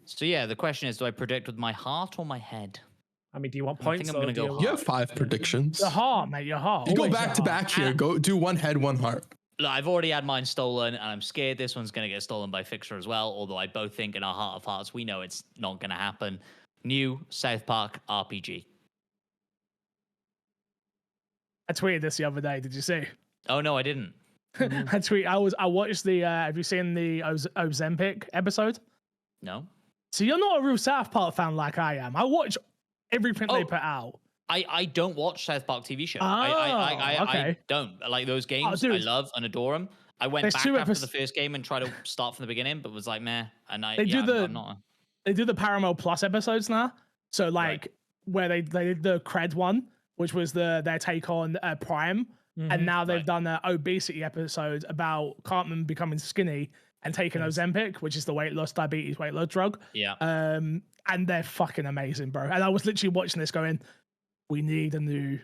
So yeah, the question is, do I predict with my heart or my head? I mean, do you want points? I think I'm going to go You have 5 predictions. Your heart, mate, your heart. You go back to back here. Go do one head, one heart. Look, I've already had mine stolen, and I'm scared this one's going to get stolen by Fixer as well, although I both think in our heart of hearts, we know it's not going to happen. New South Park RPG. I tweeted this the other day. Did you see? Oh, no, I didn't. I watched the, have you seen the Ozempic episode? No. So you're not a real South Park fan like I am. I watch everything they put out. I don't watch South Park TV show. Okay. I don't. Like those games, I love and adore them. I went back after the first game and tried to start from the beginning, but was like, meh. And they do the Paramount Plus episodes now. So like where they did the Cred one, which was their take on Prime. And now they've done an obesity episode about Cartman becoming skinny and taking Ozempic, which is the diabetes weight loss drug. Yeah. And they're fucking amazing, bro. And I was literally watching this going, we need a new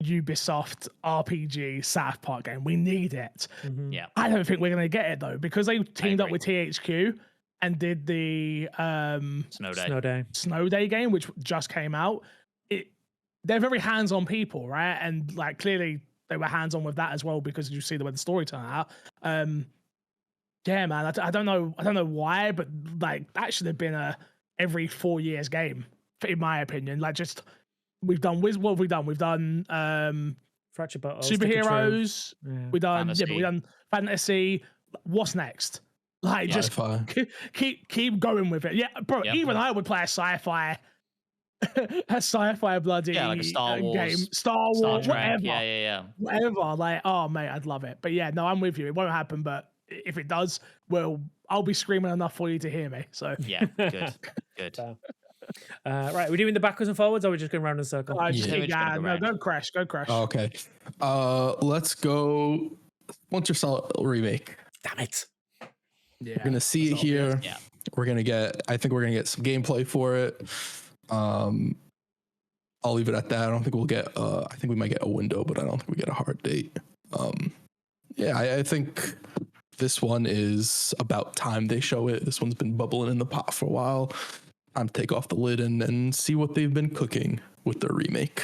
Ubisoft RPG South Park game. We need it. Yeah. I don't think we're going to get it though, because they teamed up with THQ. and did the Snow Day. Snow Day game, which just came out, they're very hands-on people, right? And like clearly they were hands-on with that as well because you see the way the story turned out. Yeah, man, I don't know why, but like that should have been a every 4 years game, in my opinion. Like just we've done what have we done? We've done Fracture Battles, superheroes. Yeah. We done Fantasy. but we done fantasy. What's next? Like just keep going with it. Yeah, bro. Yeah. Even I would play a sci-fi, a sci-fi bloody like a Star Wars, game, Star Wars, Trek. whatever. Whatever. Like, oh mate, I'd love it. But yeah, no, I'm with you. It won't happen, but if it does, well, I'll be screaming enough for you to hear me. So Yeah, good. Right, are we doing the backwards and forwards, or are we just going round in a circle? Go Crash. Oh, okay. Let's go Splinter Cell remake. Damn it. Yeah, We're gonna see it here. Yeah. I think we're gonna get some gameplay for it. I'll leave it at that. I don't think we'll get I think we might get a window, but I don't think we get a hard date. Yeah, I think this one is about time they show it. This one's been bubbling in the pot for a while. Time to take off the lid and see what they've been cooking with their remake.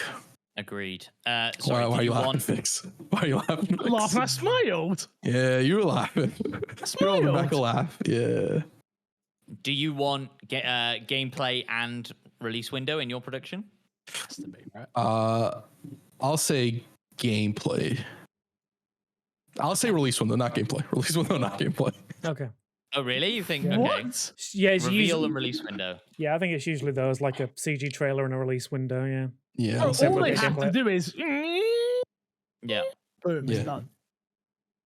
Agreed. Sorry, why are you laughing, Fix? Why are you laughing? I smiled. Yeah, you were laughing. Smiled. Rebecca laugh. Yeah. Do you want gameplay and release window in your prediction? Has to be, right? I'll say gameplay. I'll say release window, not gameplay. Release window, not gameplay. Okay. Oh, really? You think? Okay. What? Yeah, it's Reveal usually, and release window. yeah, I think it's usually those, like a CG trailer and a release window. Yeah. Yeah. Oh, I'll say all they release. have to do is Yeah, boom, Yeah. it's done.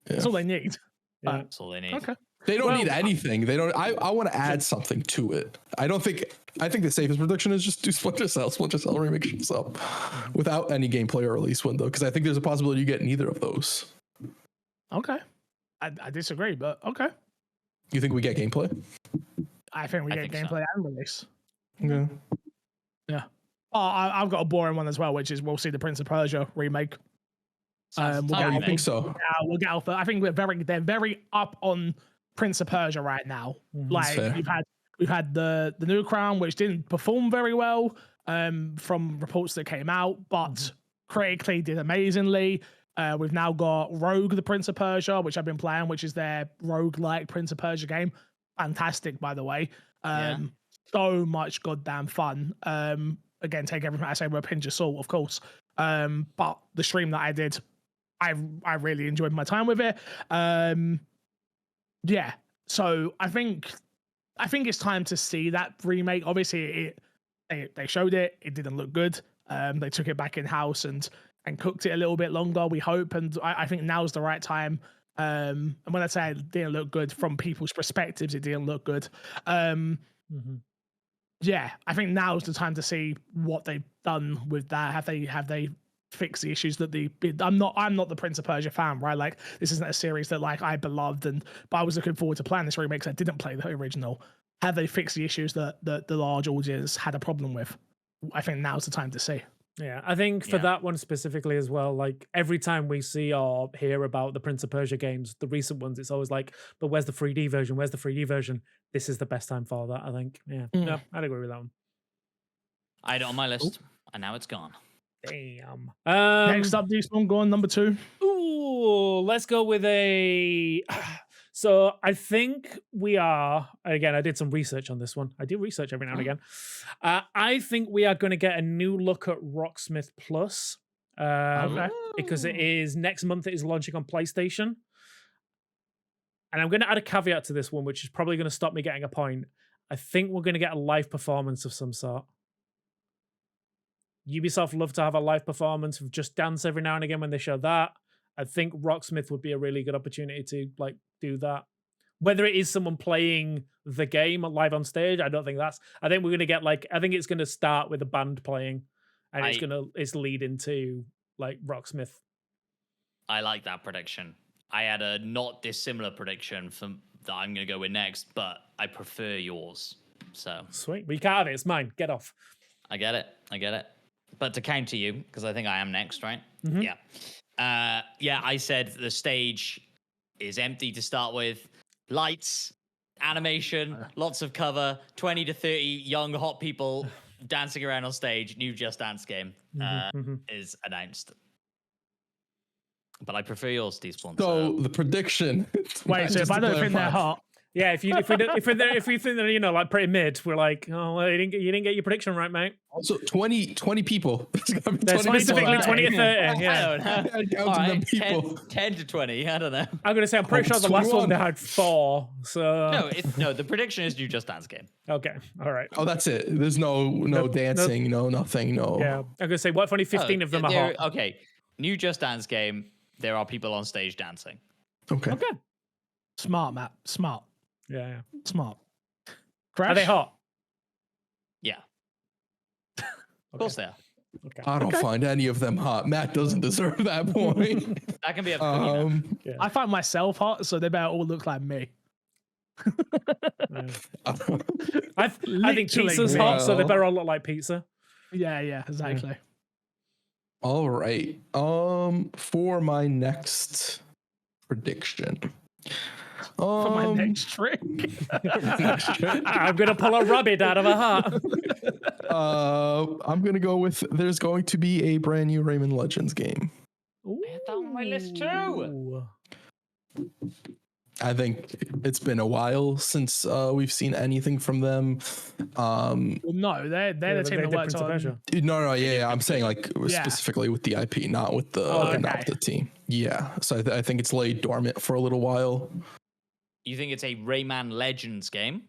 Yeah. That's all they need. Yeah. that's all they need. Okay. They don't Well, need anything. They don't. I want to add something to it. I think the safest prediction is just do Splinter Cell remake yourself without any gameplay or release window, because I think there's a possibility you get neither of those. Okay. I disagree, but okay. You think we get gameplay? I think we I get think so. gameplay and release. Yeah. Yeah. Oh, I've got a boring one as well, which is we'll see the Prince of Persia remake. Sounds We'll Oh, get you out think so? We'll get out. I think they're very up on Prince of Persia right now. That's fair. We've had the new Crown, which didn't perform very well from reports that came out, but critically did amazingly. We've now got Rogue, the Prince of Persia, which I've been playing, which is their rogue-like Prince of Persia game. Fantastic, by the way. So much goddamn fun. Again, take everything I say with a pinch of salt, of course. But the stream that I did, I really enjoyed my time with it. Yeah. So I think it's time to see that remake. Obviously, they showed it. It didn't look good. They took it back in house and cooked it a little bit longer, we hope. And I think now's the right time. And when I say it didn't look good from people's perspectives, it didn't look good. Yeah, I think now's the time to see what they've done with that. Have they fixed the issues that I'm not the Prince of Persia fan, right? Like this isn't a series that like I beloved, but I was looking forward to playing this remake because I didn't play the original. Have they fixed the issues that the large audience had a problem with? I think now's the time to see. Yeah, I think for that one specifically as well, like every time we see or hear about the Prince of Persia games, the recent ones, it's always like, but where's the 3D version? Where's the 3D version? This is the best time for that, I think. Yeah, no, I'd agree with that one. I had it on my list, and now it's gone. Damn. Next up, Despawn, go on number 2. Ooh, let's go with a... So I think we are, again, I did some research on this one. I do research every now and again. I think we are going to get a new look at Rocksmith Plus. Because it is next month, it is launching on PlayStation. And I'm going to add a caveat to this one, which is probably going to stop me getting a point. I think we're going to get a live performance of some sort. Ubisoft love to have a live performance of Just Dance every now and again when they show that. I think Rocksmith would be a really good opportunity to like do that. Whether it is someone playing the game live on stage, I don't think that's. I think we're gonna get like. I think it's gonna start with a band playing, and it's lead into like Rocksmith. I like that prediction. I had a not dissimilar prediction that I'm gonna go with next, but I prefer yours. So sweet. But you can't have it. It's mine. Get off. I get it. But to counter you, because I think I am next, right? Mm-hmm. Yeah. I said the stage is empty to start with. Lights, animation, lots of cover, 20 to 30 young hot people dancing around on stage. New Just Dance game is announced. But I prefer yours, Despawn. So the prediction. Wait, so if I don't think they're hot, yeah, if we think they're, you know, like pretty mid, we're like, oh, well, you didn't get your prediction right, mate. Also, 20 people. They're specifically 20 to 30. Yeah. All right, 10 to 20. I don't know. I'm gonna say I'm pretty sure the last one they had 4. So No, the prediction is New Just Dance game. okay, all right. Oh, that's it. There's no dancing, no nothing, no. Yeah, I'm gonna say what if only 15 of them are hot? Okay, New Just Dance game. There are people on stage dancing. Okay. smart, Matt. Smart. Yeah. Smart. Are they hot? Yeah. Of course they are. Okay. I don't find any of them hot. Matt doesn't deserve that point. That can be a Yeah. I find myself hot, so they better all look like me. I think pizza's hot, so they better all look like pizza. Yeah, exactly. All right. For my next prediction. For my next trick. I'm gonna pull a rabbit out of a hat. I'm gonna go with there's going to be a brand new Rayman Legends game. I had that on my list too. I think it's been a while since we've seen anything from them. Well, no, they're the team that worked on. No, yeah. I'm saying like specifically with the IP, not with the not with the team. Yeah, so I think it's laid dormant for a little while. You think it's a Rayman Legends game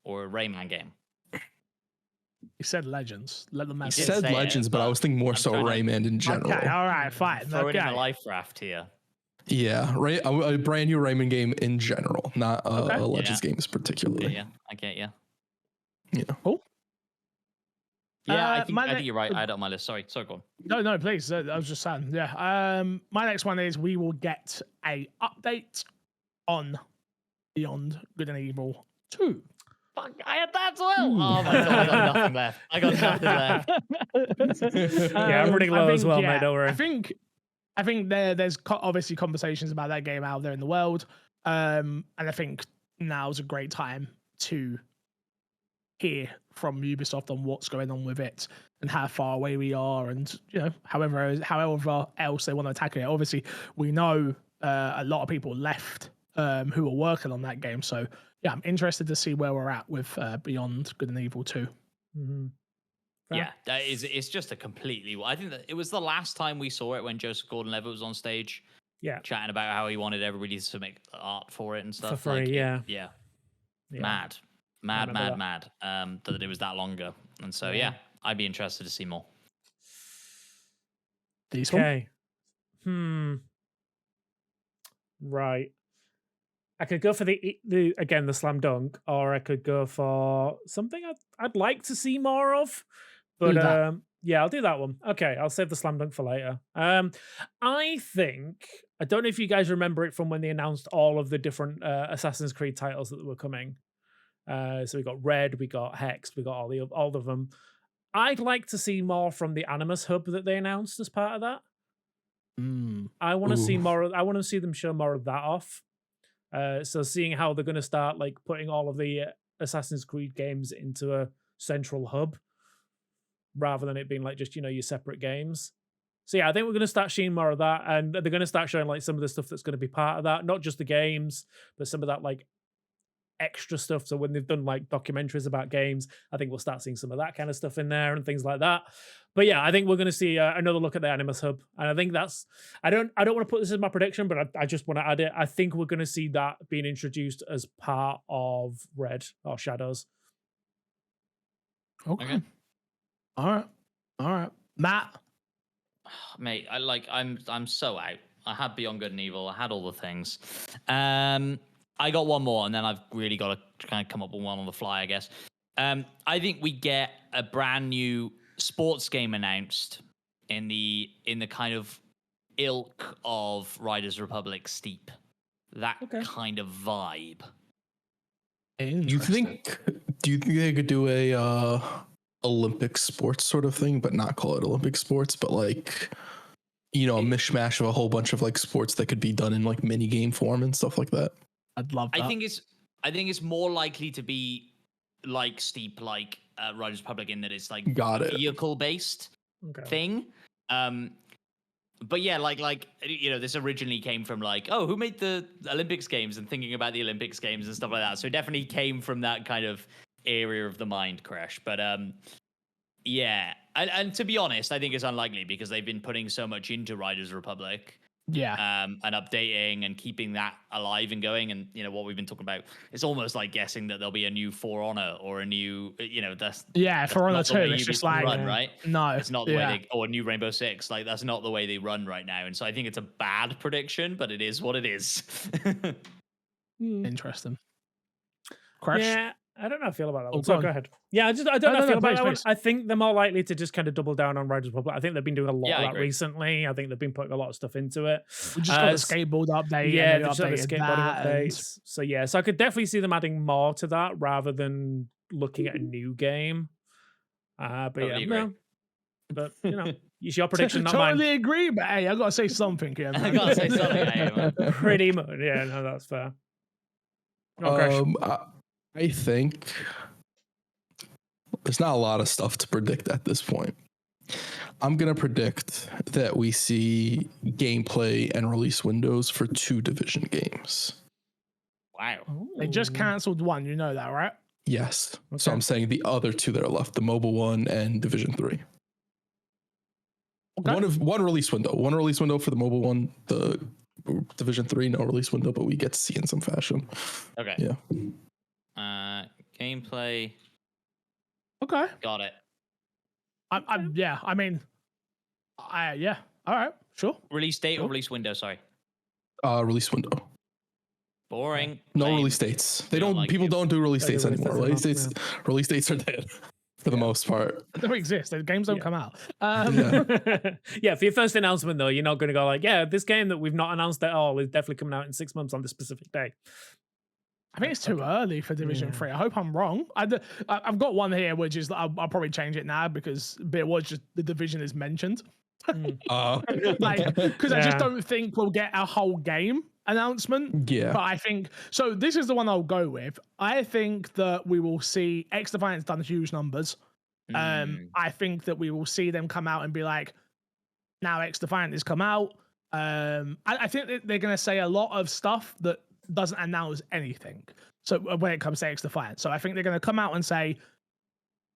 or a Rayman game? You said Legends. Let them You answer. said Legends, but I was thinking more so Rayman in general. Okay, all right, fine. Throw it in the life raft here. Yeah, a brand new Rayman game in general, not a Legends game particularly. Yeah, I get you. Yeah. Cool. Yeah, I think you're right. I had it on my list. Sorry, go on. No, please. I was just saying. Yeah. My next one is we will get a update on Beyond Good and Evil 2. Fuck, I had that as well. Oh my god, I got nothing left. I got nothing left. Yeah, I'm running low as well, mate. Don't worry. I think there's obviously conversations about that game out there in the world, and I think now's a great time to hear from Ubisoft on what's going on with it and how far away we are, and however else they want to attack it. Obviously, we know a lot of people left who are working on that game, so yeah, I'm interested to see where we're at with Beyond Good and Evil 2. Mm-hmm. Yeah, it's just a completely. I think that it was the last time we saw it when Joseph Gordon-Levitt was on stage, chatting about how he wanted everybody to make art for it and stuff. For free, yeah. Mad. That it was that long ago, and so I'd be interested to see more. Okay. Right. I could go for the slam dunk, or I could go for something I'd like to see more of. But I'll do that one. Okay, I'll save the slam dunk for later. I think I don't know if you guys remember it from when they announced all of the different Assassin's Creed titles that were coming. So we got Red, we got Hexed, we got all of them. I'd like to see more from the Animus hub that they announced as part of that. I want to see more. I want to see them show more of that off. So seeing how they're going to start like putting all of the Assassin's Creed games into a central hub, rather than it being like just your separate games. So yeah, I think we're going to start seeing more of that, and they're going to start showing like some of the stuff that's going to be part of that, not just the games, but some of that like extra stuff. So when they've done like documentaries about games, I think we'll start seeing some of that kind of stuff in there and things like that. But yeah, I think we're going to see another look at the Animus hub, and I think that's. I don't want to put this as my prediction, but I just want to add it. I think we're going to see that being introduced as part of Red or Shadows. Okay. All right, Matt. Mate, I'm so out. I had Beyond Good and Evil. I had all the things. I got one more, and then I've really got to kind of come up with one on the fly, I guess. I think we get a brand new sports game announced in the kind of ilk of Riders Republic Steep. That kind of vibe. Do you think they could do a Olympic sports sort of thing, but not call it Olympic sports, but like a mishmash of a whole bunch of like sports that could be done in like mini game form and stuff like that? I'd love that. I think it's more likely to be like Steep, like Riders Republic, in that it's like vehicle based thing. But yeah, like this originally came from like, oh, who made the Olympics games and thinking about the Olympics games and stuff like that. So it definitely came from that kind of area of the mind, Crash. But yeah, and to be honest, I think it's unlikely because they've been putting so much into Riders Republic. Yeah. And updating and keeping that alive and going, and what we've been talking about. It's almost like guessing that there'll be a new For Honor or a new, that's For Honor 2. It's just like run, right? No, it's not the way or a new Rainbow Six. Like that's not the way they run right now. And so I think it's a bad prediction, but it is what it is. Interesting. Crash. Yeah. I don't know how I feel about that one. So go ahead. Yeah, I don't know how I feel about that one. I think they're more likely to just kind of double down on Riders Republic. I think they've been doing a lot of that recently. I think they've been putting a lot of stuff into it. We just got the skateboard update. Yeah, they've just got the skateboarding updates. So I could definitely see them adding more to that rather than looking at a new game. But but it's your prediction, not mine. Totally agree, but hey, I gotta say something here. I gotta say something. Pretty much, yeah. No, that's fair. I think there's not a lot of stuff to predict at this point. I'm going to predict that we see gameplay and release windows for 2 Division games. Wow. They just cancelled one, you know that, right? Yes. Okay. So I'm saying the other 2 that are left, the mobile one and Division 3. Okay. One release window. One release window for the mobile one, the Division 3, no release window, but we get to see in some fashion. Okay. Yeah. Gameplay. Okay. Got it. Yeah. I mean, yeah. All right. Sure. Release date or release window? Sorry. Release window. Boring. No release dates. They don't. Like people don't do release dates anymore. Release dates are dead for the most part. They don't exist. The games don't come out. Yeah. For your first announcement, though, you're not going to go like, yeah, this game that we've not announced at all is definitely coming out in 6 months on this specific day. I think it's too early for Division 3. I hope I'm wrong. I've got one here, which is I'll probably change it now because it was just the Division is mentioned. Because I just don't think we'll get a whole game announcement. Yeah. But I think so. This is the one I'll go with. I think that we will see X Defiant's done huge numbers. I think that we will see them come out and be like, now X Defiant has come out. I think that they're going to say a lot of stuff that doesn't announce anything. So when it comes to X Defiant, so I think they're going to come out and say,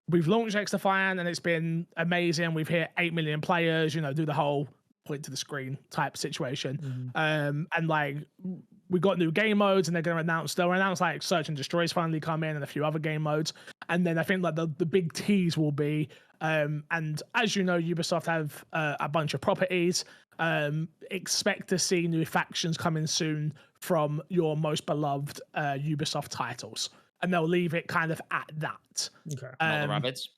we've launched X Defiant and it's been amazing. We've hit 8 million players. Do the whole point to the screen type situation. And like we got new game modes, and they'll announce like Search and Destroy's finally come in and a few other game modes. And then I think like the big tease will be, and as you know, Ubisoft have a bunch of properties. Expect to see new factions coming soon from your most beloved Ubisoft titles, and they'll leave it kind of at that. Okay. Not the rabbits.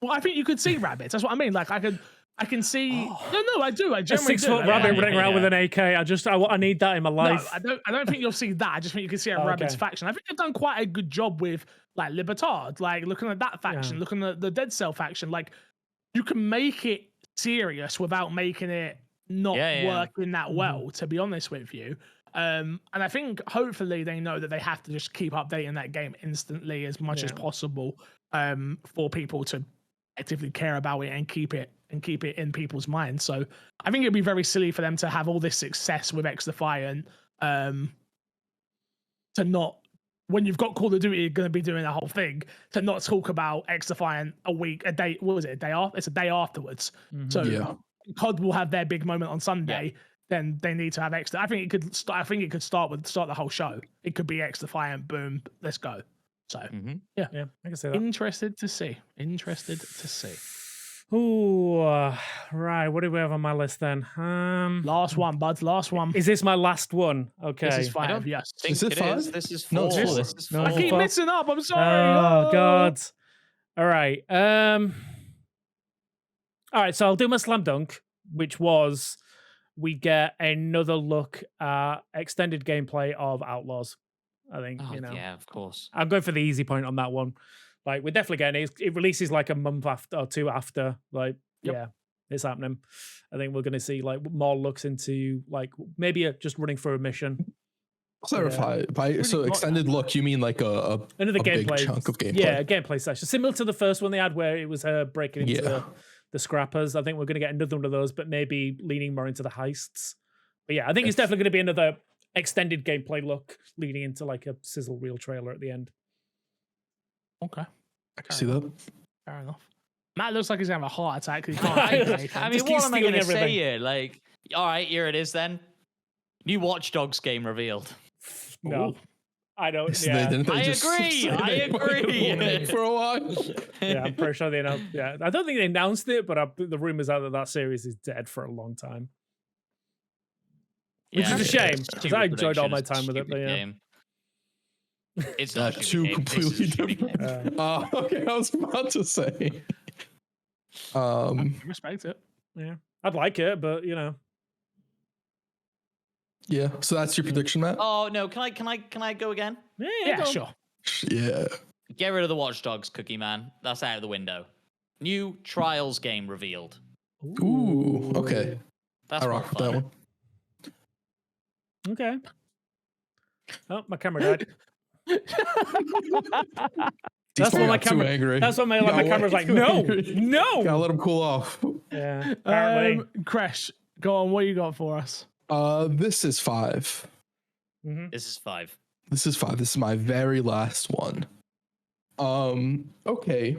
Well, I think you could see rabbits. That's what I mean. Like I can see. No, I do. I generally a 6-foot rabbit running around with an AK. I need that in my life. No, I don't think you'll see that. I just think you can see a rabbits faction. I think they've done quite a good job with like Libertad, like looking at that faction, looking at the Dead Cell faction. Like you can make it serious without making it not working that well. To be honest with you. And I think hopefully they know that they have to just keep updating that game instantly as much as possible for people to actively care about it and keep it in people's minds. So I think it'd be very silly for them to have all this success with X Defiant to not, when you've got Call of Duty, you're going to be doing the whole thing, to not talk about X Defiant a day. What was it? A day off? It's a day afterwards. So COD will have their big moment on Sunday. Yeah. Then they need to have X. I think it could start the whole show. It could be X Defiant. Boom, let's go. So yeah, I can see that. Interested to see. Ooh, right. What do we have on my list then? Last one, buds. Last one. Is this my last one? Okay. This is 5. Yes. Is it 5? This is 4. No, this is 4. I keep mixing up. I'm sorry. Oh God. All right. All right. So I'll do my slam dunk, which was we get another look at extended gameplay of Outlaws. I think yeah, of course. I'm going for the easy point on that one. Like we're definitely getting it. It releases like a month after or 2 after. Like yeah, it's happening. I think we're going to see like more looks into like maybe just running through a mission. Clarify. By so extended look, you mean like a another big gameplay chunk of gameplay? Yeah, a gameplay session similar to the first one they had, where it was her breaking into the scrappers. I think we're going to get another one of those, but maybe leaning more into the heists. But yeah, I think it's definitely going to be another extended gameplay look leading into like a sizzle reel trailer at the end. Okay, I can see that. Fair enough. Matt looks like he's having a heart attack. He can't I mean, what am I going to say here? Like, all right, here it is then. New Watch Dogs game revealed. No, Ooh. I don't. I agree. For a while. Yeah, I'm pretty sure they announced. Yeah, I don't think they announced it, but the rumors are that series is dead for a long time. Which is a shame, because I enjoyed all my time with it. But yeah. Game. It's not two completely different. Okay, I was about to say. Respect it. Yeah, I'd like it, but Yeah, so that's your prediction, Matt? Oh no, can I go again? Yeah, sure. Yeah. Get rid of the Watch Dogs, Cookie Man. That's out of the window. New Trials game revealed. Ooh, okay. That's I rock with that one. Okay. Oh, my camera died. That's why my camera. That's why my camera's like, no. Gotta let him cool off. Yeah. Apparently. Crash, go on. What you got for us? This is 5. Mm-hmm. This is 5. This is 5. This is my very last one. Okay.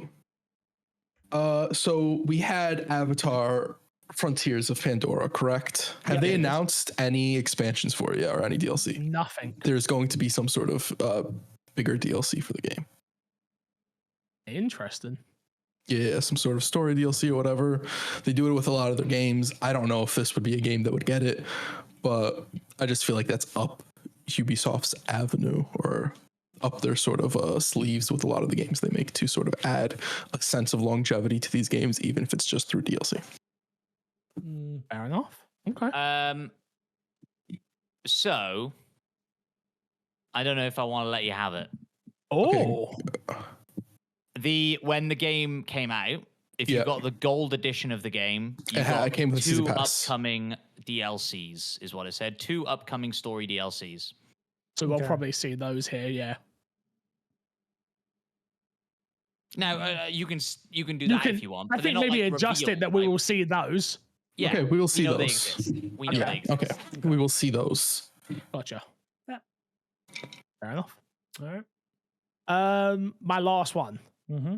So we had Avatar Frontiers of Pandora, correct? Have they announced any expansions for it yet or any DLC? Nothing. There's going to be some sort of bigger DLC for the game. Interesting. Yeah, some sort of story DLC or whatever. They do it with a lot of their games. I don't know if this would be a game that would get it, but I just feel like that's up Ubisoft's avenue or up their sort of sleeves with a lot of the games they make to sort of add a sense of longevity to these games, even if it's just through DLC. Fair enough. Okay. So I don't know if I want to let you have it. Oh. Okay. When the game came out, if you got the gold edition of the game, you got came with 2 upcoming DLCs, is what it said. 2 upcoming story DLCs. So we'll probably see those here, yeah. Now you can do that if you want. I think maybe adjust it that we will see those. Yeah. Okay, we will see those. We know they exist. Okay, we will see those. Gotcha. Yeah. Fair enough. All right. My last one. Mm-hmm.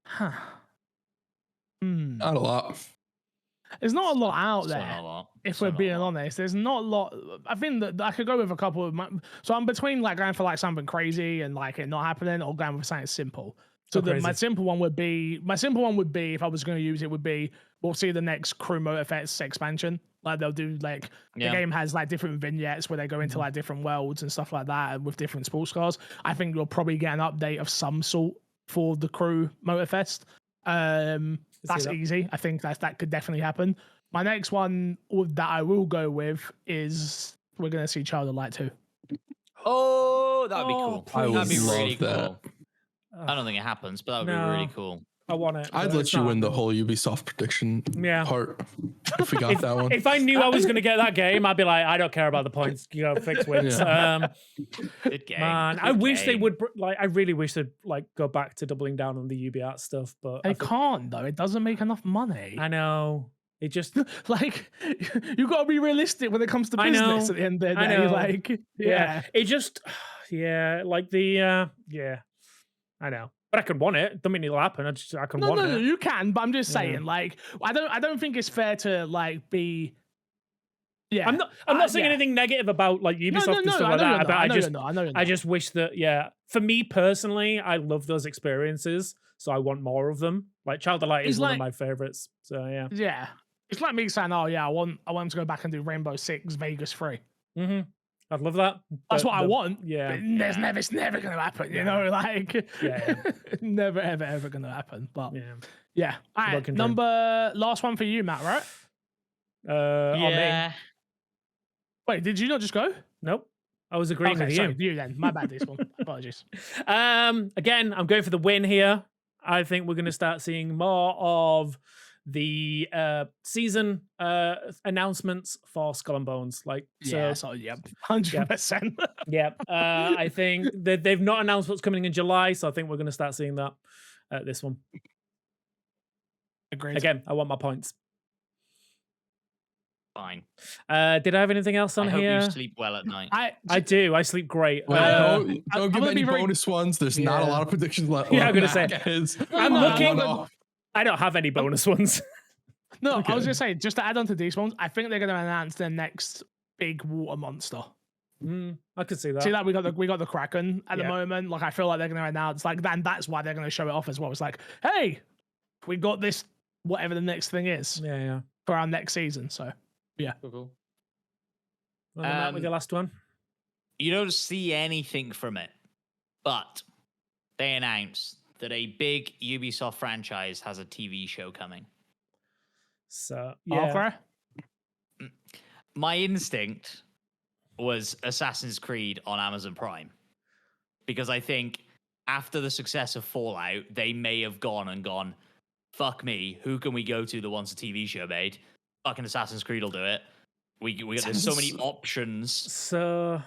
Huh. Not a lot. There's not a lot out there. Not a lot. If we're being honest, there's not a lot. I think that I could go with a couple of so I'm between like going for like something crazy and like it not happening, or going with something simple. So my simple one would be if I was going to use it would be we'll see the next Crew Motorfest expansion. Like they'll do like the game has like different vignettes where they go into like different worlds and stuff like that with different sports cars. I think you'll probably get an update of some sort for the Crew Motorfest. That's easy. I think that could definitely happen. My next one that I will go with is we're going to see Child of Light 2. Oh, that'd be cool. That'd be really cool. I don't think it happens, but that would be really cool. I want it. I'd let you win the whole Ubisoft prediction part if we got that one. If I knew I was going to get that game, I'd be like, I don't care about the points. Fix wins. Good game. Man, I wish they would. I really wish they'd go back to doubling down on the UbiArt stuff, but they can't though. It doesn't make enough money. I know. It just you got to be realistic when it comes to business. At the end of the day, it just I know. But I could want it. Don't mean it'll happen. I can want it. No, you can. But I'm just saying, I don't think it's fair to be. Yeah, I'm not saying anything negative about Ubisoft and stuff like that. But I just wish that for me personally, I love those experiences, so I want more of them. Like Child of Light is one of my favorites. So yeah. Yeah, it's like me saying, oh yeah, I want to go back and do Rainbow Six Vegas 3. Mm-hmm. I'd love that. That's what I want. Yeah. But it's never going to happen, you know? Never, ever going to happen. But yeah. All right, last one for you, Matt, right? On me. Wait, did you not just go? Nope. I was agreeing with you. Sorry, you then. My bad, this one. Apologies. Again, I'm going for the win here. I think we're going to start seeing more of the season announcements for Skull and Bones. Like, Yeah, so yeah, 100%. yeah. I think that they've not announced what's coming in July, so I think we're going to start seeing that this one. Agreed. Again, I want my points. Fine. Did I have anything else on I hope here? you sleep well at night. I do. I sleep great. Don't I'm give gonna any be very- bonus ones. There's not a lot of predictions left. Yeah, I'm gonna say. I'm looking. One-off. I don't have any bonus ones. No, Okay. I was gonna say, just to add on to these ones, I think they're gonna announce their next big water monster. I could see that. See that we got the Kraken at the Yeah. moment. Like I feel like they're gonna announce like that, and that's why they're gonna show it off as well. It's like, hey, we got this, whatever the next thing is Yeah. for our next season. So Cool. Well, then Matt, with the last one. You don't see anything from it, but they announced that a big Ubisoft franchise has a TV show coming. So yeah. okay. My instinct was Assassin's Creed on Amazon Prime, because I think after the success of Fallout, they may have gone, fuck me, who can we go to that wants a TV show made? Fucking Assassin's Creed will do it. We got there's so many options. So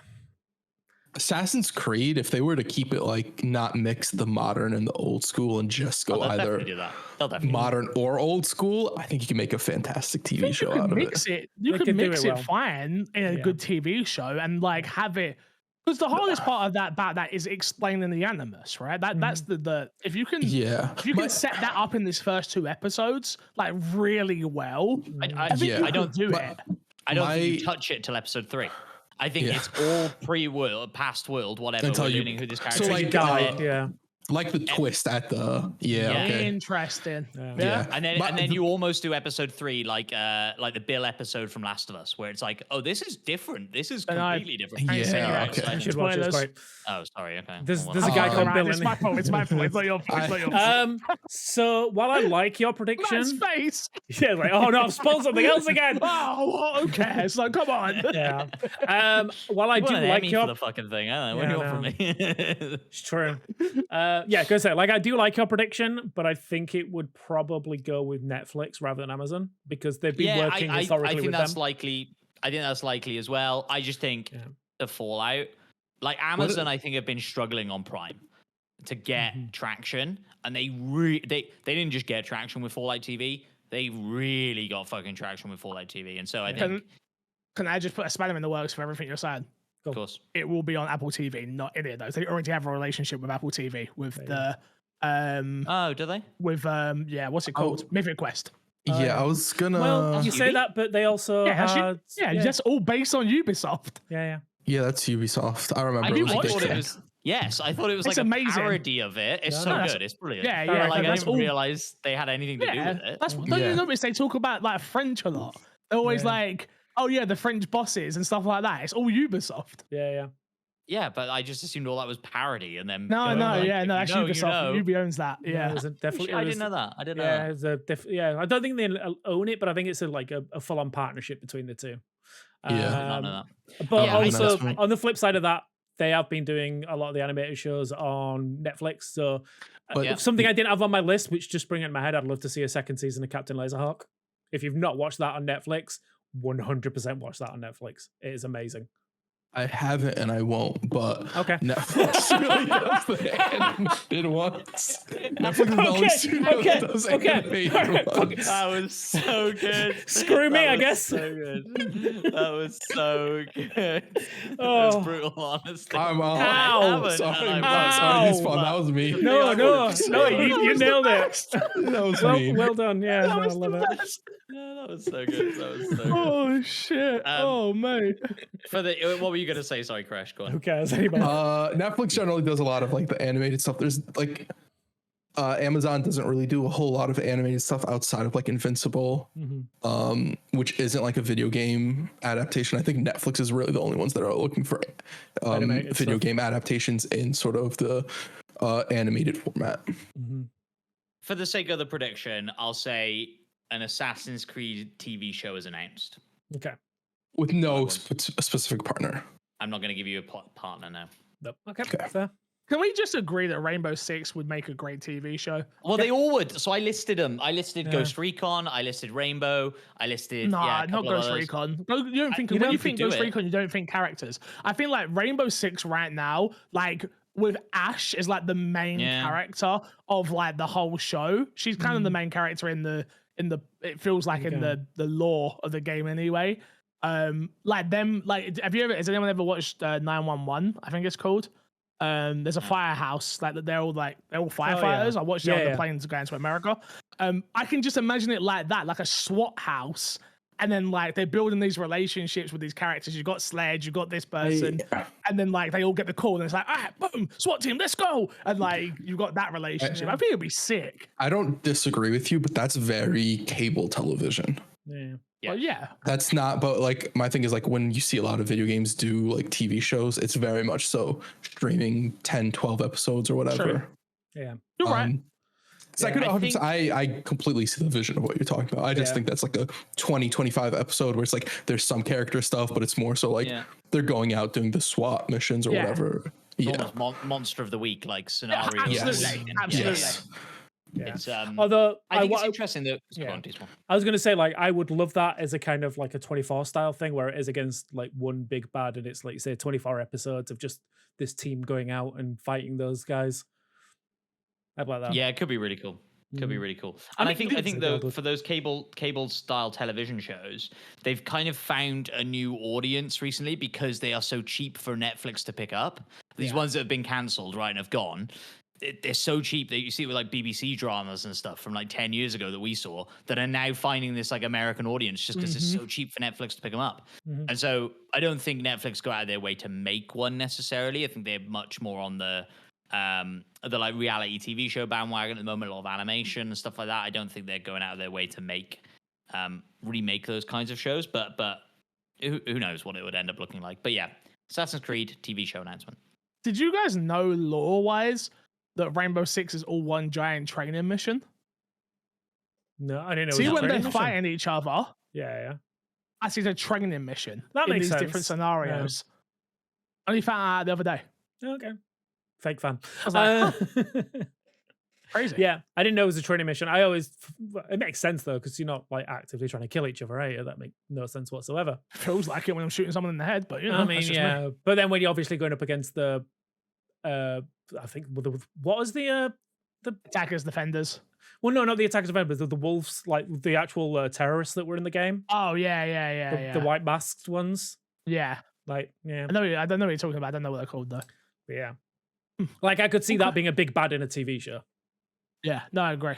Assassin's Creed, if they were to keep it like not mix the modern and the old school and just go They'll either definitely do that. They'll definitely modern or old school, I think you can make a fantastic TV show out of mix it. You They could could do mix it it well. fine in a Yeah. good TV show and like have it. Because the hardest part of that is explaining the animus, right? That's the if you can Yeah. if you can set that up in these first 2 episodes like really well, I think Yeah. you I don't could do but- it. I don't think My- you touch it till episode 3. I think Yeah. it's all pre-world, past world, whatever. Until We're you- learning who this so, character is. like, You got it. yeah. Like the twist at the Yeah. okay. Interesting. Yeah. Yeah. And then But you almost do episode 3 like the Bill episode from Last of Us, where it's like, oh, this is different. This is And I- completely different. I ain't seen Yeah, it, okay. so You should watch it. It's spoilers. great. Oh, sorry. Okay. There's Well, a guy called Alright, Bill it's in my it. fault. It's my fault. It's not your fault. It's not your fault. So while I like your Nice prediction, face. yeah, like, oh no, I've spoiled something else again. Oh, who cares? Like, come on. Yeah. While I I do want an like Emmy your for the fucking thing. I don't know. What do you want from me? It's true. Yeah, go say like I do like your prediction, but I think it would probably go with Netflix rather than Amazon because they've been working I historically think with that's them. likely. I think that's likely as well. I just think Yeah. the Fallout, like Amazon, I think have been struggling on Prime to get traction, and they didn't just get traction with Fallout TV. They really got fucking traction with Fallout TV, and so I think, Can I just put a spanner in the works for everything you're saying? of course, It will be on Apple TV, not any of those. They already have a relationship with Apple TV with the oh, do they? with what's it called? Mythic Quest. Yeah, I was gonna Well, you say that, but they also had That's all based on Ubisoft. yeah. Yeah, that's Ubisoft. I remember I it was watched thought big. it was. Yes, I thought it was It's like amazing. a parody of it. It's No, so that's- good. It's brilliant. Yeah, Like I that's didn't all. realize they had anything to do Yeah, with it. that's don't you notice they talk about like French a lot? They're always Yeah. like, oh yeah, the French bosses and stuff like that. It's all Ubisoft. Yeah. Yeah, but I just assumed all that was parody, and then No, you know, like, if that's you know, Ubisoft. you know. Ubi owns that. Yeah. it was definitely. I didn't know that. I didn't know Yeah, that. it's a I don't think they own it, but I think it's a full-on partnership between the two. Yeah. I did not know that. But Yeah, I also know. on the flip side of that, they have been doing a lot of the animated shows on Netflix. So But- Yeah. something I didn't have on my list, which just bring it in my head, I'd love to see a second season of Captain Laserhawk. If you've not watched that on Netflix, 100% watch that on Netflix. It is amazing. I haven't and I won't, but Okay. Netflix really does the animated ones. Netflix is the only studio that does animated ones. That was so good. Screw me, That I was guess. So good. That was so good. Oh. That's brutal, honestly. I'm Ow. sorry. And I'm sorry. He's fun. Ow. That was me. No, you nailed it. That was me. Well done. Yeah, That no, I was love the it. best. No, that was so good. That was so good. Oh shit. Oh mate. For the, what were you gonna say? Sorry, Crash. Go on. Who cares anymore? Netflix generally does a lot of like the animated stuff. There's like Amazon doesn't really do a whole lot of animated stuff outside of like Invincible, which isn't like a video game adaptation. I think Netflix is really the only ones that are looking for Animated video stuff. game adaptations in sort of the animated format. For the sake of the prediction, I'll say an Assassin's Creed TV show is announced. Okay. With no specific partner. I'm not going to give you a partner now. Nope. Okay. Okay. Fair. Can we just agree that Rainbow Six would make a great TV show? Well, they all would. So I listed them. I listed Yeah. Ghost Recon. I listed Rainbow. I listed Nah, a not couple of Ghost others. Recon. You don't think you when don't you have to think do Ghost it. Recon, you don't think characters. I think like Rainbow Six right now, like with Ash is like the main character of like the whole show. She's kind of the main character in the it feels like in the lore of the game anyway. Like them, like has anyone ever watched 911? I think it's called. There's a firehouse, like they're all firefighters. I watched it on the planes going to America. I can just imagine it like that, like a SWAT house. And then like they're building these relationships with these characters. You've got Sledge, you've got this person, and then like they all get the call, and it's like, all right, boom, SWAT team, let's go. And like you've got that relationship. I think it'd be sick. I don't disagree with you, but that's very cable television. Yeah. Well, yeah. That's not, but like my thing is like when you see a lot of video games do like TV shows, it's very much so streaming 10, 12 episodes or whatever. True. Yeah. You're right. So I completely see the vision of what you're talking about. I just think that's like a 20, 25 episode where it's like there's some character stuff, but it's more so like they're going out doing the SWAT missions or whatever. Almost monster of the week like scenario. Absolutely. Yes. Yeah. It's, although I think it's interesting that I was going to say like I would love that as a kind of like a 24 style thing where it is against like one big bad and it's like say 24 episodes of just this team going out and fighting those guys. I'd like that. Yeah, it could be really cool. Could be really cool. And I think though for those cable style television shows, they've kind of found a new audience recently because they are so cheap for Netflix to pick up. These ones that have been cancelled, right, and have gone. They're so cheap that you see it with like BBC dramas and stuff from like 10 years ago that we saw that are now finding this like American audience just because it's so cheap for Netflix to pick them up. And so I don't think Netflix go out of their way to make one necessarily. I think they're much more on the like reality TV show bandwagon at the moment, a lot of animation and stuff like that. I don't think they're going out of their way to make remake those kinds of shows, but who knows what it would end up looking like. But yeah, Assassin's Creed TV show announcement. Did you guys know lore-wise that Rainbow Six is all one giant training mission? No, I didn't know. See when they're fighting each other? Yeah. I see the training mission That in makes these sense. different scenarios. Only found out the other day. Okay. Fake fan. I was like, crazy. Yeah, I didn't know it was a training mission. It makes sense though, because you're not like actively trying to kill each other, right? That makes no sense whatsoever. Feels like it when I'm shooting someone in the head, but you know, I mean, yeah. But then when you're obviously going up against the, I think what was the attackers, defenders. Well, no, not the attackers, defenders, the wolves, like the actual terrorists that were in the game. Oh yeah. The white masked ones. Yeah, like yeah. I don't know what you're talking about. I don't know what they're called though. But yeah. Like I could see that being a big bad in a TV show. Yeah, no, I agree.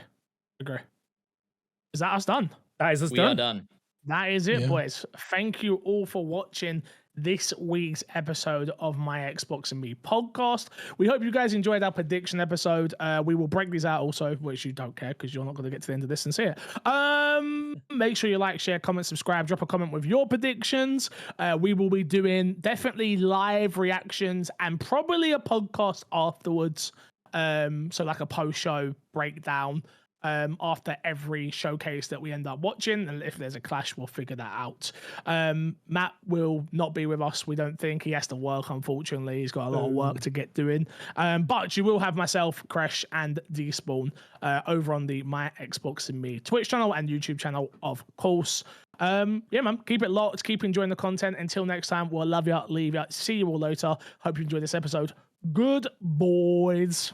Is that us done? That is us We done. are done. That is it, boys. Thank you all for watching this week's episode of My Xbox and Me podcast. We hope you guys enjoyed our prediction episode. We will break these out also, which you don't care because you're not going to get to the end of this and see it. Make sure you like, share, comment, subscribe, drop a comment with your predictions. We will be doing definitely live reactions and probably a podcast afterwards. So like a post-show breakdown after every showcase that we end up watching, and if there's a clash, we'll figure that out. Matt will not be with us, we don't think. He has to work, unfortunately. He's got a lot of work to get doing. But you will have myself, Crash, and Despawn over on the My Xbox and Me Twitch channel and YouTube channel, of course. Yeah, man, keep it locked, keep enjoying the content. Until next time, we'll love you, leave you, see you all later. Hope you enjoyed this episode. Good boys.